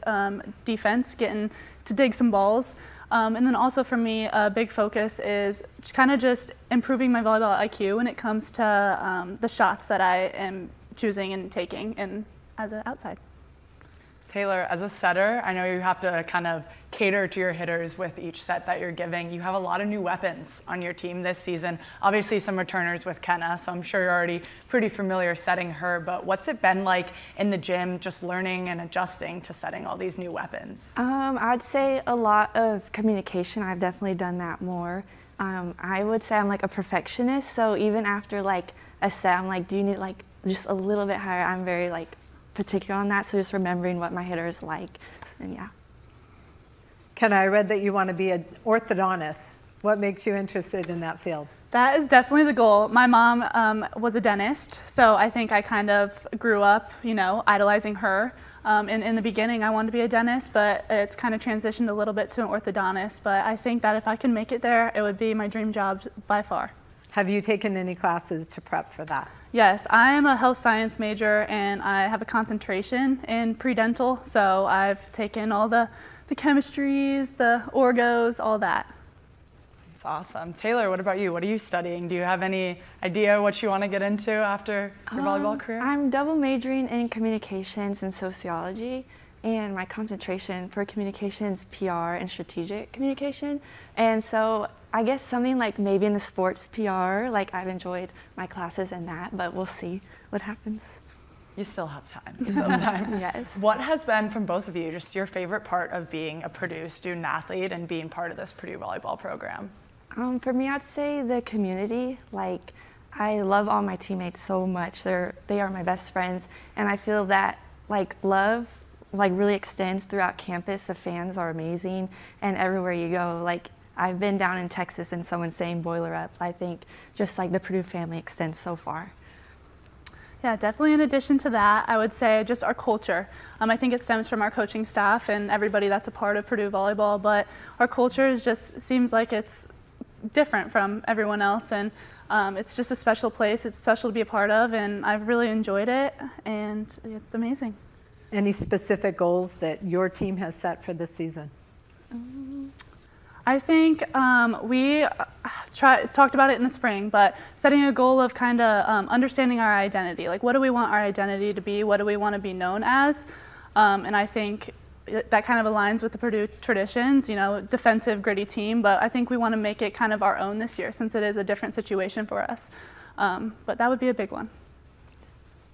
defense, getting to dig some balls. And then also for me, a big focus is kind of just improving my volleyball IQ when it comes to the shots that I am choosing and taking and as an outside. Taylor, as a setter, I know you have to kind of cater to your hitters with each set that you're giving. You have a lot of new weapons on your team this season. Obviously some returners with Kenna, so I'm sure you're already pretty familiar setting her, but what's it been like in the gym just learning and adjusting to setting all these new weapons? I'd say a lot of communication. I've definitely done that more. I would say I'm a perfectionist, so even after a set, I'm do you need just a little bit higher? I'm very particular on that, so just remembering what my hitter is like, and yeah. Kenna, I read that you want to be an orthodontist. What makes you interested in that field? That is definitely the goal. My mom was a dentist, so I think I kind of grew up, idolizing her. And in the beginning, I wanted to be a dentist, but it's kind of transitioned a little bit to an orthodontist. But I think that if I can make it there, it would be my dream job by far. Have you taken any classes to prep for that? Yes, I am a health science major and I have a concentration in pre-dental, so I've taken all the chemistries, the orgos, all that. That's awesome. Taylor, what about you? What are you studying? Do you have any idea what you want to get into after your volleyball career? I'm double majoring in communications and sociology, and my concentration for communications, PR, and strategic communication. And so I guess something maybe in the sports PR, I've enjoyed my classes in that, but we'll see what happens. You still have time. You still have time. Yes. What has been, from both of you, just your favorite part of being a Purdue student athlete and being part of this Purdue volleyball program? For me, I'd say the community. I love all my teammates so much. They are my best friends, and I feel that love really extends throughout campus. The fans are amazing, and everywhere you go, I've been down in Texas and someone saying boiler up. I think just the Purdue family extends so far. Yeah, definitely in addition to that, I would say just our culture. I think it stems from our coaching staff and everybody that's a part of Purdue volleyball, but our culture just seems like it's different from everyone else, and it's just a special place. It's special to be a part of, and I've really enjoyed it, and it's amazing. Any specific goals that your team has set for this season? I think we talked about it in the spring, but setting a goal of kind of understanding our identity. What do we want our identity to be? What do we want to be known as? And I think that kind of aligns with the Purdue traditions, defensive, gritty team, but I think we want to make it kind of our own this year since it is a different situation for us. But that would be a big one.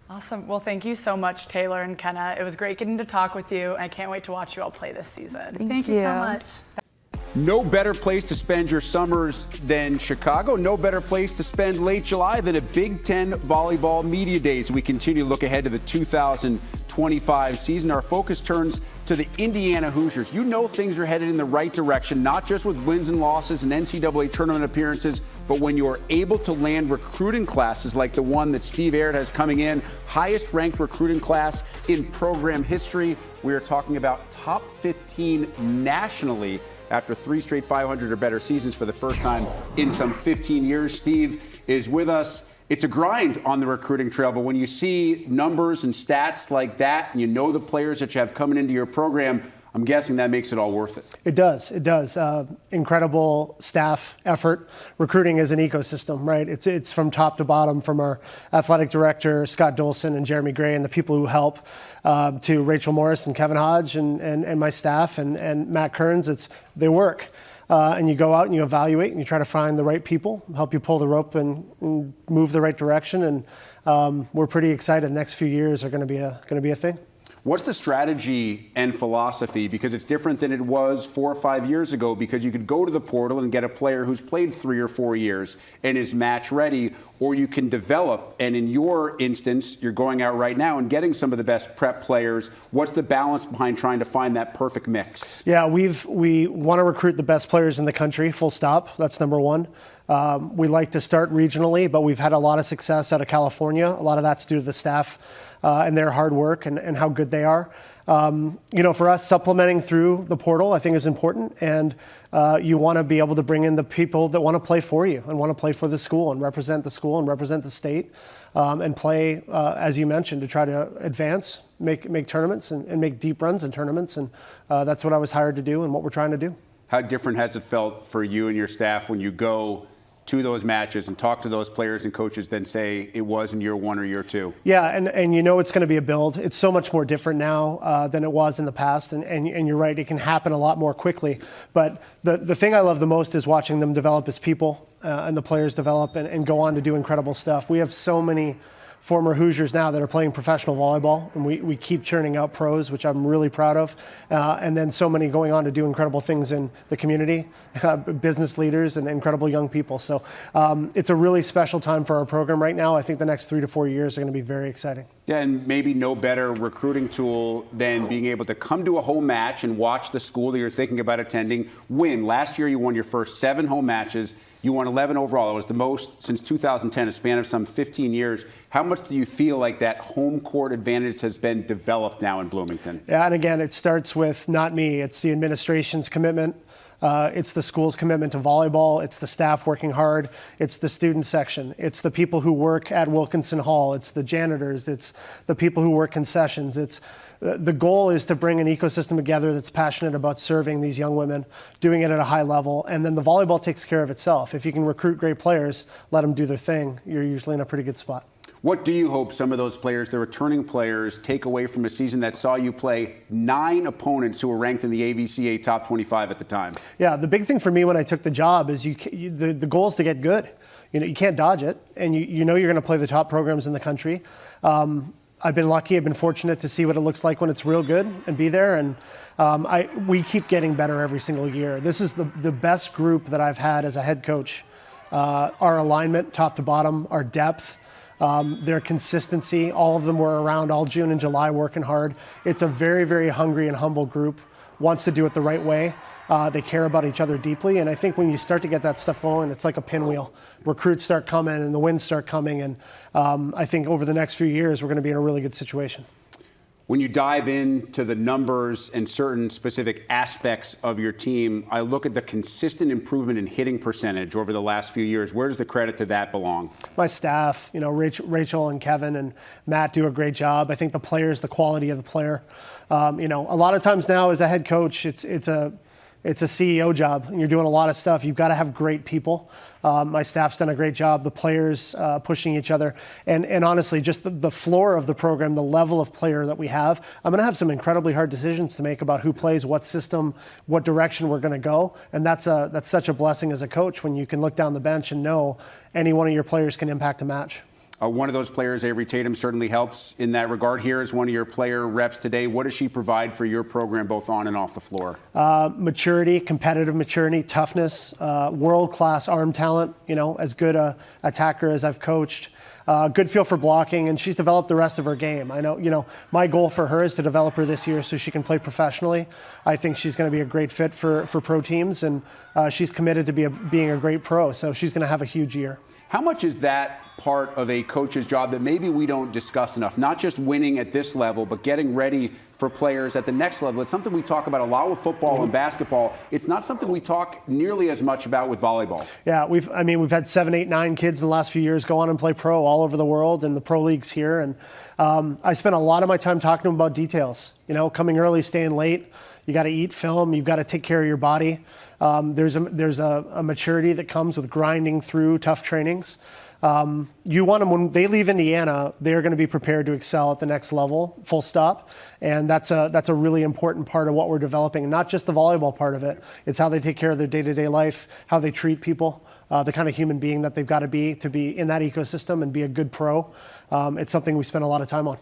Awesome. Well, thank you so much, Taylor and Kenna. It was great getting to talk with you. I can't wait to watch you all play this season. Thank you so much. No better place to spend your summers than Chicago. No better place to spend late July than a Big Ten volleyball media days. We continue to look ahead to the 2025 season. Our focus turns to the Indiana Hoosiers. You know things are headed in the right direction, not just with wins and losses and NCAA tournament appearances, but when you're able to land recruiting classes like the one that Steve Aird has coming in, highest ranked recruiting class in program history. We are talking about top 15 nationally after 3 straight 500 or better seasons for the first time in some 15 years. Steve is with us. It's a grind on the recruiting trail, but when you see numbers and stats like that, and you know the players that you have coming into your program, I'm guessing that makes it all worth it. It does. It does. Incredible staff effort. Recruiting is an ecosystem, right? It's from top to bottom, from our athletic director, Scott Dolson and Jeremy Gray, and the people who help, to Rachel Morris and Kevin Hodge and my staff and Matt Kearns. They work. And you go out and you evaluate and you try to find the right people, help you pull the rope and move the right direction. And we're pretty excited. The next few years are going to be a thing. What's the strategy and philosophy? Because it's different than it was 4 or 5 years ago, because you could go to the portal and get a player who's played 3 or 4 years and is match ready, or you can develop. And in your instance, you're going out right now and getting some of the best prep players. What's the balance behind trying to find that perfect mix? Yeah, we want to recruit the best players in the country, full stop. That's number one. We like to start regionally, but we've had a lot of success out of California. A lot of that's due to the staff and their hard work and how good they are. For us, supplementing through the portal, I think, is important. And you want to be able to bring in the people that want to play for you and want to play for the school and represent the state and play, as you mentioned, to try to advance, make tournaments and make deep runs in tournaments. And that's what I was hired to do and what we're trying to do. How different has it felt for you and your staff when you go to those matches and talk to those players and coaches than, say, it was in year 1 or year 2? Yeah, and it's going to be a build. It's so much more different now than it was in the past, and you're right, it can happen a lot more quickly. But the thing I love the most is watching them develop as people and the players develop and go on to do incredible stuff. We have so many former Hoosiers now that are playing professional volleyball, and we keep churning out pros, which I'm really proud of, and then so many going on to do incredible things in the community, business leaders and incredible young people. So it's a really special time for our program right now. I think the next 3 to 4 years are going to be very exciting. Yeah, and maybe no better recruiting tool than being able to come to a home match and watch the school that you're thinking about attending win. Last year, you won your first 7 home matches. You won 11 overall. It was the most since 2010, a span of some 15 years. How much do you feel like that home court advantage has been developed now in Bloomington? Yeah, and again, it starts with not me. It's the administration's commitment. It's the school's commitment to volleyball. It's the staff working hard. It's the student section. It's the people who work at Wilkinson Hall. It's the janitors. It's the people who work concessions. The goal is to bring an ecosystem together that's passionate about serving these young women, doing it at a high level, and then the volleyball takes care of itself. If you can recruit great players, let them do their thing, you're usually in a pretty good spot. What do you hope some of those players, the returning players, take away from a season that saw you play 9 opponents who were ranked in the AVCA top 25 at the time? Yeah, the big thing for me when I took the job is the goal is to get good. You can't dodge it, and you know you're going to play the top programs in the country. I've been lucky. I've been fortunate to see what it looks like when it's real good and be there. And we keep getting better every single year. This is the best group that I've had as a head coach. Our alignment, top to bottom, our depth, their consistency. All of them were around all June and July working hard. It's a very, very hungry and humble group. Wants to do it the right way. They care about each other deeply. And I think when you start to get that stuff going, it's like a pinwheel. Recruits start coming and the wins start coming. And I think over the next few years, we're going to be in a really good situation. When you dive into the numbers and certain specific aspects of your team, I look at the consistent improvement in hitting percentage over the last few years. Where does the credit to that belong? My staff, Rachel and Kevin and Matt do a great job. I think the players, the quality of the player. A lot of times now as a head coach, it's a CEO job, and you're doing a lot of stuff. You've got to have great people. My staff's done a great job. The players pushing each other. And honestly, just the floor of the program, the level of player that we have, I'm going to have some incredibly hard decisions to make about who plays, what system, what direction we're going to go. And that's such a blessing as a coach when you can look down the bench and know any one of your players can impact a match. One of those players, Avry Tatum, certainly helps in that regard. Here is one of your player reps today. What does she provide for your program, both on and off the floor? Maturity, competitive maturity, toughness, world-class arm talent, as good a attacker as I've coached. Good feel for blocking, and she's developed the rest of her game. I know, my goal for her is to develop her this year so she can play professionally. I think she's going to be a great fit for pro teams, and she's committed to being a great pro, so she's going to have a huge year. How much is that part of a coach's job that maybe we don't discuss enough? Not just winning at this level, but getting ready for players at the next level. It's something we talk about a lot with football and basketball. It's not something we talk nearly as much about with volleyball. Yeah, we've had 7, 8, 9 kids in the last few years go on and play pro all over the world, and the pro leagues here. And I spent a lot of my time talking to them about details. Coming early, staying late. You got to eat film. You've got to take care of your body. There's a maturity that comes with grinding through tough trainings. You want them, when they leave Indiana, they're going to be prepared to excel at the next level, full stop. And that's a really important part of what we're developing, not just the volleyball part of it. It's how they take care of their day-to-day life, how they treat people, the kind of human being that they've got to be in that ecosystem and be a good pro. It's something we spend a lot of time on.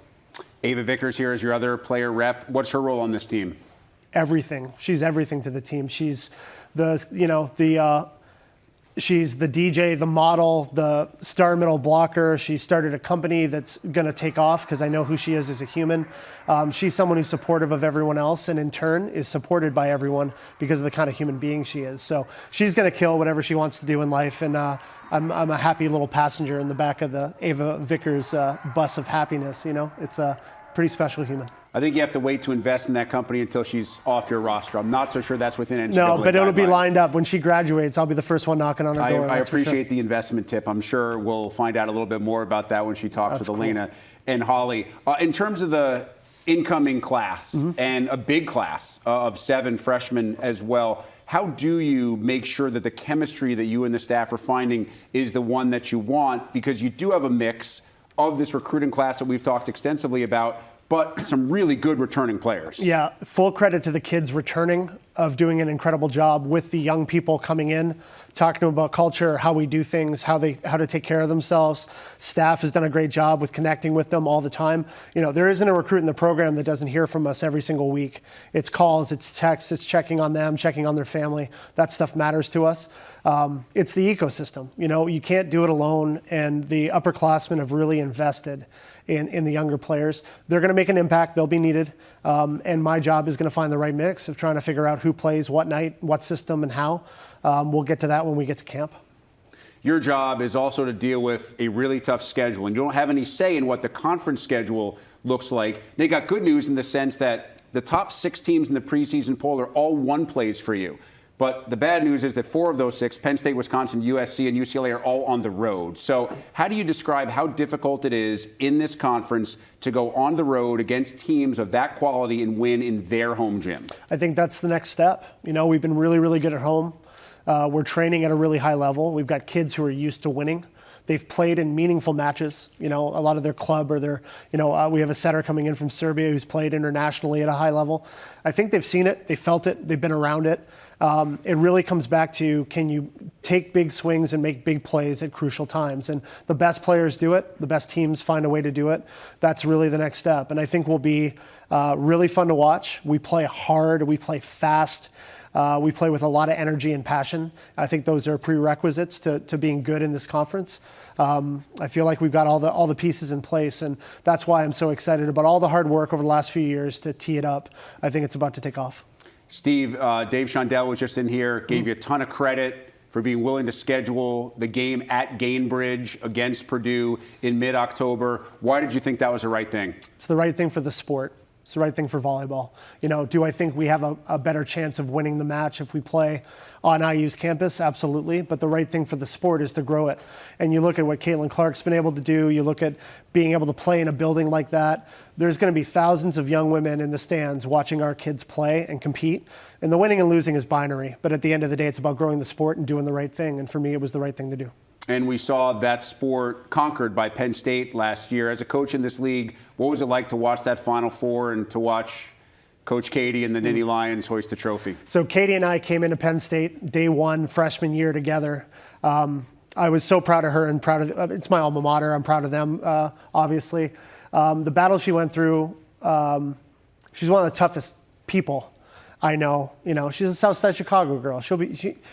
Ava Vickers here is your other player rep. What's her role on this team? Everything. She's everything to the team. She's she's the DJ, the model, the star middle blocker. She started a company that's going to take off because I know who she is as a human. She's someone who's supportive of everyone else and in turn is supported by everyone because of the kind of human being she is. So she's going to kill whatever she wants to do in life. And I'm a happy little passenger in the back of the Ava Vickers bus of happiness. It's a pretty special human. I think you have to wait to invest in that company until she's off your roster. I'm not so sure that's within NCAA No, but it'll be guidelines. lined up. When she graduates, I'll be the first one knocking on her door. I appreciate the investment tip. I'm sure we'll find out a little bit more about that when she talks with Elena and Holly. In terms of the incoming class and a big class of 7 freshmen as well, how do you make sure that the chemistry that you and the staff are finding is the one that you want? Because you do have a mix of this recruiting class that we've talked extensively about, but some really good returning players. Yeah, full credit to the kids returning, of doing an incredible job with the young people coming in, talking to them about culture, how we do things, how to take care of themselves. Staff has done a great job with connecting with them all the time. There isn't a recruit in the program that doesn't hear from us every single week. It's calls, it's texts, it's checking on them, checking on their family. That stuff matters to us. It's the ecosystem. You can't do it alone, and the upperclassmen have really invested in the younger players. They're going to make an impact. They'll be needed. And my job is going to find the right mix of trying to figure out who plays what night, what system, and how. We'll get to that when we get to camp. Your job is also to deal with a really tough schedule, and you don't have any say in what the conference schedule looks like. They got good news in the sense that the top 6 teams in the preseason poll are all 1 plays for you. But the bad news is that 4 of those 6, Penn State, Wisconsin, USC, and UCLA, are all on the road. So how do you describe how difficult it is in this conference to go on the road against teams of that quality and win in their home gym? I think that's the next step. We've been really, really good at home. We're training at a really high level. We've got kids who are used to winning. They've played in meaningful matches, a lot of their club or their, we have a setter coming in from Serbia who's played internationally at a high level. I think they've seen it, they felt it, they've been around it. It really comes back to, can you take big swings and make big plays at crucial times? And the best players do it. The best teams find a way to do it. That's really the next step. And I think will be really fun to watch. We play hard. We play fast. We play with a lot of energy and passion. I think those are prerequisites to being good in this conference. I feel like we've got all the pieces in place, and that's why I'm so excited about all the hard work over the last few years to tee it up. I think it's about to take off. Steve, Dave Shondell was just in here, gave you a ton of credit for being willing to schedule the game at Gainbridge against Purdue in mid-October. Why did you think that was the right thing? It's the right thing for the sport. It's the right thing for volleyball. Do I think we have a better chance of winning the match if we play on IU's campus? Absolutely. But the right thing for the sport is to grow it. And you look at what Caitlin Clark's been able to do. You look at being able to play in a building like that. There's going to be thousands of young women in the stands watching our kids play and compete. And the winning and losing is binary. But at the end of the day, it's about growing the sport and doing the right thing. And for me, it was the right thing to do. And we saw that sport conquered by Penn State last year. As a coach in this league, what was it like to watch that Final Four and to watch Coach Katie and the Nittany Lions hoist the trophy? So Katie and I came into Penn State day 1, freshman year together. I was so proud of her and proud of, it's my alma mater. I'm proud of them, obviously. The battle she went through, she's one of the toughest people I know. You know, she's a Southside Chicago girl.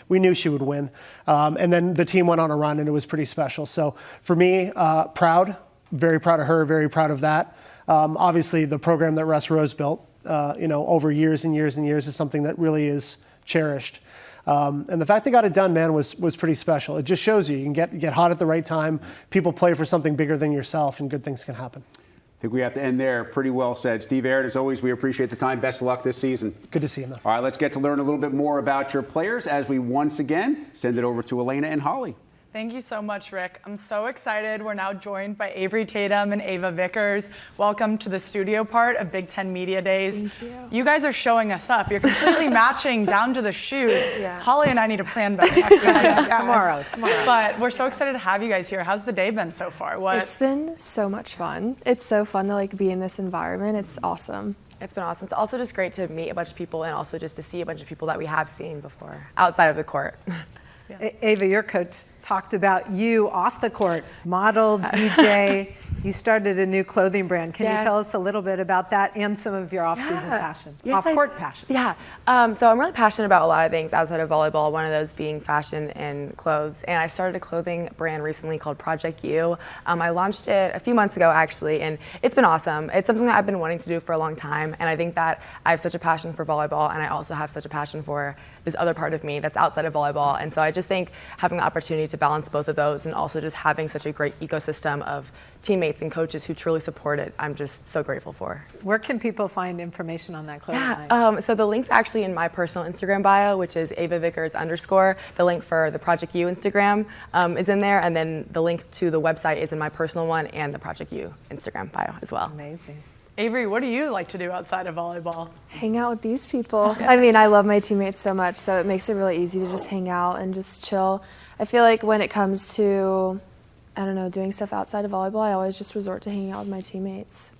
We knew she would win. And then the team went on a run and it was pretty special. So for me, proud, very proud of her, very proud of that. Obviously the program that Russ Rose built, you know, over years and years and years is something that really is cherished. And the fact they got it done, man, was pretty special. It just shows you can get hot at the right time. People play for something bigger than yourself, and good things can happen. I think we have to end there. Pretty well said. Steve Aird, as always, we appreciate the time. Best of luck this season. Good to see you, man. All right, let's get to learn a little bit more about your players as we once again send it over to Elena and Holly. Thank you so much, Rick. I'm so excited. We're now joined by Avry Tatum and Ava Vickers. Welcome to the studio part of Big Ten Media Days. Thank you. You guys are showing us up. You're completely matching down to the shoes. Yeah. Holly and I need to plan better next time. Tomorrow. But we're so excited to have you guys here. How's the day been so far? It's been so much fun. It's so fun to like be in this environment. It's awesome. It's been awesome. It's also just great to meet a bunch of people and also just to see a bunch of people that we have seen before outside of the court. Yeah. Ava, your coach talked about you off the court, model, DJ. You started a new clothing brand. Can you tell us a little bit about that and some of your off-season passions, off-court passions? Yeah. So I'm really passionate about a lot of things outside of volleyball, one of those being fashion and clothes. And I started a clothing brand recently called Project U. I launched it a few months ago, actually, and it's been awesome. It's something that I've been wanting to do for a long time. And I think that I have such a passion for volleyball, and I also have such a passion for this other part of me that's outside of volleyball. And so I just think having the opportunity to balance both of those and also just having such a great ecosystem of teammates and coaches who truly support it, I'm just so grateful for. Where can people find information on that clothing line? So the link's actually in my personal Instagram bio, which is AvaVickers_. The link for the Project U Instagram is in there, and then the link to the website is in my personal one and the Project U Instagram bio as well. Amazing. Avery, what do you like to do outside of volleyball? Hang out with these people. I mean, I love my teammates so much, so it makes it really easy to just hang out and just chill. I feel like when it comes to, I don't know, doing stuff outside of volleyball, I always just resort to hanging out with my teammates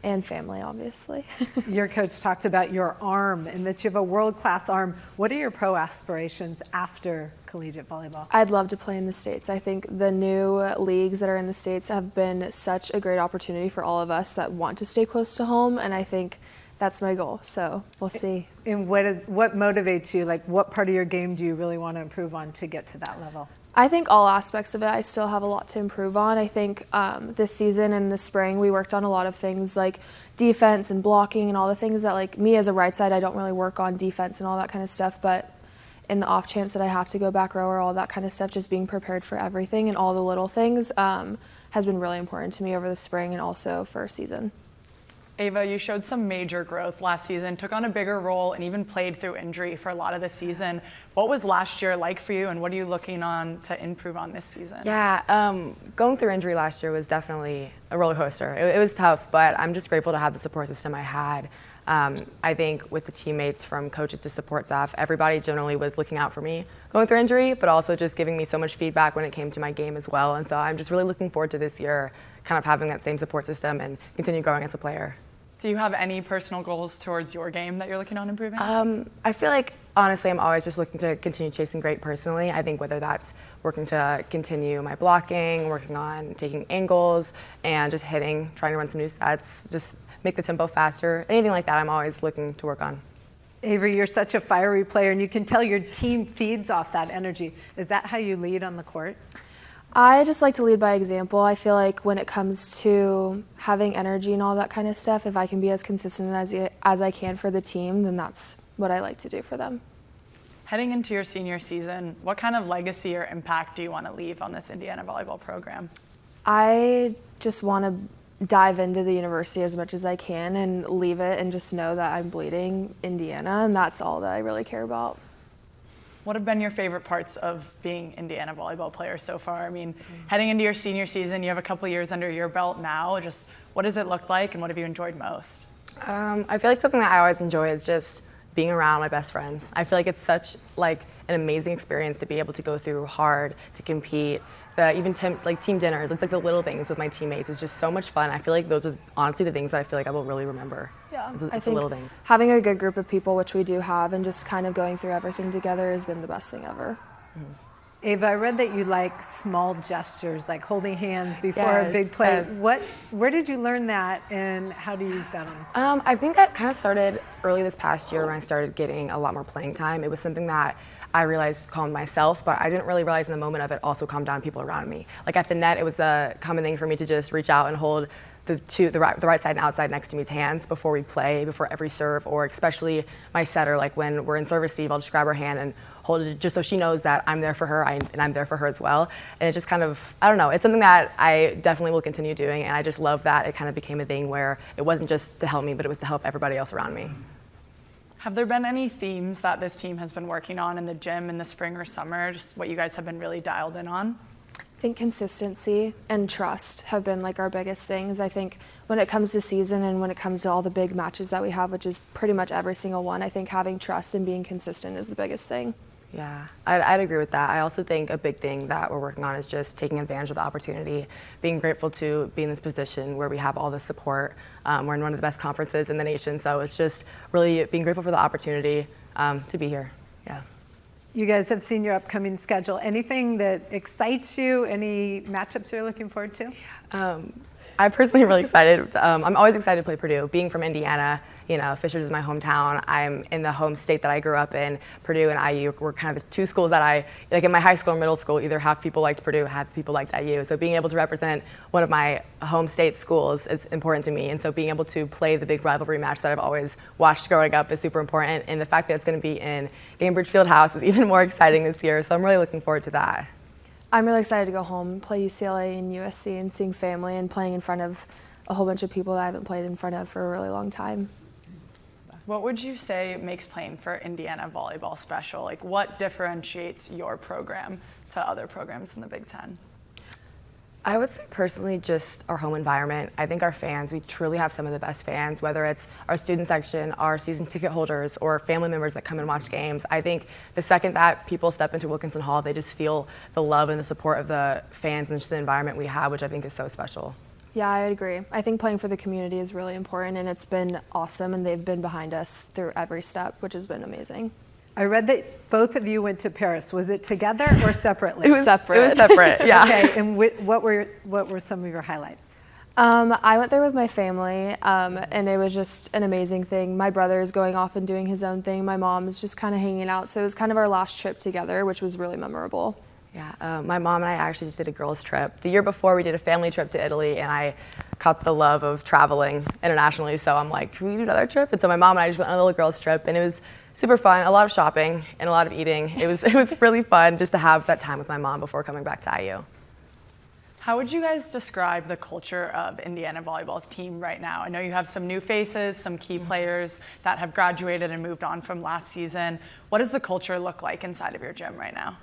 and family, obviously. Your coach talked about your arm and that you have a world-class arm. What are your pro aspirations after collegiate volleyball? I'd love to play in the States. I think the new leagues that are in the States have been such a great opportunity for all of us that want to stay close to home, and I think that's my goal, so we'll see. And what motivates you? Like, what part of your game do you really want to improve on to get to that level? I think all aspects of it, I still have a lot to improve on. I think this season and the spring, we worked on a lot of things like defense and blocking and all the things that, like, me as a right side, I don't really work on defense and all that kind of stuff, but in the off chance that I have to go back row or all that kind of stuff, just being prepared for everything and all the little things has been really important to me over the spring and also first season. Ava, you showed some major growth last season, took on a bigger role, and even played through injury for a lot of the season. What was last year like for you, and what are you looking on to improve on this season? Yeah, going through injury last year was definitely a roller coaster. It was tough, but I'm just grateful to have the support system I had. I think with the teammates from coaches to support staff, everybody generally was looking out for me going through injury, but also just giving me so much feedback when it came to my game as well. And so I'm just really looking forward to this year, kind of having that same support system and continue growing as a player. Do you have any personal goals towards your game that you're looking on improving? I feel like, honestly, I'm always just looking to continue chasing great personally. I think whether that's working to continue my blocking, working on taking angles, and just hitting, trying to run some new sets, just make the tempo faster, anything like that, I'm always looking to work on. Avery, you're such a fiery player, and you can tell your team feeds off that energy. Is that how you lead on the court? I just like to lead by example. I feel like when it comes to having energy and all that kind of stuff, if I can be as consistent as I can for the team, then that's what I like to do for them. Heading into your senior season, what kind of legacy or impact do you want to leave on this Indiana volleyball program? I just want to dive into the university as much as I can and leave it and just know that I'm bleeding Indiana, and that's all that I really care about. What have been your favorite parts of being Indiana volleyball players so far? I mean, heading into your senior season, you have a couple years under your belt now. Just what does it look like, and what have you enjoyed most? I feel like something that I always enjoy is just being around my best friends. I feel like it's such like an amazing experience to be able to go through hard, to compete. Even team dinners, it's like the little things with my teammates. It's just so much fun. I feel like those are honestly the things that I feel like I will really remember. Yeah, it's I the think little things. Having a good group of people, which we do have, and just kind of going through everything together has been the best thing ever. Ava, I read that you like small gestures, like holding hands before a big play. Where did you learn that, and how do you use that on? I think that kind of started early this past year when I started getting a lot more playing time. It was something that I realized calmed myself, but I didn't really realize in the moment of it also calmed down people around me. Like at the net, it was a common thing for me to just reach out and hold the right side and outside next to me's hands before we play, before every serve, or especially my setter, like when we're in serve receive, I'll just grab her hand and hold it just so she knows that I'm there for her and I'm there for her as well. And it just kind of, I don't know, it's something that I definitely will continue doing, and I just love that it kind of became a thing where it wasn't just to help me, but it was to help everybody else around me. Have there been any themes that this team has been working on in the gym in the spring or summer, just what you guys have been really dialed in on? I think consistency and trust have been like our biggest things. I think when it comes to season and when it comes to all the big matches that we have, which is pretty much every single one, I think having trust and being consistent is the biggest thing. Yeah, I'd agree with that. I also think a big thing that we're working on is just taking advantage of the opportunity, being grateful to be in this position where we have all the support. We're in one of the best conferences in the nation, so it's just really being grateful for the opportunity to be here. Yeah. You guys have seen your upcoming schedule. Anything that excites you? Any matchups you're looking forward to? I'm personally really excited. I'm always excited to play Purdue. Being from Indiana, you know, Fishers is my hometown. I'm in the home state that I grew up in. Purdue and IU were kind of the two schools that I, like in my high school and middle school, either half people liked Purdue, half people liked IU. So being able to represent one of my home state schools is important to me. And so being able to play the big rivalry match that I've always watched growing up is super important. And the fact that it's going to be in Gainbridge Fieldhouse is even more exciting this year. So I'm really looking forward to that. I'm really excited to go home, play UCLA and USC, and seeing family and playing in front of a whole bunch of people that I haven't played in front of for a really long time. What would you say makes playing for Indiana volleyball special? Like, what differentiates your program to other programs in the Big Ten? I would say personally just our home environment. I think our fans, we truly have some of the best fans, whether it's our student section, our season ticket holders, or family members that come and watch games. I think the second that people step into Wilkinson Hall, they just feel the love and the support of the fans and just the environment we have, which I think is so special. Yeah, I agree. I think playing for the community is really important, and it's been awesome, and they've been behind us through every step, which has been amazing. I read that both of you went to Paris. Was it together or separately? It was separate. It was separate, yeah. Okay, and what were some of your highlights? I went there with my family, and it was just an amazing thing. My brother is going off and doing his own thing. My mom is just kind of hanging out, so it was kind of our last trip together, which was really memorable. Yeah, my mom and I actually just did a girls' trip. The year before, we did a family trip to Italy, and I caught the love of traveling internationally, so I'm like, can we do another trip? And so my mom and I just went on a little girls' trip, and it was super fun, a lot of shopping and a lot of eating. It was really fun just to have that time with my mom before coming back to IU. How would you guys describe the culture of Indiana volleyball's team right now? I know you have some new faces, some key players that have graduated and moved on from last season. What does the culture look like inside of your gym right now?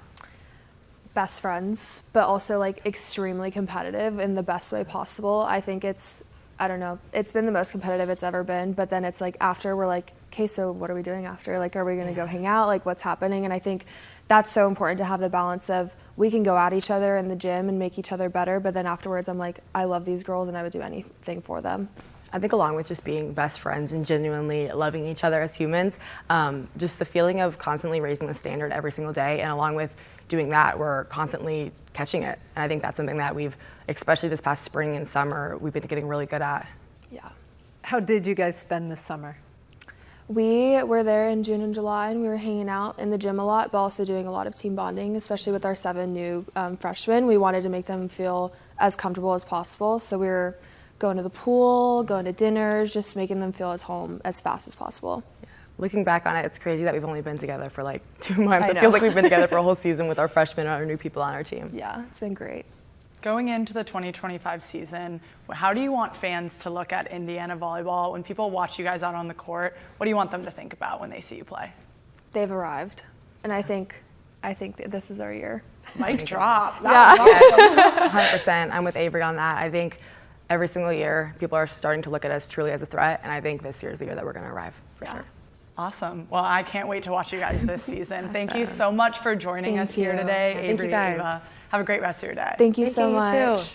Best friends, but also like extremely competitive in the best way possible. I think it's been the most competitive it's ever been, but then it's like after we're like, okay, so what are we doing after? Like, are we gonna go hang out? Like, what's happening? And I think that's so important to have the balance of we can go at each other in the gym and make each other better, but then afterwards I'm like, I love these girls and I would do anything for them. I think along with just being best friends and genuinely loving each other as humans, just the feeling of constantly raising the standard every single day, and along with doing that, we're constantly catching it. And I think that's something that we've, especially this past spring and summer, we've been getting really good at. Yeah. How did you guys spend the summer? We were there in June and July, and we were hanging out in the gym a lot, but also doing a lot of team bonding, especially with our 7 new freshmen. We wanted to make them feel as comfortable as possible, so we were going to the pool, going to dinners, just making them feel at home as fast as possible. Looking back on it, it's crazy that we've only been together for like 2 months. It feels like we've been together for a whole season with our freshmen and our new people on our team. Yeah, it's been great. Going into the 2025 season, how do you want fans to look at Indiana volleyball? When people watch you guys out on the court, what do you want them to think about when they see you play? They've arrived, and I think that this is our year. Mic drop. Yeah, 100%. I'm with Avry on that. I think every single year, people are starting to look at us truly as a threat, and I think this year is the year that we're going to arrive, for sure. Awesome. Well, I can't wait to watch you guys this season. Thank you so much for joining us here today. Thank you guys. Ava. Have a great rest of your day. Thank you so much.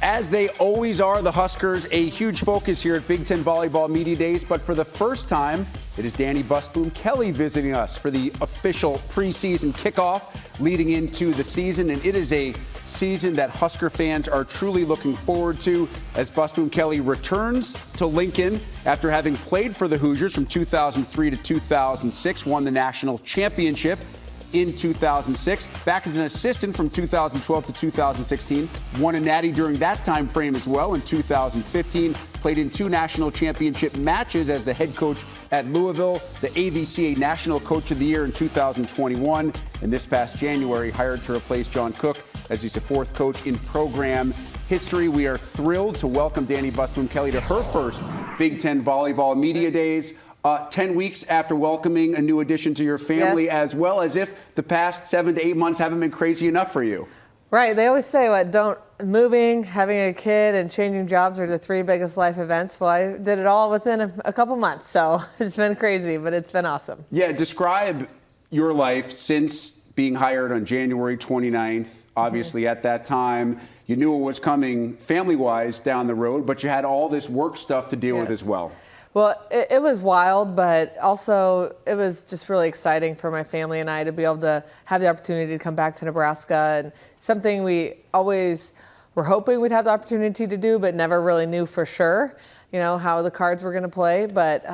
As they always are, the Huskers, a huge focus here at Big Ten Volleyball Media Days. But for the first time, it is Dani Busboom-Kelly visiting us for the official preseason kickoff leading into the season. And it is a season that Husker fans are truly looking forward to as Busboom-Kelly returns to Lincoln after having played for the Hoosiers from 2003 to 2006, won the national championship in 2006, back as an assistant from 2012 to 2016, won a natty during that time frame as well in 2015, played in 2 national championship matches as the head coach at Louisville, the AVCA National Coach of the Year in 2021, and this past January hired to replace John Cook as he's the 4th coach in program history. We are thrilled to welcome Dani Busboom-Kelly to her first Big Ten Volleyball Media Days. 10 weeks after welcoming a new addition to your family, Yes. as well as if the past 7 to 8 months haven't been crazy enough for you. Right. They always say, moving, having a kid, and changing jobs are the 3 biggest life events. Well, I did it all within a couple months, so it's been crazy, but it's been awesome. Yeah, describe your life since being hired on January 29th. Obviously, at that time, you knew what was coming family-wise down the road, but you had all this work stuff to deal with as well. Well, it was wild, but also it was just really exciting for my family and I to be able to have the opportunity to come back to Nebraska, and something we always were hoping we'd have the opportunity to do, but never really knew for sure, how the cards were going to play. But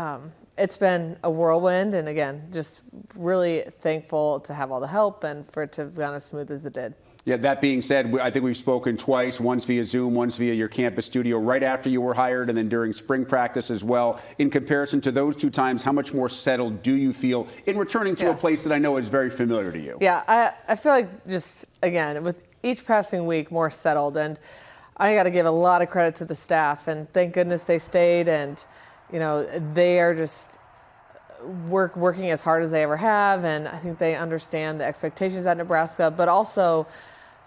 it's been a whirlwind, and again, just really thankful to have all the help and for it to have gone as smooth as it did. Yeah, that being said, I think we've spoken twice, once via Zoom, once via your campus studio, right after you were hired and then during spring practice as well. In comparison to those 2 times, how much more settled do you feel in returning to a place that I know is very familiar to you? Yeah, I feel like just, again, with each passing week, more settled. And I got to give a lot of credit to the staff, and thank goodness they stayed. And, they are just working as hard as they ever have. And I think they understand the expectations at Nebraska, but also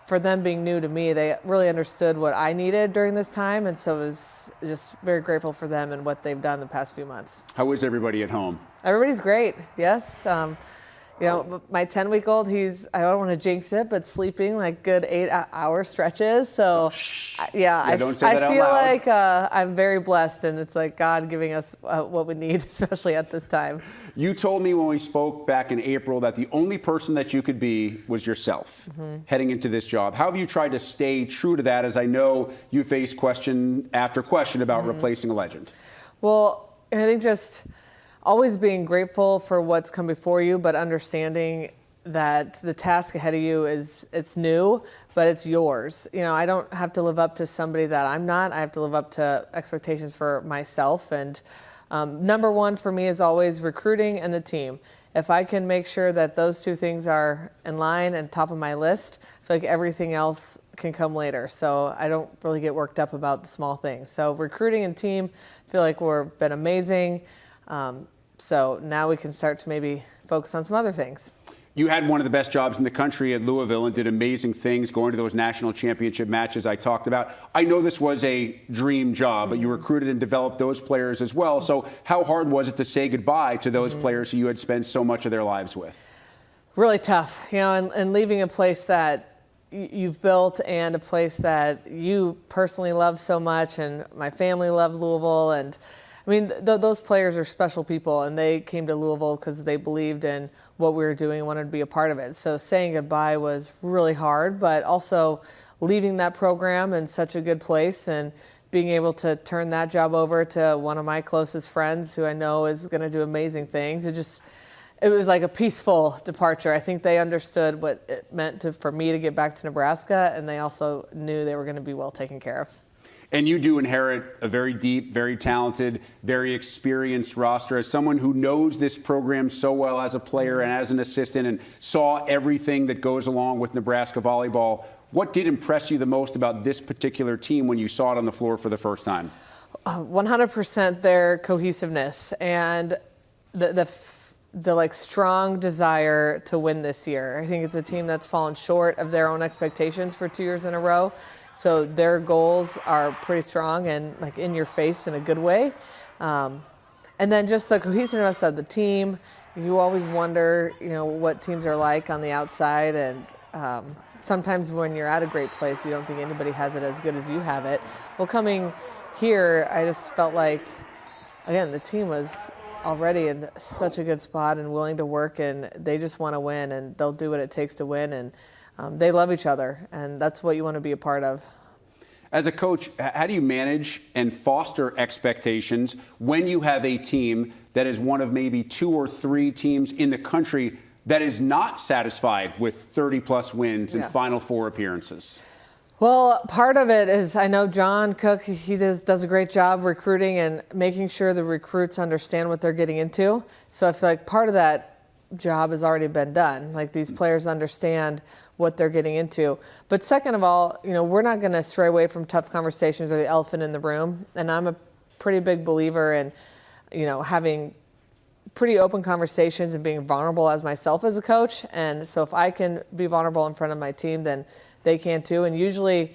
for them being new to me, they really understood what I needed during this time. And so I was just very grateful for them and what they've done the past few months. How is everybody at home? Everybody's great, yes. My 10-week-old, I don't want to jinx it, but sleeping like good 8-hour stretches. So, don't say that out I feel loud. like I'm very blessed, and it's like God giving us what we need, especially at this time. You told me when we spoke back in April that the only person that you could be was yourself heading into this job. How have you tried to stay true to that, as I know you face question after question about replacing a legend? Well, I think just always being grateful for what's come before you, but understanding that the task ahead of you it's new, but it's yours. I don't have to live up to somebody that I'm not. I have to live up to expectations for myself. And number one for me is always recruiting and the team. If I can make sure that those 2 things are in line and top of my list, I feel like everything else can come later. So I don't really get worked up about the small things. So recruiting and team, I feel like we've been amazing. So now we can start to maybe focus on some other things. You had one of the best jobs in the country at Louisville and did amazing things going to those national championship matches I talked about. I know this was a dream job, but you recruited and developed those players as well. So how hard was it to say goodbye to those players who you had spent so much of their lives with? Really tough, and leaving a place that you've built and a place that you personally love so much, and my family loved Louisville. And I mean, those players are special people, and they came to Louisville because they believed in what we were doing and wanted to be a part of it. So saying goodbye was really hard, but also leaving that program in such a good place and being able to turn that job over to one of my closest friends who I know is going to do amazing things. It was like a peaceful departure. I think they understood what it meant for me to get back to Nebraska, and they also knew they were going to be well taken care of. And you do inherit a very deep, very talented, very experienced roster. As someone who knows this program so well as a player and as an assistant and saw everything that goes along with Nebraska volleyball, what did impress you the most about this particular team when you saw it on the floor for the first time? 100% their cohesiveness and the like strong desire to win this year. I think it's a team that's fallen short of their own expectations for 2 years in a row. So their goals are pretty strong and like in your face in a good way. And then just the cohesiveness of the team. You always wonder, what teams are like on the outside, and sometimes when you're at a great place, you don't think anybody has it as good as you have it. Well, coming here, I just felt like, again, the team was already in such a good spot and willing to work, and they just want to win, and they'll do what it takes to win, and they love each other, and that's what you want to be a part of. As a coach, how do you manage and foster expectations when you have a team that is one of maybe 2 or 3 teams in the country that is not satisfied with 30-plus wins and Final Four appearances? Well, part of it is, I know John Cook, he does a great job recruiting and making sure the recruits understand what they're getting into. So I feel like part of that job has already been done. Like, these players understand what they're getting into. But second of all, we're not going to stray away from tough conversations or the elephant in the room. And I'm a pretty big believer in, having pretty open conversations and being vulnerable as myself as a coach. And so if I can be vulnerable in front of my team, then they can too. And usually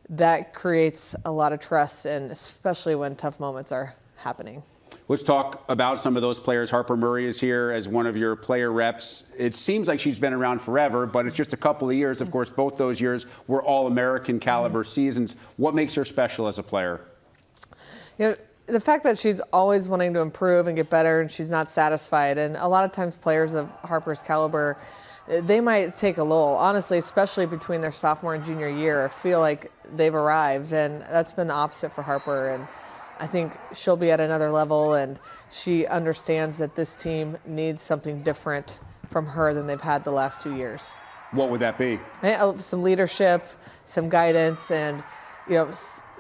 that creates a lot of trust, and especially when tough moments are happening. Let's talk about some of those players. Harper Murray is here as one of your player reps. It seems like she's been around forever, but it's just a couple of years. Of course, both those years were All-American caliber seasons. What makes her special as a player? The fact that she's always wanting to improve and get better, and she's not satisfied. And a lot of times players of Harper's caliber, they might take a lull, honestly, especially between their sophomore and junior year. I feel like they've arrived, and that's been the opposite for Harper. And I think she'll be at another level, and she understands that this team needs something different from her than they've had the last 2 years. What would that be? Some leadership, some guidance, and I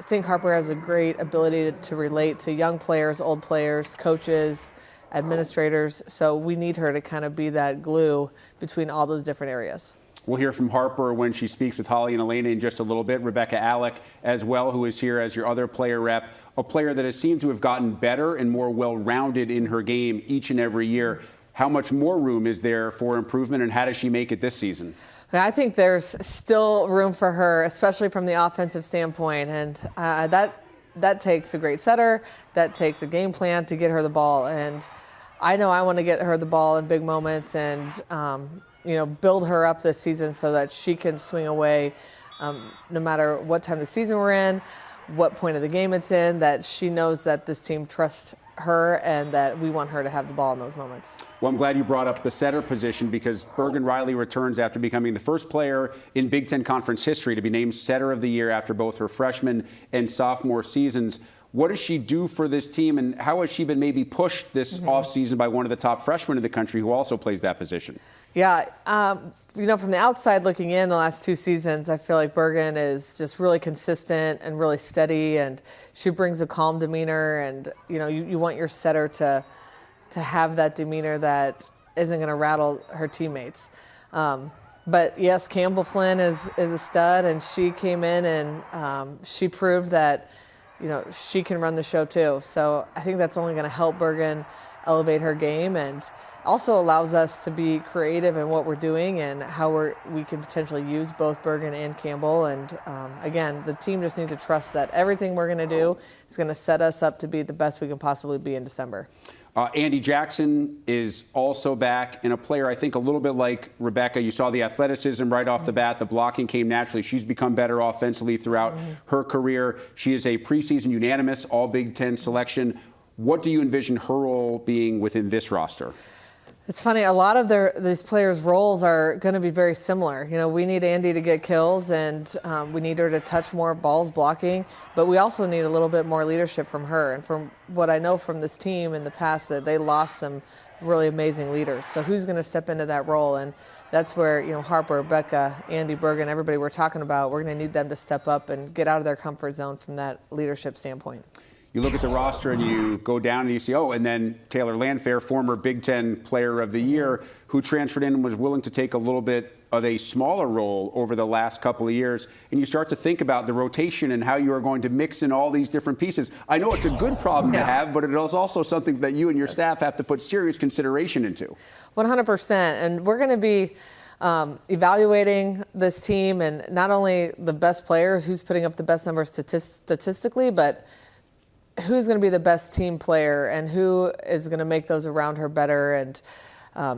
think Harper has a great ability to relate to young players, old players, coaches, administrators. So we need her to kind of be that glue between all those different areas. We'll hear from Harper when she speaks with Holly and Elena in just a little bit. Rebekah Ajack as well, who is here as your other player rep, a player that has seemed to have gotten better and more well-rounded in her game each and every year. How much more room is there for improvement, and how does she make it this season? I think there's still room for her, especially from the offensive standpoint, and that takes a great setter. That takes a game plan to get her the ball, and I know I want to get her the ball in big moments and build her up this season so that she can swing away no matter what time of the season we're in, what point of the game it's in, that she knows that this team trusts her and that we want her to have the ball in those moments. Well, I'm glad you brought up the setter position, because Bergen Riley returns after becoming the first player in Big Ten Conference history to be named setter of the year after both her freshman and sophomore seasons. What does she do for this team, and how has she been maybe pushed this offseason by one of the top freshmen in the country who also plays that position? Yeah, from the outside looking in the last 2 seasons, I feel like Bergen is just really consistent and really steady, and she brings a calm demeanor, and you want your setter to have that demeanor that isn't going to rattle her teammates. But yes, Campbell Flynn is a stud, and she came in and she proved that she can run the show too. So I think that's only going to help Bergen elevate her game, and also allows us to be creative in what we're doing and how we can potentially use both Bergen and Campbell. And again, the team just needs to trust that everything we're going to do is going to set us up to be the best we can possibly be in December. Andy Jackson is also back, and a player I think a little bit like Rebekah. You saw the athleticism right off the bat. The blocking came naturally. She's become better offensively throughout her career. She is a preseason unanimous All-Big Ten selection. What do you envision her role being within this roster? It's funny, a lot of these players' roles are going to be very similar. We need Andy to get kills, and we need her to touch more balls blocking, but we also need a little bit more leadership from her. And from what I know from this team in the past, that they lost some really amazing leaders. So who's going to step into that role? And that's where, Harper, Rebekah, Andy, Bergen, everybody we're talking about, we're going to need them to step up and get out of their comfort zone from that leadership standpoint. You look at the roster and you go down and you see, and then Taylor Landfair, former Big Ten Player of the Year, who transferred in and was willing to take a little bit of a smaller role over the last couple of years. And you start to think about the rotation and how you are going to mix in all these different pieces. I know it's a good problem to have, but it is also something that you and your staff have to put serious consideration into. 100%. And we're going to be evaluating this team, and not only the best players, who's putting up the best numbers statistically, but who's going to be the best team player and who is going to make those around her better. And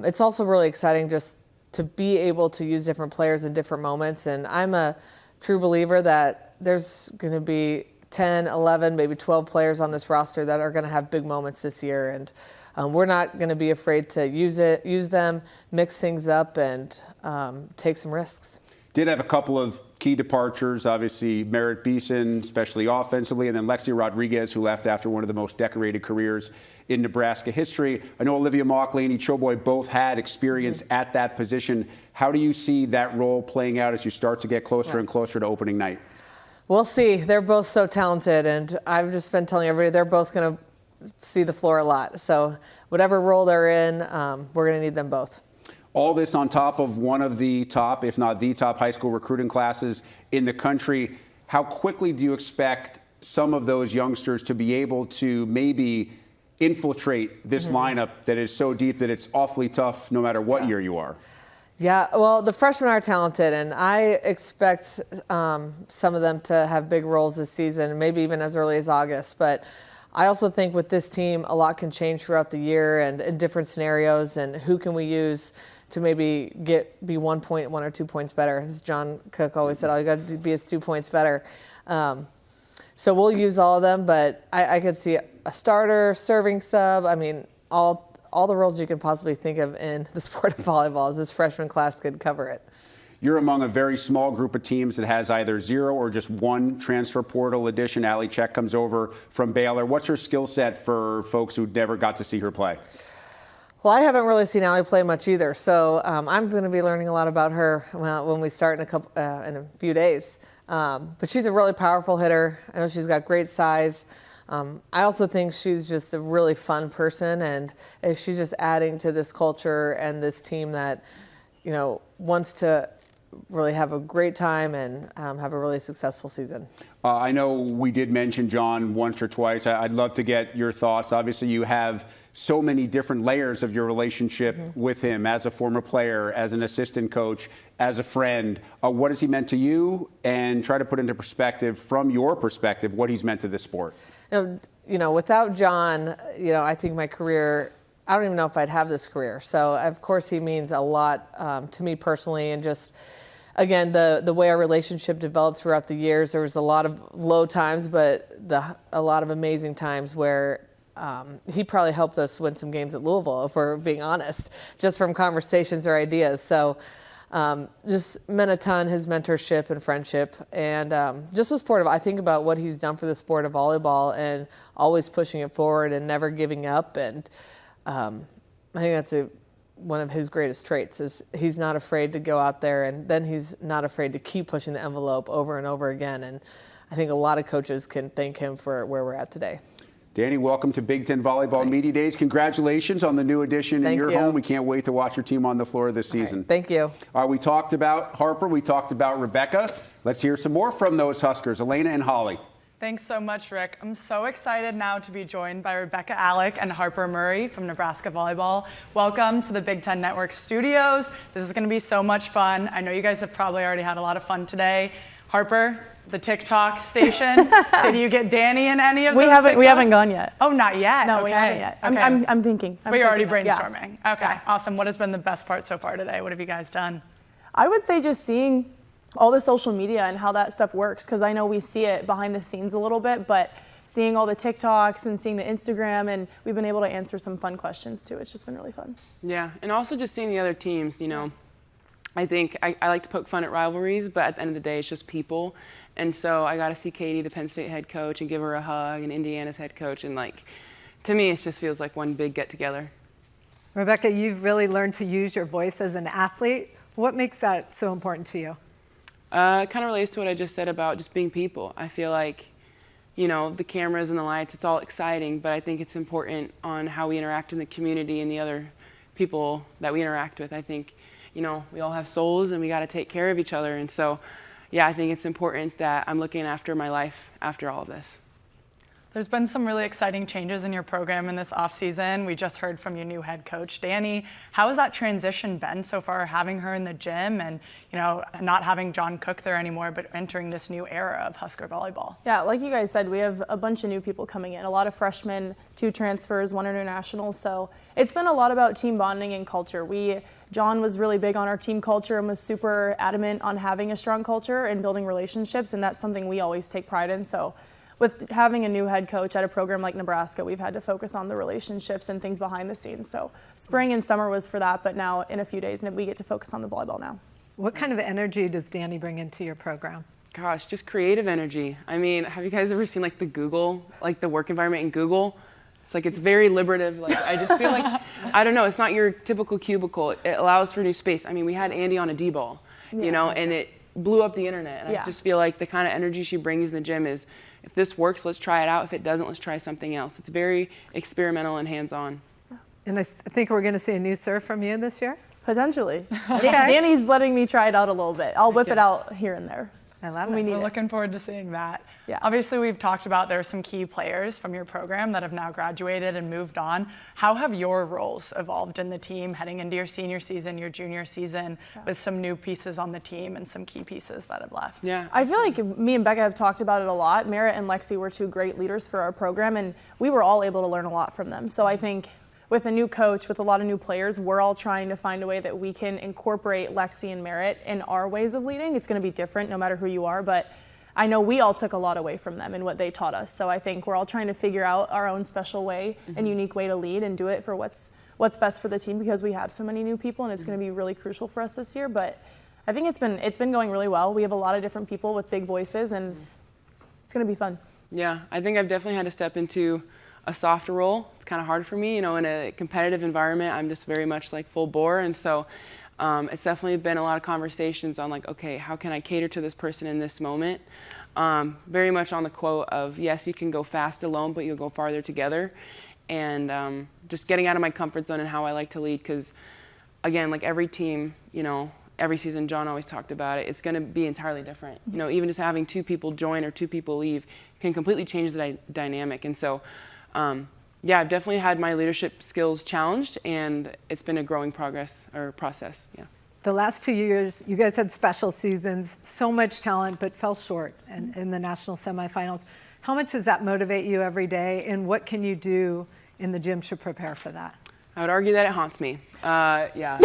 it's also really exciting just to be able to use different players in different moments. And I'm a true believer that there's going to be 10, 11, maybe 12 players on this roster that are going to have big moments this year. And we're not going to be afraid to use them, mix things up, and take some risks. Did have a couple of key departures, obviously Merritt Beeson, especially offensively, and then Lexie Rodriguez, who left after one of the most decorated careers in Nebraska history. I know Olivia Mock, Lainey Choboy both had experience at that position. How do you see that role playing out as you start to get closer and closer to opening night? We'll see. They're both so talented, and I've just been telling everybody they're both going to see the floor a lot. So whatever role they're in, we're going to need them both. All this on top of one of the top, if not the top, high school recruiting classes in the country. How quickly do you expect some of those youngsters to be able to maybe infiltrate this lineup that is so deep that it's awfully tough no matter what year you are? Yeah, well, the freshmen are talented, and I expect some of them to have big roles this season, maybe even as early as August. But I also think with this team, a lot can change throughout the year and in different scenarios, and who can we use to maybe be 1 point, 1 or 2 points better. As John Cook always said, all you got to be is 2 points better. So we'll use all of them, but I could see a starter, serving sub. I mean, all the roles you can possibly think of in the sport of volleyball, as this freshman class could cover it. You're among a very small group of teams that has either 0 or just 1 transfer portal addition. Allie Check comes over from Baylor. What's her skill set for folks who never got to see her play? Well, I haven't really seen Allie play much either, so I'm going to be learning a lot about her when we start in a few days. But she's a really powerful hitter. I know she's got great size. I also think she's just a really fun person, and she's just adding to this culture and this team that, wants to really have a great time and have a really successful season. I know we did mention John once or twice. I'd love to get your thoughts. Obviously, you have so many different layers of your relationship with him as a former player, as an assistant coach, as a friend. What has he meant to you? And try to put into perspective, from your perspective, what he's meant to this sport. Without John, I think my career, I don't even know if I'd have this career. So, of course, he means a lot to me personally, and just, again, the way our relationship developed throughout the years. There was a lot of low times, but a lot of amazing times where he probably helped us win some games at Louisville, if we're being honest, just from conversations or ideas. So just meant a ton, his mentorship and friendship, and just the sport of, I think about what he's done for the sport of volleyball and always pushing it forward and never giving up. And I think that's one of his greatest traits, is he's not afraid to go out there, and then he's not afraid to keep pushing the envelope over and over again. And I think a lot of coaches can thank him for where we're at today. Dani, welcome to Big Ten Volleyball Media Days. Congratulations on the new addition in your home. We can't wait to watch your team on the floor this season. Right, thank you. We talked about Harper. We talked about Rebekah. Let's hear some more from those Huskers, Elena and Holly. Thanks so much, Rick. I'm so excited now to be joined by Rebekah Ajack and Harper Murray from Nebraska Volleyball. Welcome to the Big Ten Network studios. This is going to be so much fun. I know you guys have probably already had a lot of fun today. Harper, the TikTok station. Did you get Dani in any of those TikToks? We haven't gone yet. Oh, not yet? No, okay. we haven't yet. Okay. I'm thinking. But you're already brainstorming. Yeah. Okay, awesome. What has been the best part so far today? What have you guys done? I would say just seeing all the social media and how that stuff works, because I know we see it behind the scenes a little bit, but seeing all the TikToks and seeing the Instagram, and we've been able to answer some fun questions too. It's just been really fun. Yeah, and also just seeing the other teams, I think I like to poke fun at rivalries, but at the end of the day, it's just people. And so I got to see Katie, the Penn State head coach, and give her a hug, and Indiana's head coach. And to me, it just feels like one big get together. Rebekah, you've really learned to use your voice as an athlete. What makes that so important to you? It kind of relates to what I just said about just being people. I feel like, the cameras and the lights, it's all exciting, but I think it's important on how we interact in the community and the other people that we interact with. I think, we all have souls and we got to take care of each other. And so, yeah, I think it's important that I'm looking after my life after all of this. There's been some really exciting changes in your program in this offseason. We just heard from your new head coach, Dani. How has that transition been so far, having her in the gym and, you know, not having John Cook there anymore, but entering this new era of Husker volleyball? Yeah, like you guys said, we have a bunch of new people coming in, a lot of freshmen, 2 transfers, 1 international. So it's been a lot about team bonding and culture. John was really big on our team culture and was super adamant on having a strong culture and building relationships, and that's something we always take pride in. So with having a new head coach at a program like Nebraska, we've had to focus on the relationships and things behind the scenes. So spring and summer was for that, but now in a few days we get to focus on the volleyball now. What kind of energy does Dani bring into your program? Gosh, just creative energy. I mean, have you guys ever seen like the work environment in Google? It's like, it's very liberative. Like, I just feel like, I don't know, it's not your typical cubicle. It allows for new space. I mean, we had Andy on a D-ball, you know, and it blew up the internet. And I just feel like the kind of energy she brings in the gym is, if this works, let's try it out. If it doesn't, let's try something else. It's very experimental and hands-on. And I think we're going to see a new serve from you this year? Potentially. Dani's letting me try it out a little bit. I'll whip it out here and there. I love it. We're looking forward to seeing that. Yeah. Obviously, we've talked about there are some key players from your program that have now graduated and moved on. How have your roles evolved in the team heading into your senior season, your junior season, with some new pieces on the team and some key pieces that have left? Yeah. I feel like me and Becca have talked about it a lot. Merritt and Lexie were 2 great leaders for our program, and we were all able to learn a lot from them. So I think with a new coach, with a lot of new players, we're all trying to find a way that we can incorporate Lexie and Merritt in our ways of leading. It's going to be different no matter who you are, but I know we all took a lot away from them and what they taught us. So I think we're all trying to figure out our own special way and unique way to lead and do it for what's best for the team, because we have so many new people and it's going to be really crucial for us this year. But I think it's been going really well. We have a lot of different people with big voices, and it's going to be fun. Yeah, I think I've definitely had to step into a softer role. It's kind of hard for me, you know, in a competitive environment. I'm just very much like full bore, and so it's definitely been a lot of conversations on like, okay, how can I cater to this person in this moment? Very much on the quote of, yes, you can go fast alone, but you'll go farther together. And just getting out of my comfort zone and how I like to lead, because again, like every team, you know, every season, John always talked about it, it's going to be entirely different. You know, even just having 2 people join or 2 people leave can completely change the dynamic. And so, yeah, I've definitely had my leadership skills challenged, and it's been a growing process. Yeah. The last 2 years, you guys had special seasons, so much talent, but fell short in the national semifinals. How much does that motivate you every day, and what can you do in the gym to prepare for that? I would argue that it haunts me. Yeah,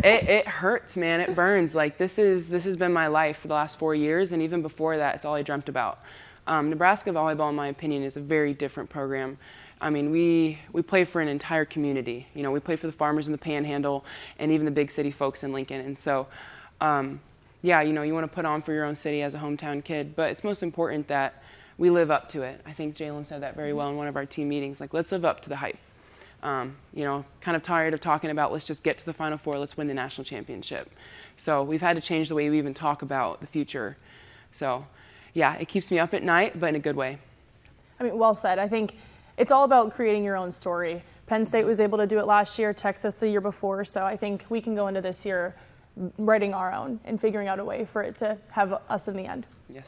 it hurts, man. It burns. Like this has been my life for the last 4 years, and even before that, it's all I dreamt about. Nebraska volleyball, in my opinion, is a very different program. I mean, we play for an entire community. You know, we play for the farmers in the Panhandle and even the big city folks in Lincoln. And so, yeah, you know, you want to put on for your own city as a hometown kid, but it's most important that we live up to it. I think Jalen said that very well in one of our team meetings. Like, let's live up to the hype. You know, kind of tired of talking about let's just get to the Final Four, let's win the national championship. So we've had to change the way we even talk about the future. So, yeah, it keeps me up at night, but in a good way. I mean, well said. I think it's all about creating your own story. Penn State was able to do it last year, Texas the year before, so I think we can go into this year writing our own and figuring out a way for it to have us in the end. Yes.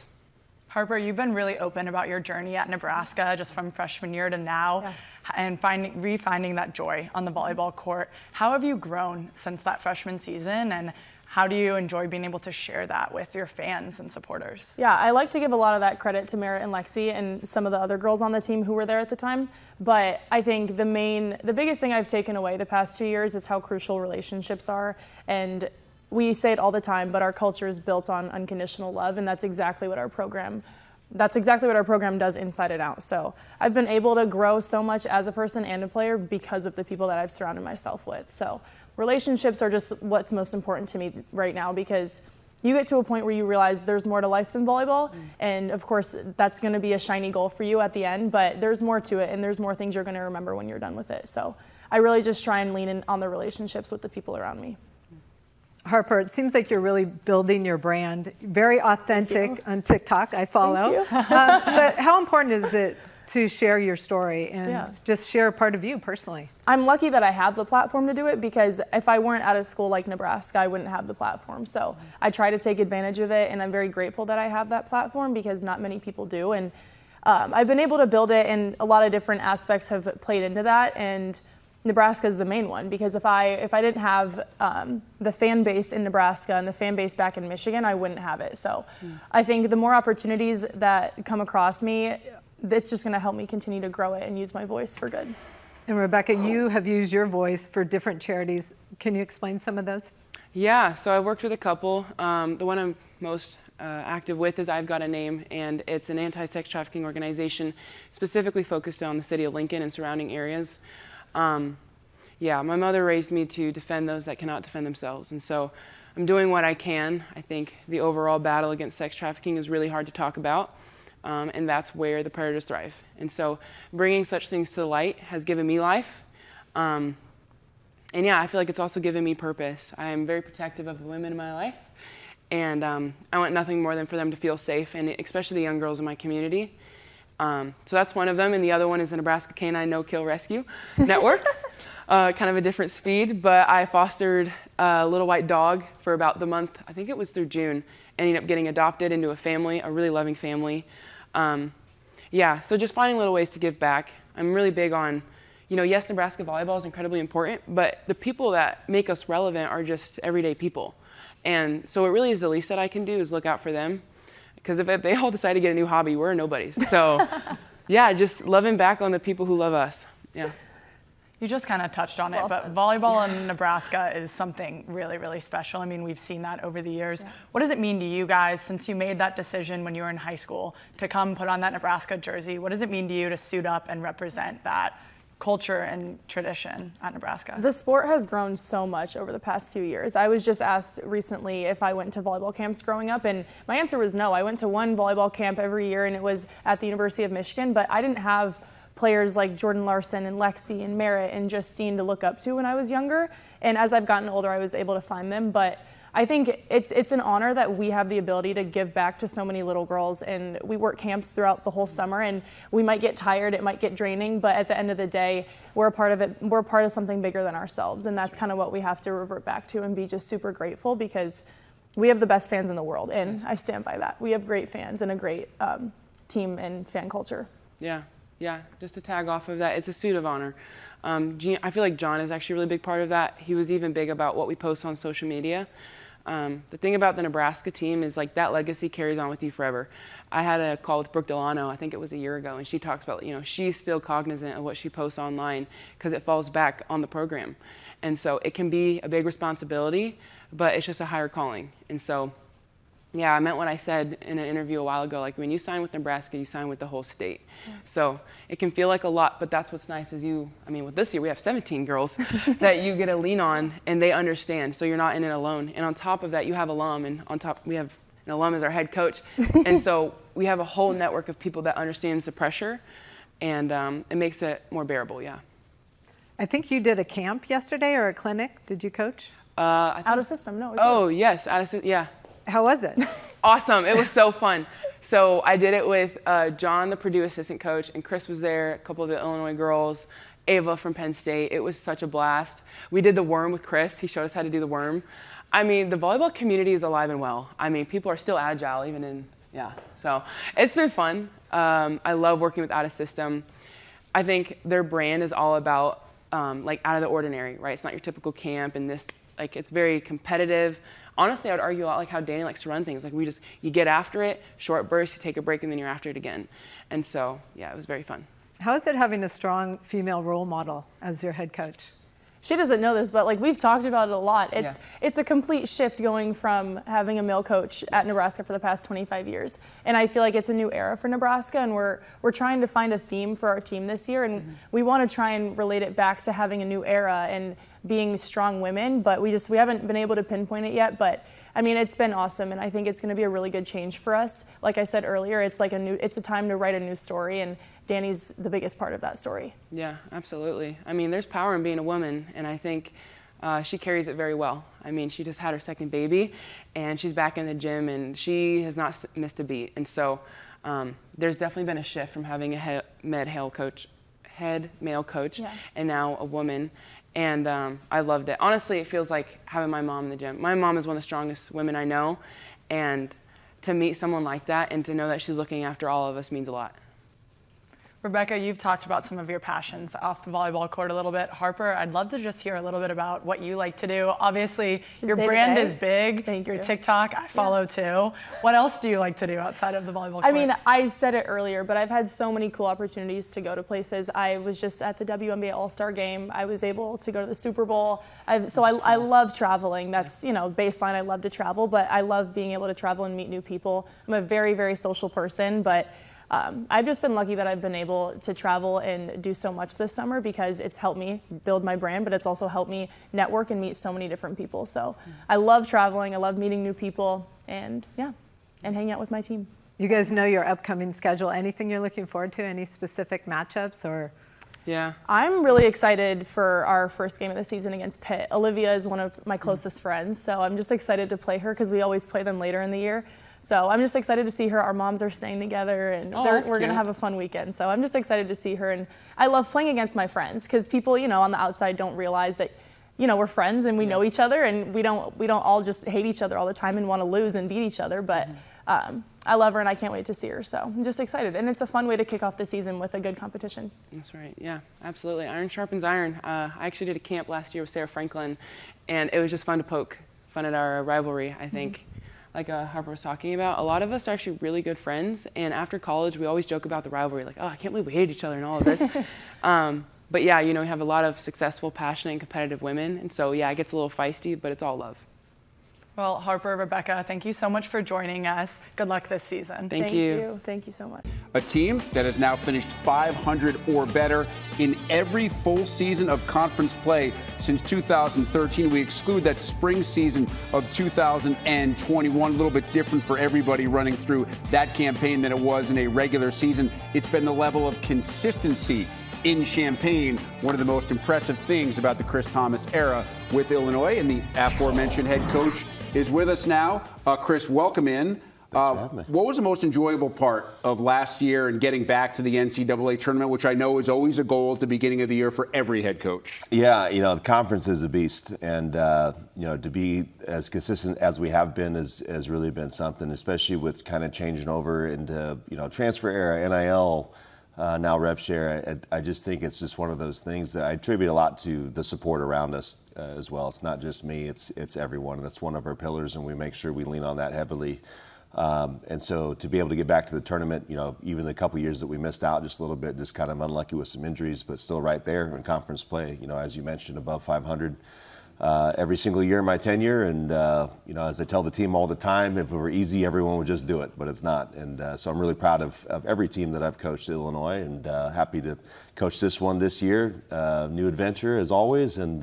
Harper, you've been really open about your journey at Nebraska, just from freshman year to now, and refinding that joy on the volleyball court. How have you grown since that freshman season, and how do you enjoy being able to share that with your fans and supporters? Yeah, I like to give a lot of that credit to Merritt and Lexie and some of the other girls on the team who were there at the time. But I think the biggest thing I've taken away the past 2 years is how crucial relationships are. And we say it all the time, but our culture is built on unconditional love, and that's exactly what our program does inside and out. So I've been able to grow so much as a person and a player because of the people that I've surrounded myself with. So relationships are just what's most important to me right now, because you get to a point where you realize there's more to life than volleyball. And of course, that's going to be a shiny goal for you at the end, but there's more to it, and there's more things you're going to remember when you're done with it. So I really just try and lean in on the relationships with the people around me. Harper, it seems like you're really building your brand. Very authentic on TikTok, I follow. But how important is it to share your story and just share a part of you personally? I'm lucky that I have the platform to do it, because if I weren't at a school like Nebraska, I wouldn't have the platform. So I try to take advantage of it, and I'm very grateful that I have that platform, because not many people do. And I've been able to build it, and a lot of different aspects have played into that. And Nebraska is the main one, because if I didn't have the fan base in Nebraska and the fan base back in Michigan, I wouldn't have it. So I think the more opportunities that come across me, it's just going to help me continue to grow it and use my voice for good. And Rebekah, you have used your voice for different charities. Can you explain some of those? Yeah, so I've worked with a couple. The one I'm most active with is I've Got a Name, and it's an anti-sex trafficking organization specifically focused on the city of Lincoln and surrounding areas. Yeah, my mother raised me to defend those that cannot defend themselves, and so I'm doing what I can. I think the overall battle against sex trafficking is really hard to talk about, and that's where the predators thrive. And so bringing such things to the light has given me life. And yeah, I feel like it's also given me purpose. I am very protective of the women in my life, and I want nothing more than for them to feel safe, and especially the young girls in my community. So that's one of them, and the other one is the Nebraska Canine No-Kill Rescue Network. Kind of a different speed, but I fostered a little white dog for about the month, I think it was through June, and ended up getting adopted into a family, a really loving family. Yeah, so just finding little ways to give back. I'm really big on, yes, Nebraska volleyball is incredibly important, but the people that make us relevant are just everyday people. And so it really is the least that I can do is look out for them. Because if they all decide to get a new hobby, we're nobodies. So yeah, just loving back on the people who love us. Yeah. You just kind of touched on it, but volleyball in Nebraska is something really, really special. I mean, we've seen that over the years. Yeah. What does it mean to you guys since you made that decision when you were in high school to come put on that Nebraska jersey? What does it mean to you to suit up and represent that culture and tradition at Nebraska? The sport has grown so much over the past few years. I was just asked recently if I went to volleyball camps growing up, and my answer was no. I went to one volleyball camp every year, and it was at the University of Michigan, but I didn't have players like Jordan Larson and Lexie and Merritt and Justine to look up to when I was younger. And as I've gotten older, I was able to find them. But I think it's an honor that we have the ability to give back to so many little girls. And we work camps throughout the whole summer, and we might get tired, it might get draining, but at the end of the day, we're a part of it. We're a part of something bigger than ourselves. And that's kind of what we have to revert back to and be just super grateful, because we have the best fans in the world. And I stand by that. We have great fans and a great team and fan culture. Yeah. Yeah, just to tag off of that, it's a suit of honor. I feel like John is actually a really big part of that. He was even big about what we post on social media. The thing about the Nebraska team is like that legacy carries on with you forever. I had a call with Brooke Delano, I think it was a year ago, and she talks about, she's still cognizant of what she posts online because it falls back on the program. And so it can be a big responsibility, but it's just a higher calling. And so, yeah, I meant what I said in an interview a while ago, like when you sign with Nebraska, you sign with the whole state. Yeah. So it can feel like a lot, but that's what's nice is with this year we have 17 girls that you get to lean on and they understand, so you're not in it alone. And on top of that, you have alum, and on top we have an alum as our head coach. And so we have a whole network of people that understands the pressure, and it makes it more bearable, yeah. I think you did a camp yesterday or a clinic. Did you coach? Out of system, no. Yes, out of system, yeah. How was it? Awesome. It was so fun. So I did it with John, the Purdue assistant coach, and Chris was there, a couple of the Illinois girls, Ava from Penn State. It was such a blast. We did the worm with Chris. He showed us how to do the worm. I mean, the volleyball community is alive and well. I mean, people are still agile, even in, yeah. So it's been fun. I love working with Out of System. I think their brand is all about like out of the ordinary, right? It's not your typical camp, and this, like, it's very competitive. Honestly, I would argue a lot like how Dani likes to run things. Like you get after it, short bursts, you take a break, and then you're after it again. And so, yeah, it was very fun. How is it having a strong female role model as your head coach? She doesn't know this, but like we've talked about it a lot. It's a complete shift going from having a male coach at Nebraska for the past 25 years. And I feel like it's a new era for Nebraska, and we're trying to find a theme for our team this year, and we want to try and relate it back to having a new era and being strong women, but we haven't been able to pinpoint it yet. But I mean, it's been awesome, and I think it's going to be a really good change for us. Like I said earlier, it's a time to write a new story, and Dani's the biggest part of that story. Yeah, absolutely. I mean, there's power in being a woman, and I think she carries it very well. I mean, she just had her second baby, and she's back in the gym, and she has not missed a beat. And so there's definitely been a shift from having a head male coach, and now a woman. And I loved it. Honestly, it feels like having my mom in the gym. My mom is one of the strongest women I know, and to meet someone like that and to know that she's looking after all of us means a lot. Rebekah, you've talked about some of your passions off the volleyball court a little bit. Harper, I'd love to just hear a little bit about what you like to do. Obviously, your brand is big. Thank your you. TikTok, I follow too. What else do you like to do outside of the volleyball court? I mean, I said it earlier, but I've had so many cool opportunities to go to places. I was just at the WNBA All-Star Game. I was able to go to the Super Bowl. I love traveling. That's, baseline. I love to travel, but I love being able to travel and meet new people. I'm a very, very social person, but I've just been lucky that I've been able to travel and do so much this summer because it's helped me build my brand, but it's also helped me network and meet so many different people. So I love traveling. I love meeting new people and hanging out with my team. You guys know your upcoming schedule. Anything you're looking forward to? Any specific matchups or? Yeah. I'm really excited for our first game of the season against Pitt. Olivia is one of my closest friends, so I'm just excited to play her because we always play them later in the year. So I'm just excited to see her. Our moms are staying together, and we're going to have a fun weekend. So I'm just excited to see her. And I love playing against my friends because people, on the outside don't realize that, we're friends and we know each other, and we don't all just hate each other all the time and want to lose and beat each other. But I love her, and I can't wait to see her. So I'm just excited. And it's a fun way to kick off the season with a good competition. That's right. Yeah, absolutely. Iron sharpens iron. I actually did a camp last year with Sarah Franklin, and it was just fun to poke fun at our rivalry, I think. Like Harper was talking about, a lot of us are actually really good friends, and after college we always joke about the rivalry, like, oh, I can't believe we hate each other and all of this. But yeah, we have a lot of successful, passionate, and competitive women, and so yeah, it gets a little feisty, but it's all love. Well, Harper, Rebekah, thank you so much for joining us. Good luck this season. Thank you. Thank you so much. A team that has now finished 500 or better in every full season of conference play since 2013. We exclude that spring season of 2021. A little bit different for everybody running through that campaign than it was in a regular season. It's been the level of consistency in Champaign, one of the most impressive things about the Chris Thomas era with Illinois. And the aforementioned head coach is with us now. Chris, welcome in. What was the most enjoyable part of last year and getting back to the NCAA tournament, which I know is always a goal at the beginning of the year for every head coach? Yeah, the conference is a beast, and to be as consistent as we have been has really been something, especially with kind of changing over into transfer era, NIL. Now rev share. I just think it's just one of those things that I attribute a lot to the support around us as well. It's not just me, it's everyone, and that's one of our pillars, and we make sure we lean on that heavily. And so to be able to get back to the tournament, even the couple years that we missed out just a little bit, just kind of unlucky with some injuries, but still right there in conference play, as you mentioned, above 500 every single year in my tenure. And, as I tell the team all the time, if it were easy, everyone would just do it, but it's not. And so I'm really proud of every team that I've coached at Illinois, and happy to coach this one this year. New adventure as always, and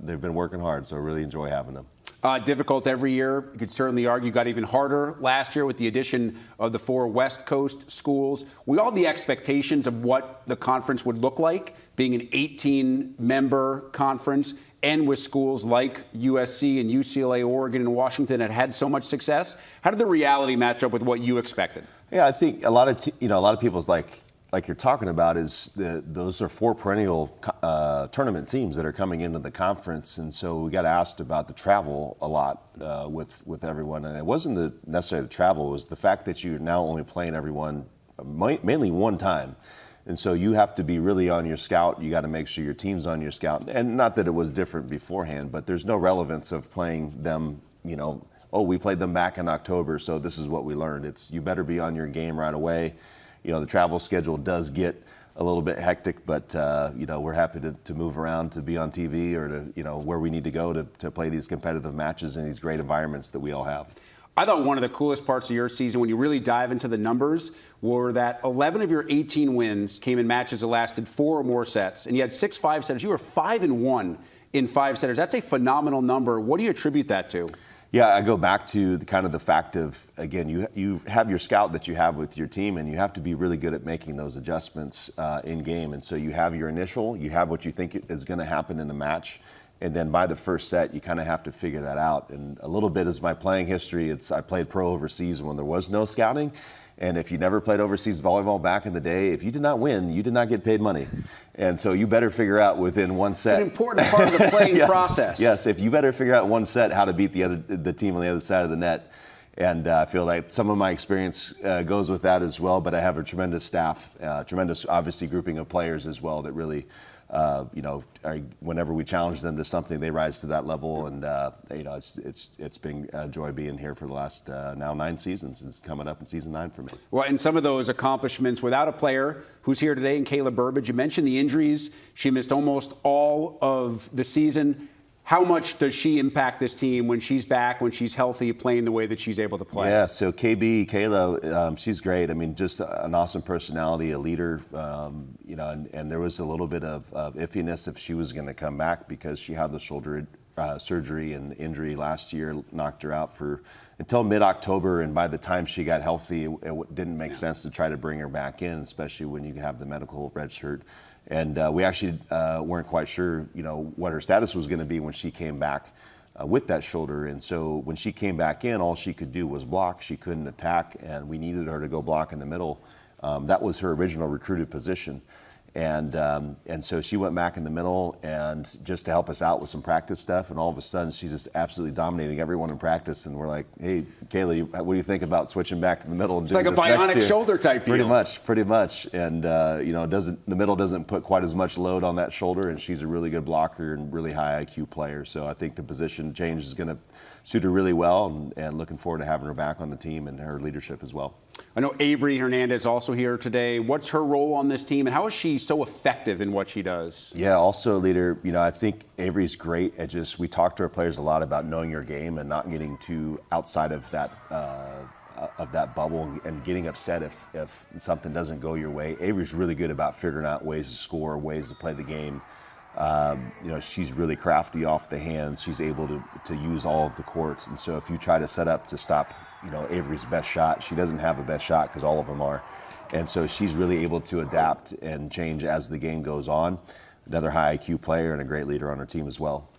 they've been working hard, so I really enjoy having them. Difficult every year. You could certainly argue got even harder last year with the addition of the 4 West Coast schools. We all had the expectations of what the conference would look like, being an 18-member conference, and with schools like USC and UCLA, Oregon, and Washington that had so much success. How did the reality match up with what you expected? Yeah, I think a lot of people's like you're talking about is those are 4 perennial tournament teams that are coming into the conference, and so we got asked about the travel a lot with everyone, and it wasn't necessarily the travel, it was the fact that you're now only playing everyone mainly one time. And so you have to be really on your scout. You got to make sure your team's on your scout. And not that it was different beforehand, but there's no relevance of playing them, we played them back in October, so this is what we learned. It's you better be on your game right away. The travel schedule does get a little bit hectic, but we're happy to move around, to be on TV, or to where we need to go to play these competitive matches in these great environments that we all have. I thought one of the coolest parts of your season, when you really dive into the numbers, were that 11 of your 18 wins came in matches that lasted 4 or more sets, and you had 6 5-setters. You were 5-1 in 5-setters. That's a phenomenal number. What do you attribute that to? Yeah, I go back to the fact of, again, you have your scout that you have with your team, and you have to be really good at making those adjustments in game. And so you have your initial, you have what you think is going to happen in the match. And then by the first set, you kind of have to figure that out. And a little bit is my playing history. I played pro overseas when there was no scouting. And if you never played overseas volleyball back in the day, if you did not win, you did not get paid money. And so you better figure out within one set. It's an important part of the playing yes, process. Yes, if you better figure out one set how to beat the team on the other side of the net. And I feel like some of my experience goes with that as well, but I have a tremendous staff, tremendous, obviously, grouping of players as well that really, whenever we challenge them to something, they rise to that level. And, it's been a joy being here for the last now 9 seasons. It's coming up in season 9 for me. Well, and some of those accomplishments without a player who's here today, and Kayla Burbage, you mentioned the injuries. She missed almost all of the season. How much does she impact this team when she's back, when she's healthy, playing the way that she's able to play? Yeah, so Kayla, she's great. I mean, just an awesome personality, a leader, and there was a little bit of iffiness if she was going to come back because she had the shoulder surgery and injury last year, knocked her out until mid-October, and by the time she got healthy, it didn't make sense to try to bring her back in, especially when you have the medical red shirt. And we actually weren't quite sure, what her status was going to be when she came back with that shoulder. And so when she came back in, all she could do was block. She couldn't attack, and we needed her to go block in the middle. That was her original recruited position. And so she went back in the middle and just to help us out with some practice stuff. And all of a sudden, she's just absolutely dominating everyone in practice. And we're like, hey, Kayla, what do you think about switching back to the middle? And it's like a bionic shoulder type deal. Pretty much. And, the middle doesn't put quite as much load on that shoulder. And she's a really good blocker and really high IQ player. So I think the position change is going to suit her really well. And looking forward to having her back on the team and her leadership as well. I know Avry Hernandez also here today. What's her role on this team, and how is she so effective in what she does? Yeah, also a leader. I think Avery's great at we talk to our players a lot about knowing your game and not getting too outside of that bubble and getting upset if something doesn't go your way. Avery's really good about figuring out ways to score, ways to play the game. She's really crafty off the hands. She's able to use all of the court. And so if you try to set up to stop, Avery's best shot, she doesn't have a best shot because all of them are. And so she's really able to adapt and change as the game goes on. Another high IQ player and a great leader on her team as well.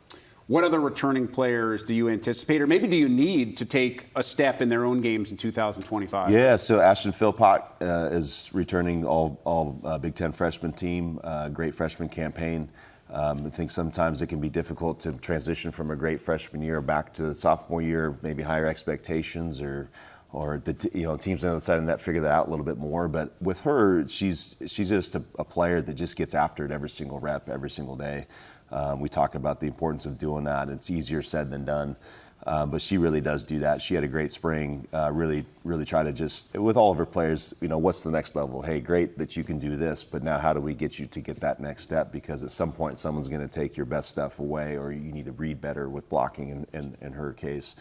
What other returning players do you anticipate, or maybe do you need to take a step in their own games in 2025? Yeah, so Ashton Philpott is returning all Big Ten freshman team, great freshman campaign. I think sometimes it can be difficult to transition from a great freshman year back to the sophomore year, maybe higher expectations or the teams on the other side of the net figure that out a little bit more. But with her, she's just a player that just gets after it every single rep, every single day. We talk about the importance of doing that. It's easier said than done. But she really does do that. She had a great spring, really try to just, with all of her players, what's the next level? Hey, great that you can do this, but now how do we get you to get that next step? Because at some point, someone's going to take your best stuff away, or you need to read better with blocking in her case.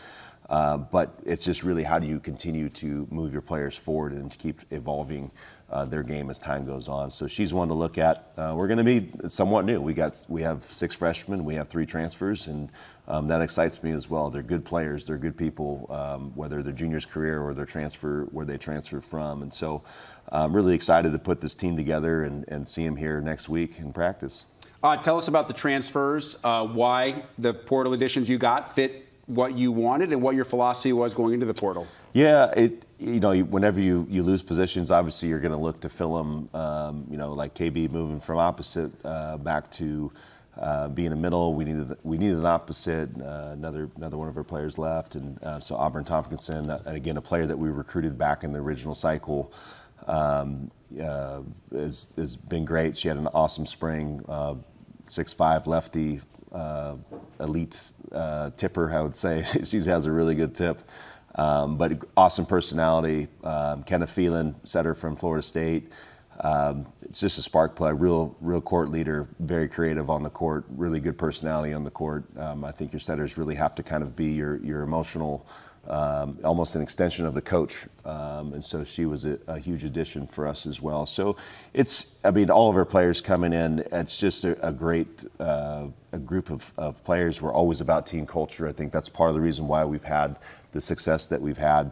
But it's just really how do you continue to move your players forward and to keep evolving their game as time goes on. So she's one to look at. We're going to be somewhat new. We have 6 freshmen, we have 3 transfers, and that excites me as well. They're good players, they're good people, whether they're juniors career or their transfer, where they transfer from. And so I'm really excited to put this team together and see them here next week in practice. Tell us about the transfers, why the portal additions you got fit what you wanted and what your philosophy was going into the portal. Yeah, whenever you lose positions, obviously you're going to look to fill them. Like KB moving from opposite back to being a middle, we needed an opposite. Another one of our players left, and so Auburn Tompkinson, again a player that we recruited back in the original cycle, has been great. She had an awesome spring, 6'5" lefty. Elite tipper, I would say. She has a really good tip, but awesome personality. Kenna Phelan, setter from Florida State. It's just a spark play, real court leader, very creative on the court, really good personality on the court. I think your setters really have to kind of be your emotional, almost an extension of the coach. And so she was a huge addition for us as well. So all of our players coming in, it's just a great a group of players. We're always about team culture. I think that's part of the reason why we've had the success that we've had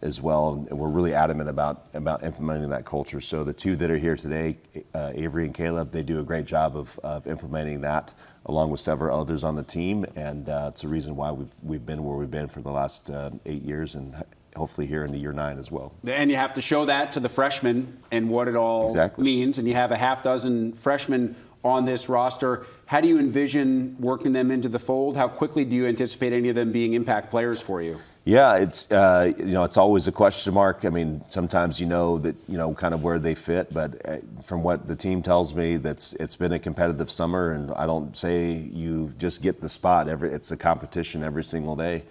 as well. And we're really adamant about implementing that culture. So the 2 that are here today, Avry and Caleb, they do a great job of implementing that, along with several others on the team. And it's a reason why we've been where we've been for the last 8 years, and hopefully here into year 9 as well. And you have to show that to the freshmen and what it all means. And you have a half dozen freshmen on this roster. How do you envision working them into the fold? How quickly do you anticipate any of them being impact players for you? Yeah, it's it's always a question mark. I mean, sometimes that kind of where they fit, but from what the team tells me, it's been a competitive summer, and I don't say you just get the spot. It's a competition every single day.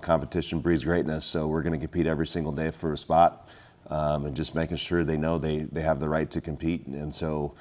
Competition breeds greatness, so we're going to compete every single day for a spot, and just making sure they know they have the right to compete. And so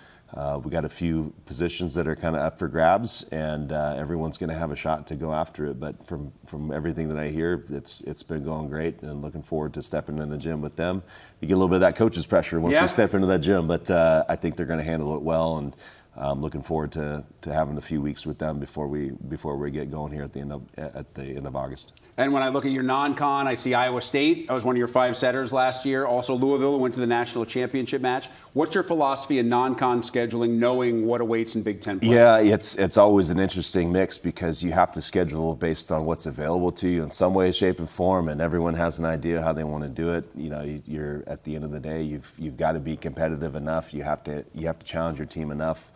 we got a few positions that are kind of up for grabs, and everyone's going to have a shot to go after it. But from everything that I hear, it's been going great, and looking forward to stepping in the gym with them. You get a little bit of that coach's pressure once we step into that gym, but I think they're going to handle it well, and I'm looking forward to having a few weeks with them before we get going here at the end of August. And when I look at your non-con, I see Iowa State. I was one of your 5 setters last year. Also Louisville, who went to the national championship match. What's your philosophy in non-con scheduling, knowing what awaits in Big Ten play? Yeah, it's always an interesting mix because you have to schedule based on what's available to you in some way, shape, and form, and everyone has an idea how they want to do it. You're at the end of the day, you've got to be competitive enough. You have to challenge your team enough.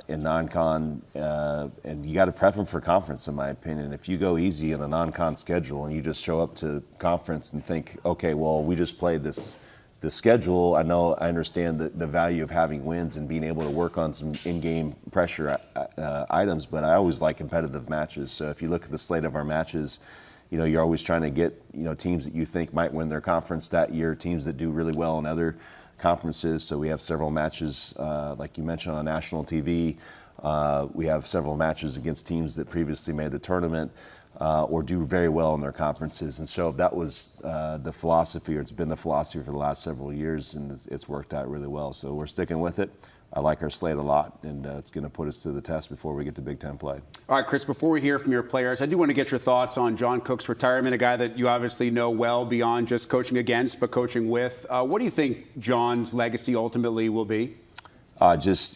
In non-con, and you got to prep them for conference, in my opinion. If you go easy in a non-con schedule and you just show up to conference and think, okay, well, we just played this schedule, I understand the value of having wins and being able to work on some in-game pressure items, but I always like competitive matches. So if you look at the slate of our matches, you're always trying to get teams that you think might win their conference that year, teams that do really well in other conferences. So we have several matches, like you mentioned, on national TV. We have several matches against teams that previously made the tournament or do very well in their conferences. And so that was the philosophy, or it's been the philosophy for the last several years, and it's worked out really well. So we're sticking with it. I like our slate a lot, and it's going to put us to the test before we get to Big Ten play. All right, Chris, before we hear from your players, I do want to get your thoughts on John Cook's retirement, a guy that you obviously know well beyond just coaching against, but coaching with. What do you think John's legacy ultimately will be?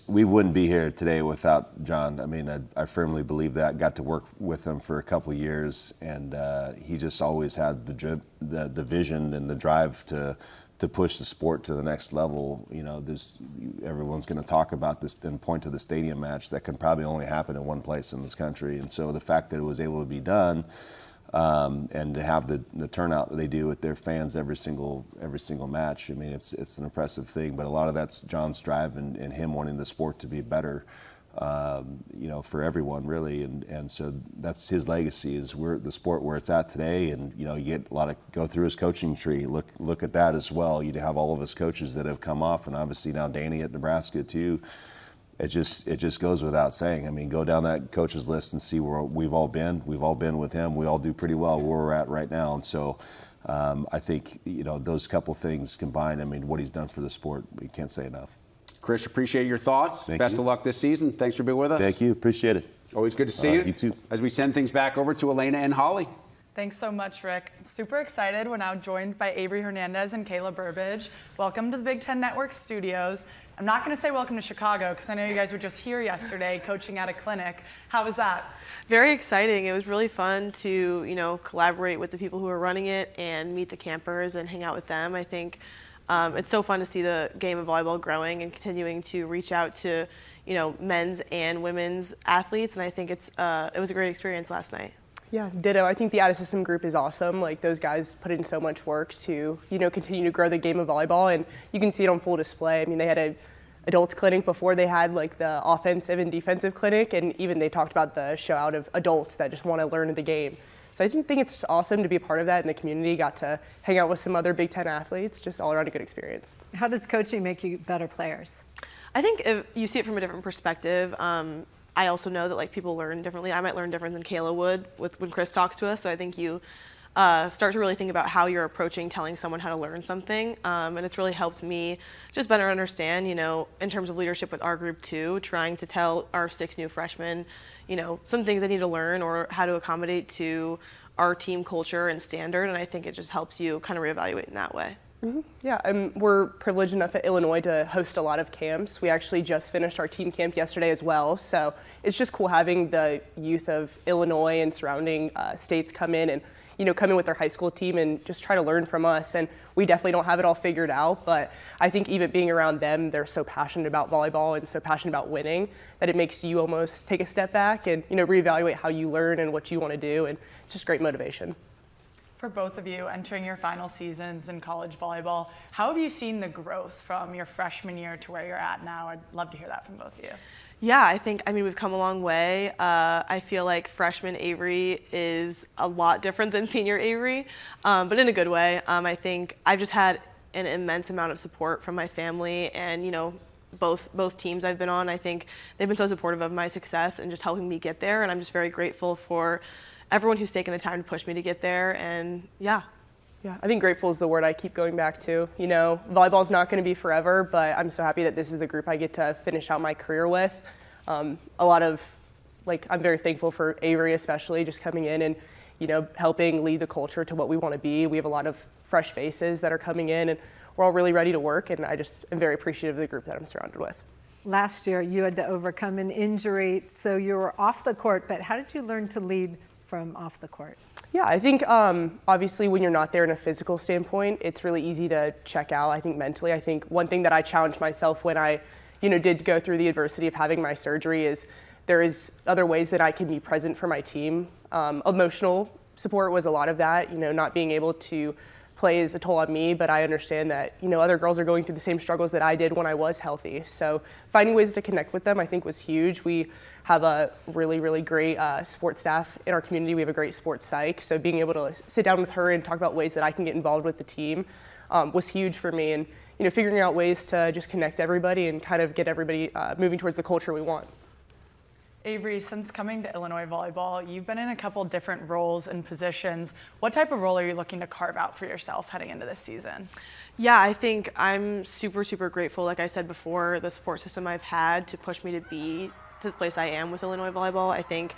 We wouldn't be here today without John. I mean, I firmly believe that. Got to work with him for a couple of years, and he just always had the vision and the drive to push the sport to the next level. Everyone's going to talk about this and point to the stadium match that can probably only happen in one place in this country. And so the fact that it was able to be done, and to have the turnout that they do with their fans every single match, I mean, it's an impressive thing. But a lot of that's John's drive and him wanting the sport to be better, for everyone really. And so that's his legacy, is the sport where it's at today. And, you get a lot of go through his coaching tree, look at that as well. You have all of his coaches that have come off, and obviously now Dani at Nebraska too. It just goes without saying. I mean, go down that coaches list and see where we've all been. We've all been with him. We all do pretty well where we're at right now. And so I think, those couple things combined, I mean, what he's done for the sport, we can't say enough. Chris, appreciate your thoughts. Best of luck this season. Thanks for being with us. Thank you. Appreciate it. Always good to see you. You too. As we send things back over to Elena and Holly. Thanks so much, Rick. I'm super excited. We're now joined by Avry Hernandez and Kayla Burbage. Welcome to the Big Ten Network studios. I'm not going to say welcome to Chicago because I know you guys were just here yesterday coaching at a clinic. How was that? Very exciting. It was really fun to, collaborate with the people who are running it and meet the campers and hang out with them. I think it's so fun to see the game of volleyball growing and continuing to reach out to, men's and women's athletes. And I think it was a great experience last night. Yeah, ditto. I think the Out System group is awesome. Like, those guys put in so much work to, continue to grow the game of volleyball, and you can see it on full display. I mean, they had a adults clinic before they had like the offensive and defensive clinic, and even they talked about the show out of adults that just want to learn the game. So I think it's awesome to be a part of that in the community. Got to hang out with some other Big Ten athletes, just all around a good experience. How does coaching make you better players? I think if you see it from a different perspective. I also know that people learn differently. I might learn different than Kayla would when Chris talks to us. So I think you start to really think about how you're approaching telling someone how to learn something. And it's really helped me just better understand, in terms of leadership with our group too, trying to tell our 6 new freshmen, some things they need to learn or how to accommodate to our team culture and standard. And I think it just helps you kind of reevaluate in that way. Mm-hmm. Yeah, we're privileged enough at Illinois to host a lot of camps. We actually just finished our team camp yesterday as well. So it's just cool having the youth of Illinois and surrounding states come in and come in with their high school team and just try to learn from us. And we definitely don't have it all figured out, but I think even being around them, they're so passionate about volleyball and so passionate about winning that it makes you almost take a step back and, reevaluate how you learn and what you want to do. And it's just great motivation. For both of you entering your final seasons in college volleyball, how have you seen the growth from your freshman year to where you're at now? I'd love to hear that from both of you. Yeah, I think, we've come a long way. I feel like freshman Avry is a lot different than senior Avry, but in a good way. I think I've just had an immense amount of support from my family and, both teams I've been on. I think they've been so supportive of my success and just helping me get there. And I'm just very grateful for everyone who's taken the time to push me to get there. And yeah. Yeah, I think grateful is the word I keep going back to. Volleyball is not going to be forever, but I'm so happy that this is the group I get to finish out my career with. I'm very thankful for Avry especially, just coming in and, helping lead the culture to what we want to be. We have a lot of fresh faces that are coming in, and we're all really ready to work, and I just am very appreciative of the group that I'm surrounded with. Last year, you had to overcome an injury, so you were off the court, but how did you learn to lead from off the court? Yeah, I think obviously when you're not there in a physical standpoint, it's really easy to check out. I think mentally, one thing that I challenged myself when I, did go through the adversity of having my surgery is there is other ways that I can be present for my team. Emotional support was a lot of that, not being able to play is a toll on me, but I understand that, other girls are going through the same struggles that I did when I was healthy. So finding ways to connect with them, I think was huge. We have a really, really great sports staff in our community. We have a great sports psych. So being able to sit down with her and talk about ways that I can get involved with the team was huge for me. And, figuring out ways to just connect everybody and kind of get everybody moving towards the culture we want. Avry, since coming to Illinois volleyball, you've been in a couple different roles and positions. What type of role are you looking to carve out for yourself heading into this season? Yeah, I think I'm super, super grateful, like I said before, the support system I've had to push me to be to the place I am with Illinois volleyball. I think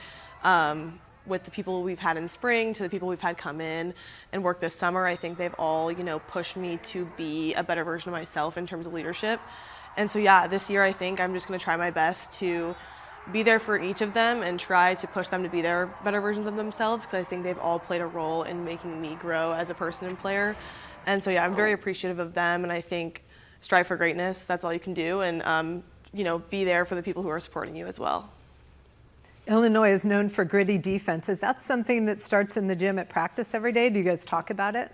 with the people we've had in spring to the people we've had come in and work this summer, I think they've all, pushed me to be a better version of myself in terms of leadership. And so, yeah, this year I think I'm just going to try my best to be there for each of them and try to push them to be their better versions of themselves, because I think they've all played a role in making me grow as a person and player. And so, yeah, I'm very appreciative of them, and I think strive for greatness. That's all you can do, and, be there for the people who are supporting you as well. Illinois is known for gritty defense. Is that something that starts in the gym at practice every day? Do you guys talk about it?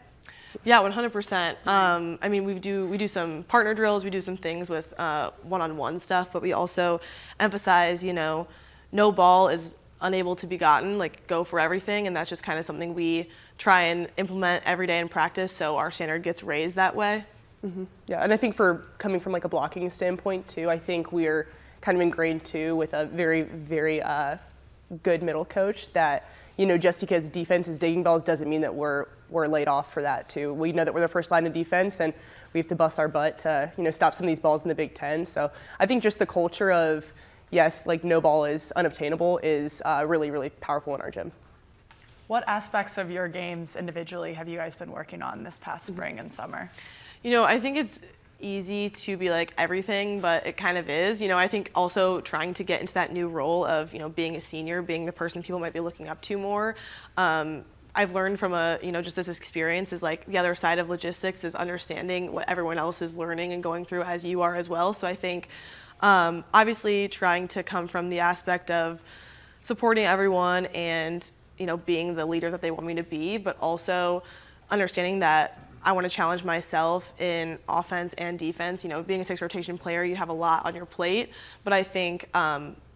Yeah, 100%. We do some partner drills, we do some things with one-on-one stuff, but we also emphasize, no ball is unable to be gotten, go for everything, and that's just kind of something we try and implement every day in practice, so our standard gets raised that way. Mm-hmm. Yeah, and I think for coming from a blocking standpoint too, I think we're kind of ingrained too with a very, very good middle coach that, just because defense is digging balls doesn't mean that we're laid off for that too. We know that we're the first line of defense and we have to bust our butt to, stop some of these balls in the Big Ten. So I think just the culture of, yes, no ball is unobtainable is really, really powerful in our gym. What aspects of your games individually have you guys been working on this past spring and summer? I think it's easy to be everything, but it kind of is. I think also trying to get into that new role of, being a senior, being the person people might be looking up to more. I've learned from just this experience is the other side of logistics is understanding what everyone else is learning and going through as you are as well. So I think obviously trying to come from the aspect of supporting everyone and, being the leader that they want me to be, but also understanding that I want to challenge myself in offense and defense. Being a 6 rotation player, you have a lot on your plate, but I think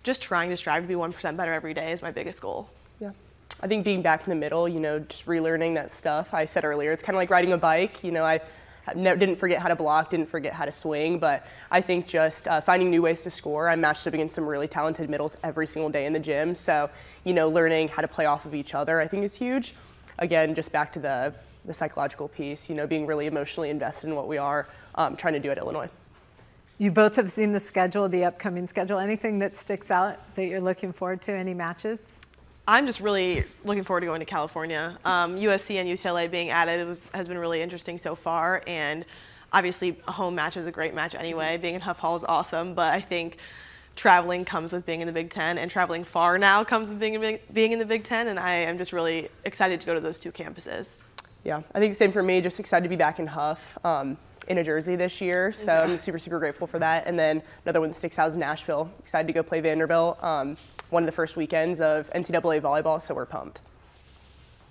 just trying to strive to be 1% better every day is my biggest goal. Yeah. I think being back in the middle, just relearning that stuff. I said earlier, it's kind of like riding a bike. I didn't forget how to block, didn't forget how to swing, but I think just finding new ways to score. I matched up against some really talented middles every single day in the gym. So, learning how to play off of each other, I think is huge. Again, just back to the psychological piece, being really emotionally invested in what we are trying to do at Illinois. You both have seen the schedule, the upcoming schedule. Anything that sticks out that you're looking forward to? Any matches? I'm just really looking forward to going to California. USC and UCLA being added has been really interesting so far, and obviously a home match is a great match anyway. Being in Huff Hall is awesome, but I think traveling comes with being in the Big Ten, and traveling far now comes with being in the Big Ten, and I am just really excited to go to those 2 campuses. Yeah, I think same for me, just excited to be back in Huff in a jersey this year, so I'm super, super grateful for that. And then another one that sticks out is Nashville. Excited to go play Vanderbilt, one of the first weekends of NCAA volleyball, so we're pumped.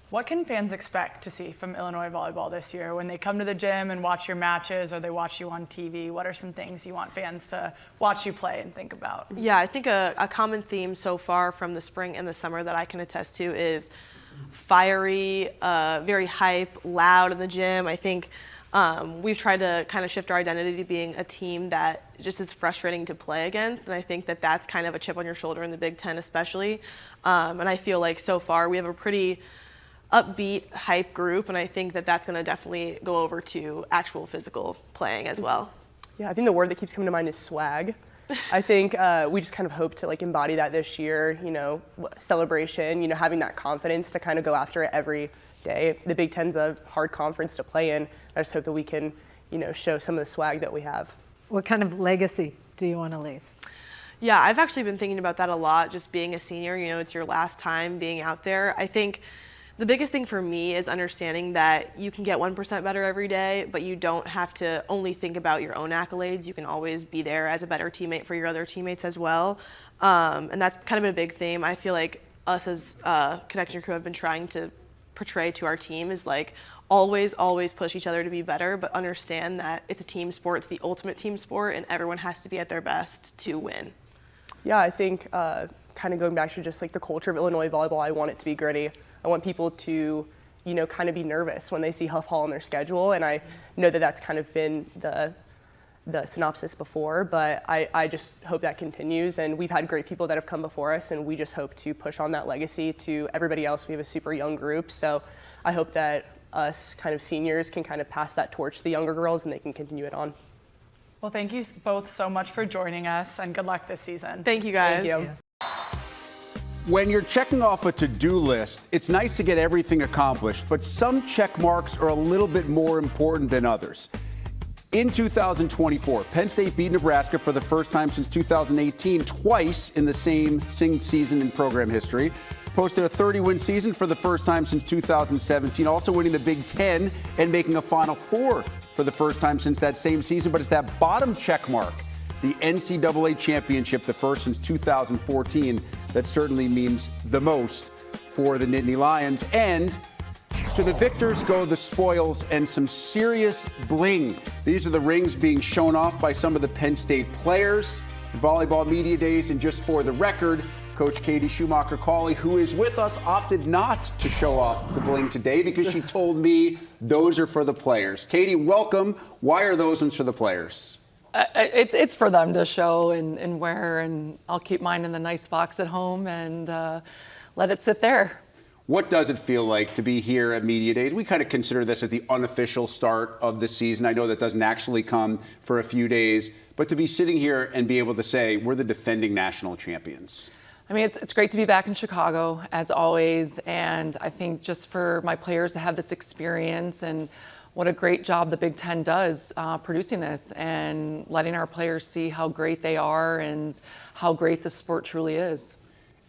What can fans expect to see from Illinois volleyball this year when they come to the gym and watch your matches or they watch you on TV? What are some things you want fans to watch you play and think about? Yeah, I think a common theme so far from the spring and the summer that I can attest to is fiery, very hype, loud in the gym. I think we've tried to kind of shift our identity to being a team that just is frustrating to play against, and I think that that's kind of a chip on your shoulder in the Big Ten especially. And I feel like so far we have a pretty upbeat, hype group, and I think that that's going to definitely go over to actual physical playing as well. Yeah, I think the word that keeps coming to mind is swag. I think we just kind of hope to embody that this year, celebration, having that confidence to kind of go after it every day. The Big Ten's a hard conference to play in. I just hope that we can, show some of the swag that we have. What kind of legacy do you want to leave? Yeah, I've actually been thinking about that a lot, just being a senior, it's your last time being out there. I think the biggest thing for me is understanding that you can get 1% better every day, but you don't have to only think about your own accolades. You can always be there as a better teammate for your other teammates as well. And that's kind of been a big theme. I feel like us as Connection Crew have been trying to portray to our team is always push each other to be better, but understand that it's a team sport, it's the ultimate team sport, and everyone has to be at their best to win. Yeah, I think kind of going back to just the culture of Illinois volleyball, I want it to be gritty. I want people to, kind of be nervous when they see Huff Hall on their schedule, and I know that that's kind of been the synopsis before, but I just hope that continues, and we've had great people that have come before us, and we just hope to push on that legacy to everybody else. We have a super young group, so I hope that us kind of seniors can kind of pass that torch to the younger girls, and they can continue it on. Well, thank you both so much for joining us, and good luck this season. Thank you, guys. Thank you. Yeah. When you're checking off a to-do list, it's nice to get everything accomplished, but some check marks are a little bit more important than others. In 2024, Penn State beat Nebraska for the first time since 2018, twice in the same season in program history. Posted a 30-win season for the first time since 2017, also winning the Big Ten and making a Final Four for the first time since that same season. But it's that bottom check mark, the NCAA championship, the first since 2014, that certainly means the most for the Nittany Lions. And to the victors go the spoils and some serious bling. These are the rings being shown off by some of the Penn State players. Volleyball Media Days, and just for the record, Coach Katie Schumacher-Cawley, who is with us, opted not to show off the bling today because she told me those are for the players. Katie, welcome. Why are those ones for the players? It's for them to show and wear, and I'll keep mine in the nice box at home and let it sit there. What does it feel like to be here at Media Days? We kind of consider this as the unofficial start of the season. I know that doesn't actually come for a few days, but to be sitting here and be able to say we're the defending national champions. I mean, it's great to be back in Chicago, as always, and I think just for my players to have this experience and what a great job the Big Ten does producing this and letting our players see how great they are and how great the sport truly is.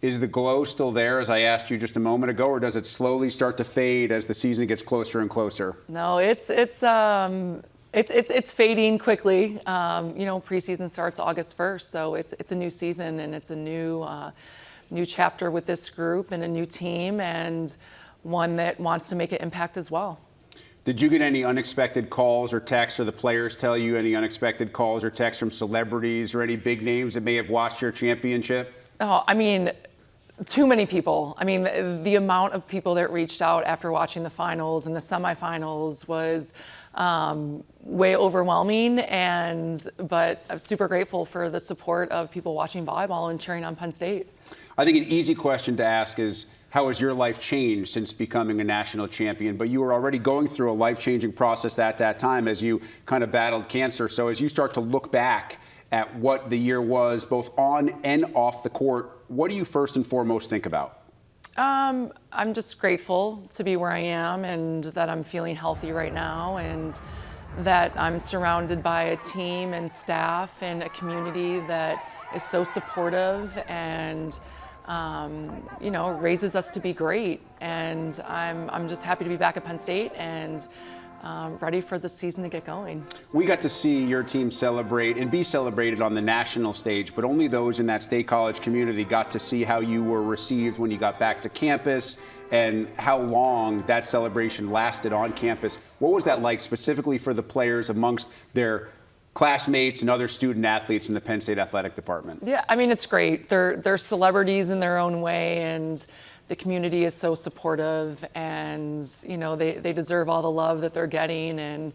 Is the glow still there, as I asked you just a moment ago, or does it slowly start to fade as the season gets closer and closer? No, it's fading quickly. Preseason starts August 1st, so it's a new season and it's a new chapter with this group and a new team and one that wants to make an impact as well. Did you get any unexpected calls or texts, or the players tell you any unexpected calls or texts from celebrities or any big names that may have watched your championship? Oh, I mean, too many people. I mean, the amount of people that reached out after watching the finals and the semifinals was way overwhelming, but I'm super grateful for the support of people watching volleyball and cheering on Penn State. I think an easy question to ask is, how has your life changed since becoming a national champion? But you were already going through a life-changing process at that time as you kind of battled cancer. So as you start to look back at what the year was, both on and off the court, what do you first and foremost think about? I'm just grateful to be where I am and that I'm feeling healthy right now and that I'm surrounded by a team and staff and a community that is so supportive and raises us to be great. And I'm just happy to be back at Penn State and ready for the season to get going. We got to see your team celebrate and be celebrated on the national stage, but only those in that State College community got to see how you were received when you got back to campus and how long that celebration lasted on campus. What was that like specifically for the players amongst their classmates and other student athletes in the Penn State Athletic Department? Yeah, I mean, it's great. They're celebrities in their own way, and the community is so supportive, and they deserve all the love that they're getting, and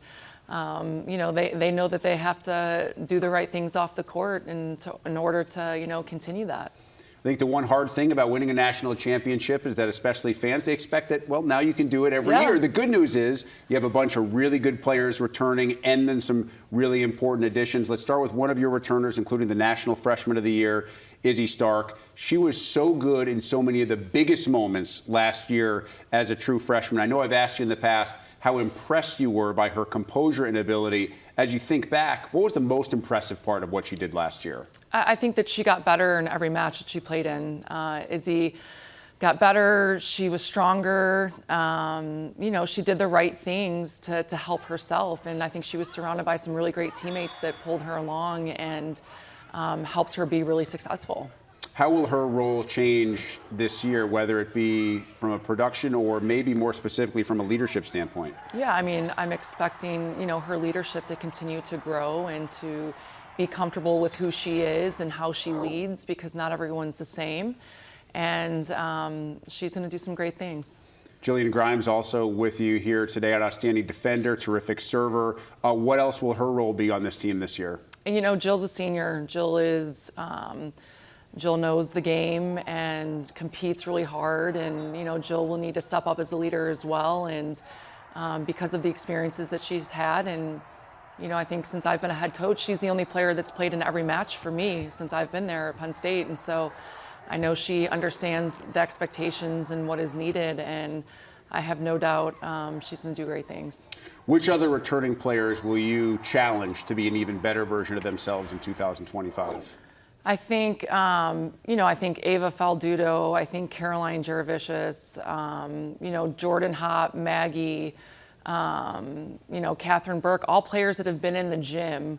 they know that they have to do the right things off the court in order to continue that. I think the one hard thing about winning a national championship is that especially fans, they expect that, well, now you can do it every year. The good news is you have a bunch of really good players returning and then some really important additions. Let's start with one of your returners, including the National Freshman of the Year, Izzy Stark. She was so good in so many of the biggest moments last year as a true freshman. I know I've asked you in the past how impressed you were by her composure and ability. As you think back, what was the most impressive part of what she did last year? I think that she got better in every match that she played in. Izzy got better. She was stronger. She did the right things to help herself. And I think she was surrounded by some really great teammates that pulled her along and helped her be really successful. How will her role change this year, whether it be from a production or maybe more specifically from a leadership standpoint? Yeah, I mean, I'm expecting, her leadership to continue to grow and to be comfortable with who she is and how she leads, because not everyone's the same. And she's going to do some great things. Jillian Grimes also with you here today, an outstanding defender, terrific server. What else will her role be on this team this year? And Jill's a senior. Jill knows the game and competes really hard, and Jill will need to step up as a leader as well, and because of the experiences that she's had. And I think since I've been a head coach, she's the only player that's played in every match for me since I've been there at Penn State, and so I know she understands the expectations and what is needed, and I have no doubt she's going to do great things. Which other returning players will you challenge to be an even better version of themselves in 2025? I think, I think Ava Faldudo, I think Caroline Jervicius, Jordan Hopp, Maggie, Catherine Burke, all players that have been in the gym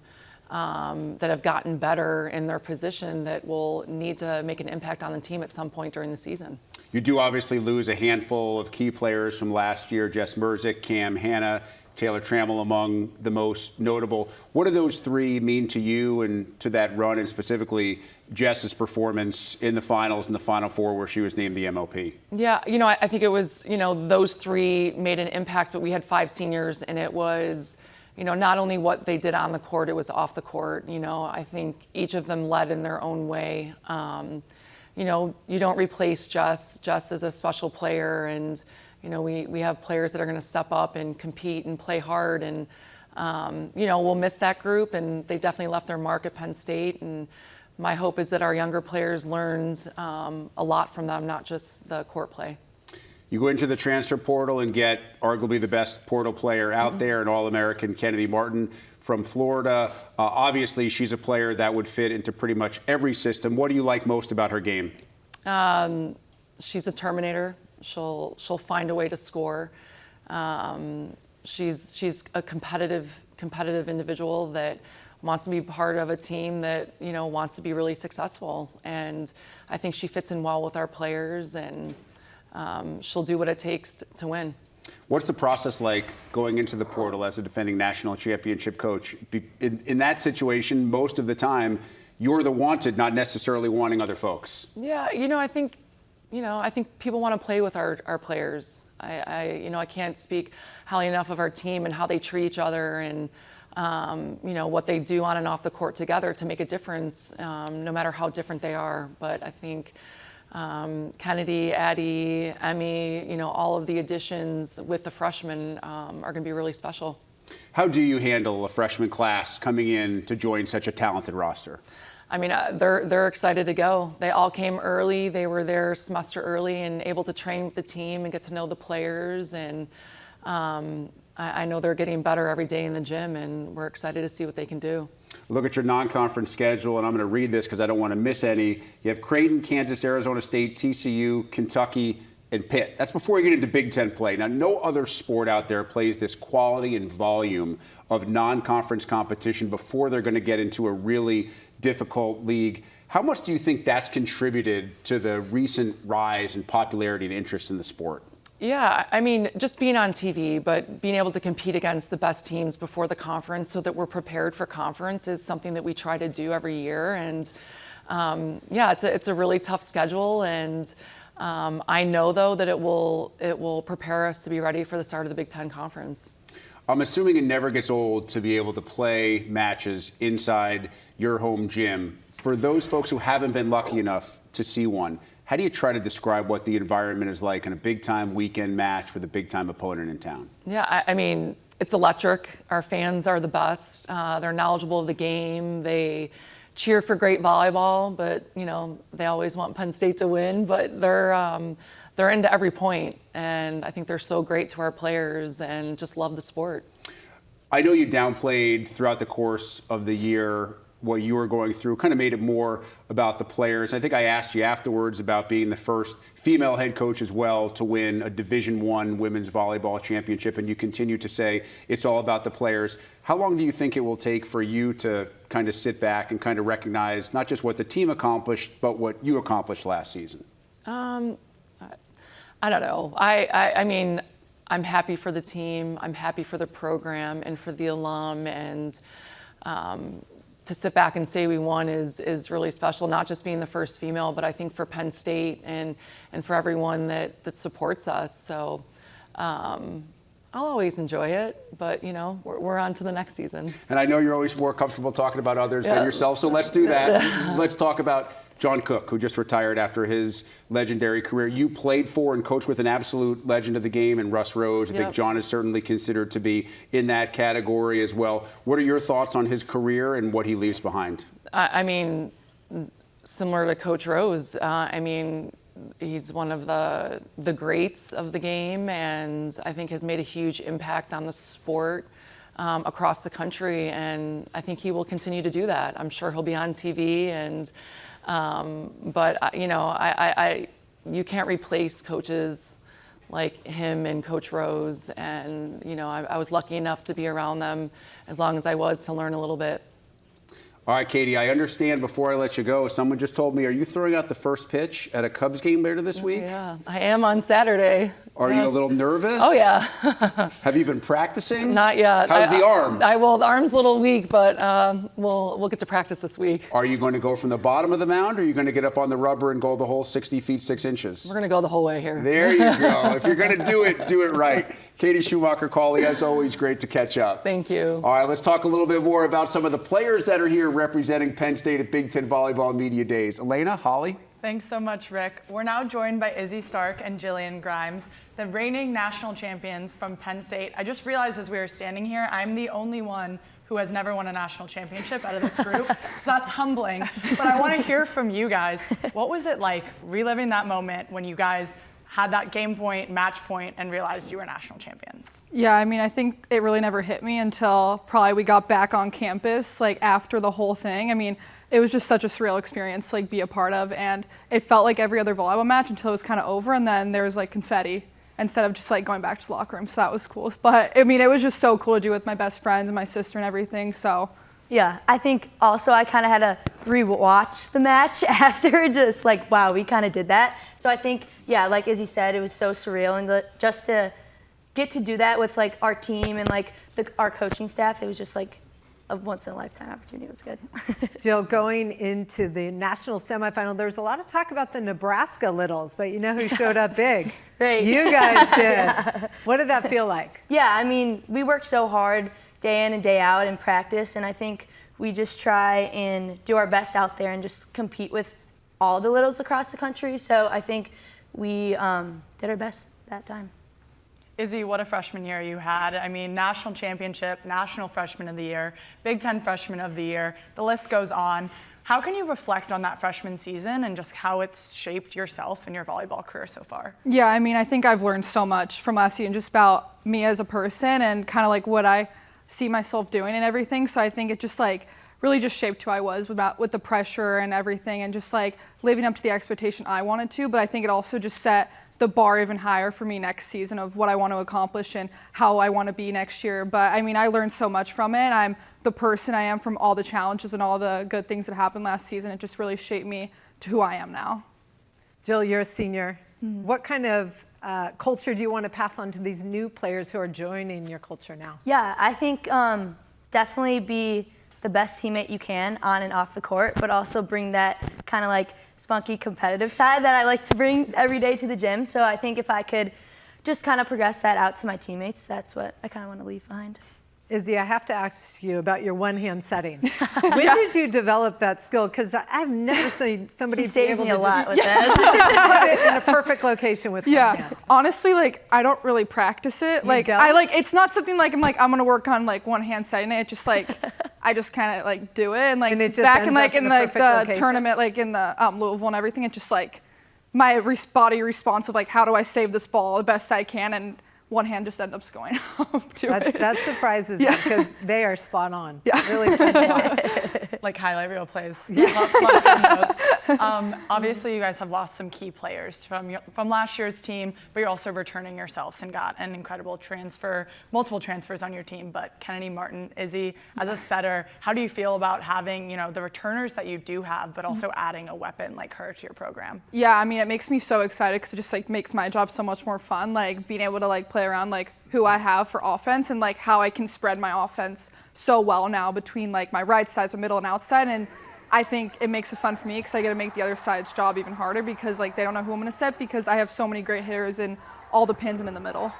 that have gotten better in their position that will need to make an impact on the team at some point during the season. You do obviously lose a handful of key players from last year, Jess Merzick, Cam Hanna, Taylor Trammell among the most notable. What do those three mean to you and to that run, and specifically Jess's performance in the finals and the Final Four where she was named the MLP? Yeah, I think it was, those three made an impact, but we had 5 seniors, and it was, not only what they did on the court, it was off the court. I think each of them led in their own way. You don't replace Jess. Jess is a special player, and we have players that are going to step up and compete and play hard, and we'll miss that group, and they definitely left their mark at Penn State, and my hope is that our younger players learns a lot from them, not just the court play. You go into the transfer portal and get arguably the best portal player out there, an All-American Kennedy Martin from Florida. Obviously, she's a player that would fit into pretty much every system. What do you like most about her game? She's a Terminator. She'll find a way to score. She's a competitive individual that wants to be part of a team that wants to be really successful, and I think she fits in well with our players, and she'll do what it takes to win. What's the process like going into the portal as a defending national championship coach? In that situation, most of the time, you're the wanted, not necessarily wanting other folks. Yeah, I think people want to play with our players. I can't speak highly enough of our team and how they treat each other, and what they do on and off the court together to make a difference, no matter how different they are. But I think Kennedy, Addie, Emmy, all of the additions with the freshmen are going to be really special. How do you handle a freshman class coming in to join such a talented roster? I mean, they're excited to go. They all came early. They were there semester early and able to train with the team and get to know the players. And I know they're getting better every day in the gym, and we're excited to see what they can do. look at your non-conference schedule, and I'm going to read this because I don't want to miss any. You have Creighton, Kansas, Arizona State, TCU, Kentucky, and Pitt. That's before you get into Big Ten play. Now, no other sport out there plays this quality and volume of non-conference competition before they're going to get into a really difficult league. How much do you think that's contributed to the recent rise in popularity and interest in the sport? Yeah, I mean, just being on TV, but being able to compete against the best teams before the conference so that we're prepared for conference is something that we try to do every year. And yeah, it's a really tough schedule. And I know, though, that it will prepare us to be ready for the start of the Big Ten Conference. I'm assuming it never gets old to be able to play matches inside your home gym. For those folks who haven't been lucky enough to see one, how do you try to describe what the environment is like in a big-time weekend match with a big-time opponent in town? Yeah, I mean, it's electric. Our fans are the best. They're knowledgeable of the game. They cheer for great volleyball, but, you know, they always want Penn State to win. But they're into every point, and I think they're so great to our players and just love the sport. I know you downplayed throughout the course of the year what you were going through, kind of made it more about the players. I think I asked you afterwards about being the first female head coach as well to win a Division I women's volleyball championship, and you continue to say it's all about the players. How long do you think it will take for you to kind of sit back and kind of recognize not just what the team accomplished, but what you accomplished last season? I don't know. I mean, I'm happy for the team. I'm happy for the program and for the alum, and to sit back and say we won is really special, not just being the first female, but I think for Penn State and for everyone that supports us. So I'll always enjoy it, but, you know, we're on to the next season. And I know you're always more comfortable talking about others than yourself, so let's do that. Let's talk about John Cook, who just retired after his legendary career. You played for and coached with an absolute legend of the game in Russ Rose. I think John is certainly considered to be in that category as well. What are your thoughts on his career and what he leaves behind? I mean, similar to Coach Rose, I mean, he's one of the greats of the game, and I think has made a huge impact on the sport across the country, and I think he will continue to do that. I'm sure he'll be on TV, and but you know, you can't replace coaches like him and Coach Rose, and you know, I was lucky enough to be around them as long as I was to learn a little bit. All right, Katie, I understand before I let you go, someone just told me, are you throwing out the first pitch at a Cubs game later this week? Yeah, I am on Saturday. Are you a little nervous? Oh, yeah. Have you been practicing? Not yet. How's the arm? The arm's a little weak, but we'll get to practice this week. Are you going to go from the bottom of the mound, or are you going to get up on the rubber and go the whole 60 feet 6 inches? We're going to go the whole way here. There you go. If you're going to do it right. Katie Schumacher-Cawley, as always, great to catch up. Thank you. All right, let's talk a little bit more about some of the players that are here representing Penn State at Big Ten Volleyball Media Days. Elena, Holly? Thanks so much, Rick. We're now joined by Izzy Stark and Jillian Grimes, the reigning national champions from Penn State. I just realized as we were standing here, I'm the only one who has never won a national championship out of this group, so that's humbling. But I want to hear from you guys. What was it like reliving that moment when you guys had that game point, match point, and realized you were national champions? Yeah, I mean, I think it really never hit me until probably we got back on campus, like after the whole thing. I mean, it was just such a surreal experience to like be a part of, and it felt like every other volleyball match until it was kind of over, and then there was like confetti instead of just like going back to the locker room, so that was cool. But I mean, it was just so cool to do with my best friends and my sister and everything, so. Yeah, I think also I kind of had to rewatch the match after, just like, wow, we kind of did that. So I think, yeah, like Izzy said, it was so surreal, and just to get to do that with like our team and like our coaching staff, it was just like a once-in-a-lifetime opportunity. It was good. Jill, going into the national semifinal, there was a lot of talk about the Nebraska Littles, but you know who showed up big? Right. You guys did. Yeah. What did that feel like? Yeah, I mean, we worked so hard day in and day out in practice, and I think we just try and do our best out there and just compete with all the littles across the country. So I think we did our best that time. Izzy, what a freshman year you had. I mean, national championship, national freshman of the year, Big Ten freshman of the year, the list goes on. How can you reflect on that freshman season and just how it's shaped yourself and your volleyball career so far? Yeah, I mean, I think I've learned so much from last season just about me as a person and kind of like what I see myself doing and everything. So I think it just like really just shaped who I was with the pressure and everything, and just like living up to the expectation I wanted to. But I think it also just set the bar even higher for me next season of what I want to accomplish and how I want to be next year. But I mean, I learned so much from it. I'm the person I am from all the challenges and all the good things that happened last season. It just really shaped me to who I am now. Jill, you're a senior. What kind of culture do you want to pass on to these new players who are joining your culture now? Yeah, I think definitely be the best teammate you can on and off the court, but also bring that kind of like spunky competitive side that I like to bring every day to the gym. So I think if I could just kind of progress that out to my teammates, that's what I kind of want to leave behind. Izzy, I have to ask you about your one-hand setting. When did you develop that skill? Because I've never seen somebody be able to a lot with put it in a perfect location with one hand. Honestly, like I don't really practice it. Like it's not something like I'm gonna work on like one-hand setting it. Just like I just kind of like do it, and like back in like the tournament, like in the Louisville and everything, it's just like my body response of like how do I save this ball the best I can, and one hand just ends up going up to it. That surprises me because they are spot on. Yeah. Really fun to watch. Like highlight reel plays. Yeah. Obviously, you guys have lost some key players from last year's team, but you're also returning yourselves and got an incredible transfer, multiple transfers on your team. But Kennedy, Martin, Izzy, as a setter, how do you feel about having the returners that you do have, but also adding a weapon like her to your program? Yeah, I mean, it makes me so excited because it just like makes my job so much more fun. Like being able to like play around like who I have for offense and like how I can spread my offense so well now between like my right side, my middle, and outside. And I think it makes it fun for me because I get to make the other side's job even harder because like they don't know who I'm going to set because I have so many great hitters in all the pins and in the middle.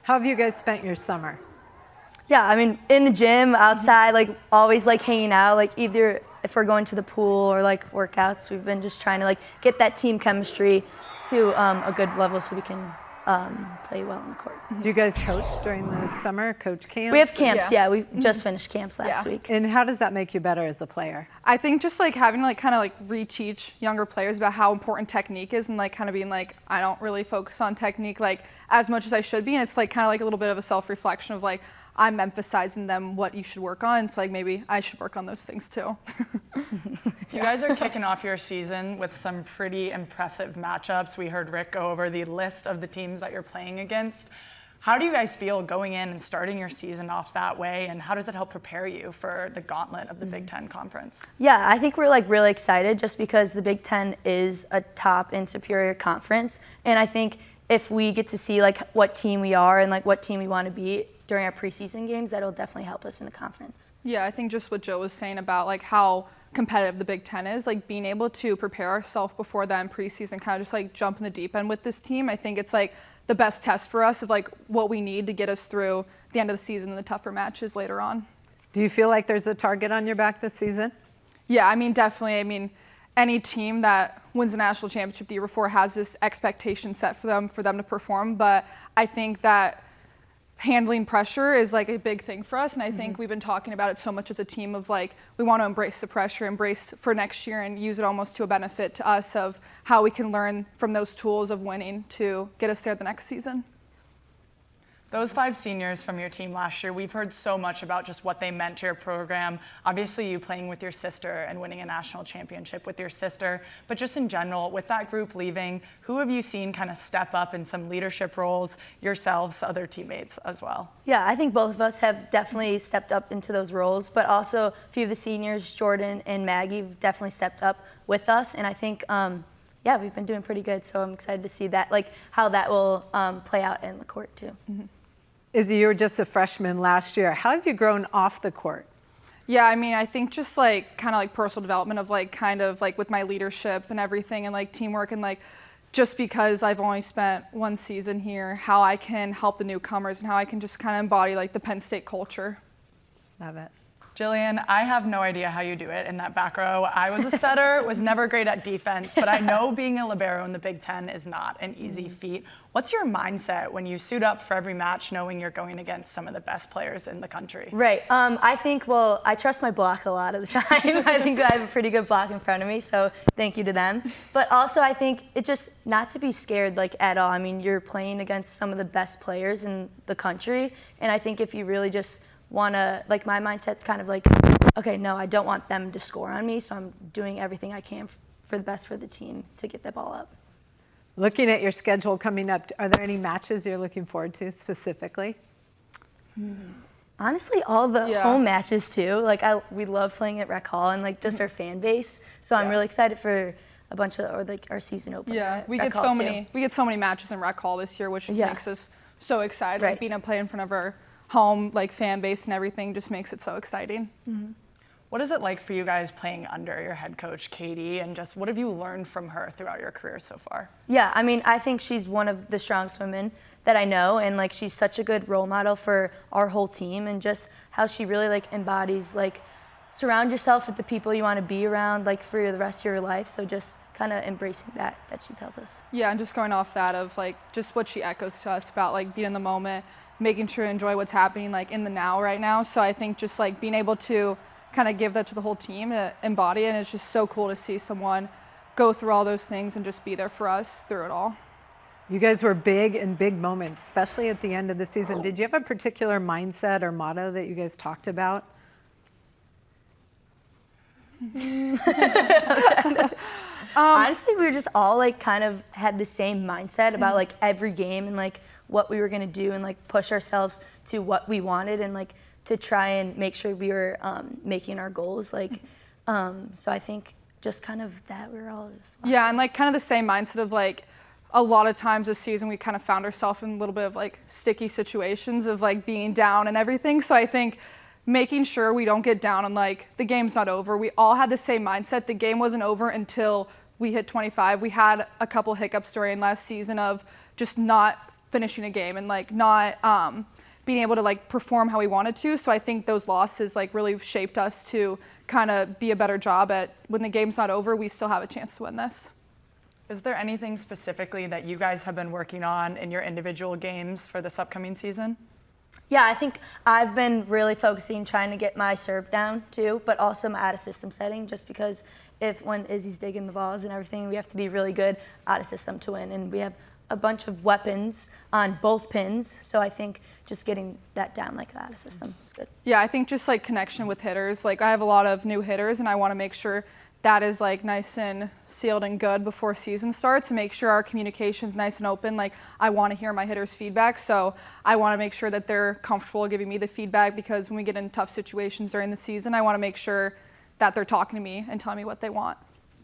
How have you guys spent your summer? Yeah, I mean, in the gym, outside, like always like hanging out, like either if we're going to the pool or like workouts, we've been just trying to like get that team chemistry to a good level so we can play well on the court. Do you guys coach during the summer, coach camps? We have camps, yeah. We just finished camps last week. And how does that make you better as a player? I think just like having to like kind of like reteach younger players about how important technique is and like kind of being like, I don't really focus on technique like as much as I should be. And it's like kind of like a little bit of a self-reflection of like, I'm emphasizing them what you should work on. So like maybe I should work on those things too. You guys are kicking off your season with some pretty impressive matchups. We heard Rick go over the list of the teams that you're playing against. How do you guys feel going in and starting your season off that way, and how does it help prepare you for the gauntlet of the Big Ten Conference? Yeah, I think we're like really excited just because the Big Ten is a top and superior conference, and I think if we get to see like what team we are and like what team we want to be during our preseason games, that'll definitely help us in the conference. Yeah, I think just what Joe was saying about like how competitive the Big Ten is, like being able to prepare ourselves before that in preseason, kind of just like jump in the deep end with this team. I think it's like the best test for us of like what we need to get us through the end of the season and the tougher matches later on. Do you feel like there's a target on your back this season? Yeah, I mean, definitely. I mean, any team that wins the national championship the year before has this expectation set for them to perform. But I think that handling pressure is like a big thing for us, and I think we've been talking about it so much as a team of like we want to embrace the pressure, embrace for next year, and use it almost to a benefit to us of how we can learn from those tools of winning to get us there the next season. Those 5 seniors from your team last year, we've heard so much about just what they meant to your program. Obviously, you playing with your sister and winning a national championship with your sister, but just in general, with that group leaving, who have you seen kind of step up in some leadership roles, yourselves, other teammates as well? Yeah, I think both of us have definitely stepped up into those roles, but also a few of the seniors, Jordan and Maggie, have definitely stepped up with us, and I think yeah, we've been doing pretty good, so I'm excited to see that, like how that will play out in the court too. Izzy, you were just a freshman last year. How have you grown off the court? Yeah, I mean, I think just like kind of like personal development of like kind of like with my leadership and everything and like teamwork and like just because I've only spent one season here, how I can help the newcomers and how I can just kind of embody like the Penn State culture. Love it. Jillian, I have no idea how you do it in that back row. I was a setter, was never great at defense, but I know being a libero in the Big Ten is not an easy feat. What's your mindset when you suit up for every match knowing you're going against some of the best players in the country? Right. I think, well, I trust my block a lot of the time. I think I have a pretty good block in front of me, so thank you to them. But also I think it just not to be scared like at all. I mean, you're playing against some of the best players in the country, and I think if you really just wanna, like my mindset's kind of like, okay, no, I don't want them to score on me, so I'm doing everything I can for the best for the team to get the ball up. Looking at your schedule coming up, are there any matches you're looking forward to specifically? Honestly, all the home matches too. Like we love playing at Rec Hall and like just our fan base. So I'm really excited for a bunch of, or like our season opener. Yeah, we Rec get Hall so too. many. We get so many matches in Rec Hall this year, which just makes us so excited. Right. Like being able to play in front of our home like fan base and everything just makes it so exciting. What is it like for you guys playing under your head coach, Katie, and just what have you learned from her throughout your career so far? Yeah, I mean, I think she's one of the strongest women that I know, and like she's such a good role model for our whole team, and just how she really like embodies like surround yourself with the people you want to be around like for the rest of your life. So just kind of embracing that she tells us. Yeah, and just going off that of like just what she echoes to us about like being in the moment, making sure to enjoy what's happening like in the now right now. So I think just like being able to kind of give that to the whole team, embody it, and it's just so cool to see someone go through all those things and just be there for us through it all. You guys were big in big moments, especially at the end of the season. Did you have a particular mindset or motto that you guys talked about? Honestly, we were just all like kind of had the same mindset about like every game and like what we were gonna do and like push ourselves to what we wanted and like to try and make sure we were making our goals. Like, so I think just kind of that we were all just like, yeah, and like kind of the same mindset of like a lot of times this season we kind of found ourselves in a little bit of like sticky situations of like being down and everything. So I think making sure we don't get down and like the game's not over. We all had the same mindset. The game wasn't over until we hit 25. We had a couple hiccups during last season of just not finishing a game and like not being able to like perform how we wanted to. So I think those losses like really shaped us to kind of be a better job at when the game's not over, we still have a chance to win this. Is there anything specifically that you guys have been working on in your individual games for this upcoming season? Yeah, I think I've been really focusing trying to get my serve down too, but also my out of system setting, just because when Izzy's digging the balls and everything, we have to be really good out of system to win. And we have a bunch of weapons on both pins, so I think just getting that down like that out of system is good. Yeah, I think just like connection with hitters. Like I have a lot of new hitters and I want to make sure that is like nice and sealed and good before season starts and make sure our communication's nice and open. Like I want to hear my hitters' feedback, so I want to make sure that they're comfortable giving me the feedback, because when we get in tough situations during the season, I want to make sure that they're talking to me and telling me what they want.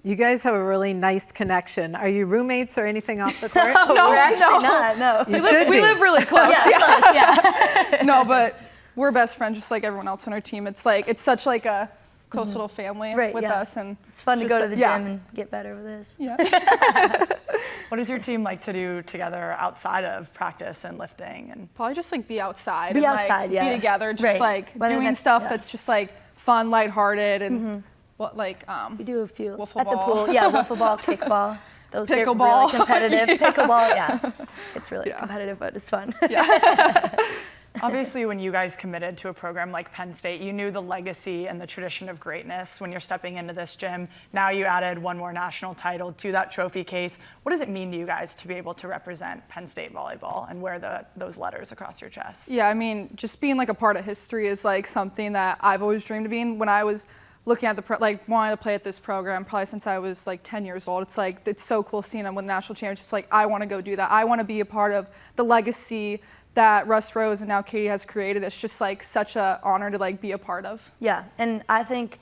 You guys have a really nice connection. Are you roommates or anything off the court? No, we're actually not, no. You should we be. live really close. Yeah, close, yeah. No, but we're best friends just like everyone else on our team. It's like it's such like a close little family with us, and it's fun to just go to the gym and get better with this. Yeah. What does your team like to do together outside of practice and lifting? And probably just like be outside Be and outside, like yeah. be together, just Right. like Whether doing that's- stuff yeah. that's just like fun, lighthearted, and what like we do a few wiffle at the ball. pool. Yeah, wiffle ball, kickball. Those get Pickleball. really competitive. Yeah. Pickleball, yeah. It's really competitive, but it's fun. Obviously, when you guys committed to a program like Penn State, you knew the legacy and the tradition of greatness when you're stepping into this gym. Now you added one more national title to that trophy case. What does it mean to you guys to be able to represent Penn State volleyball and wear those letters across your chest? Yeah, I mean, just being like a part of history is like something that I've always dreamed of being. When I was looking at wanting to play at this program probably since I was like 10 years old, it's like it's so cool seeing them win national championships. Like I want to go do that. I want to be a part of the legacy that Russ Rose and now Katie has created. It's just like such an honor to like be a part of. Yeah, and I think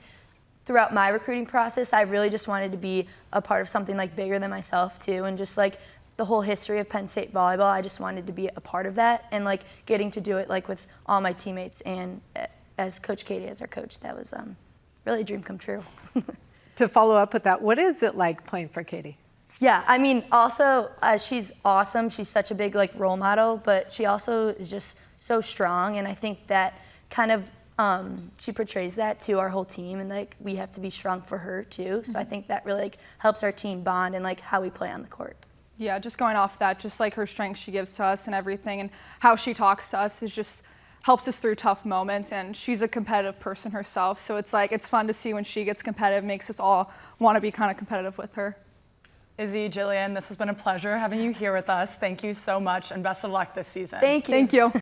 throughout my recruiting process, I really just wanted to be a part of something like bigger than myself too, and just like the whole history of Penn State volleyball, I just wanted to be a part of that, and like getting to do it like with all my teammates and as Coach Katie as our coach, that was really a dream come true. To follow up with that, what is it like playing for Katie? Yeah, I mean, also she's awesome. She's such a big like role model, but she also is just so strong, and I think that kind of she portrays that to our whole team, and like we have to be strong for her too. So I think that really like helps our team bond and like how we play on the court. Yeah, just going off that, just like her strength she gives to us and everything, and how she talks to us is just helps us through tough moments. And she's a competitive person herself, so it's like it's fun to see when she gets competitive, makes us all want to be kind of competitive with her. Izzy, Jillian, this has been a pleasure having you here with us. Thank you so much, and best of luck this season. Thank you. Thank you.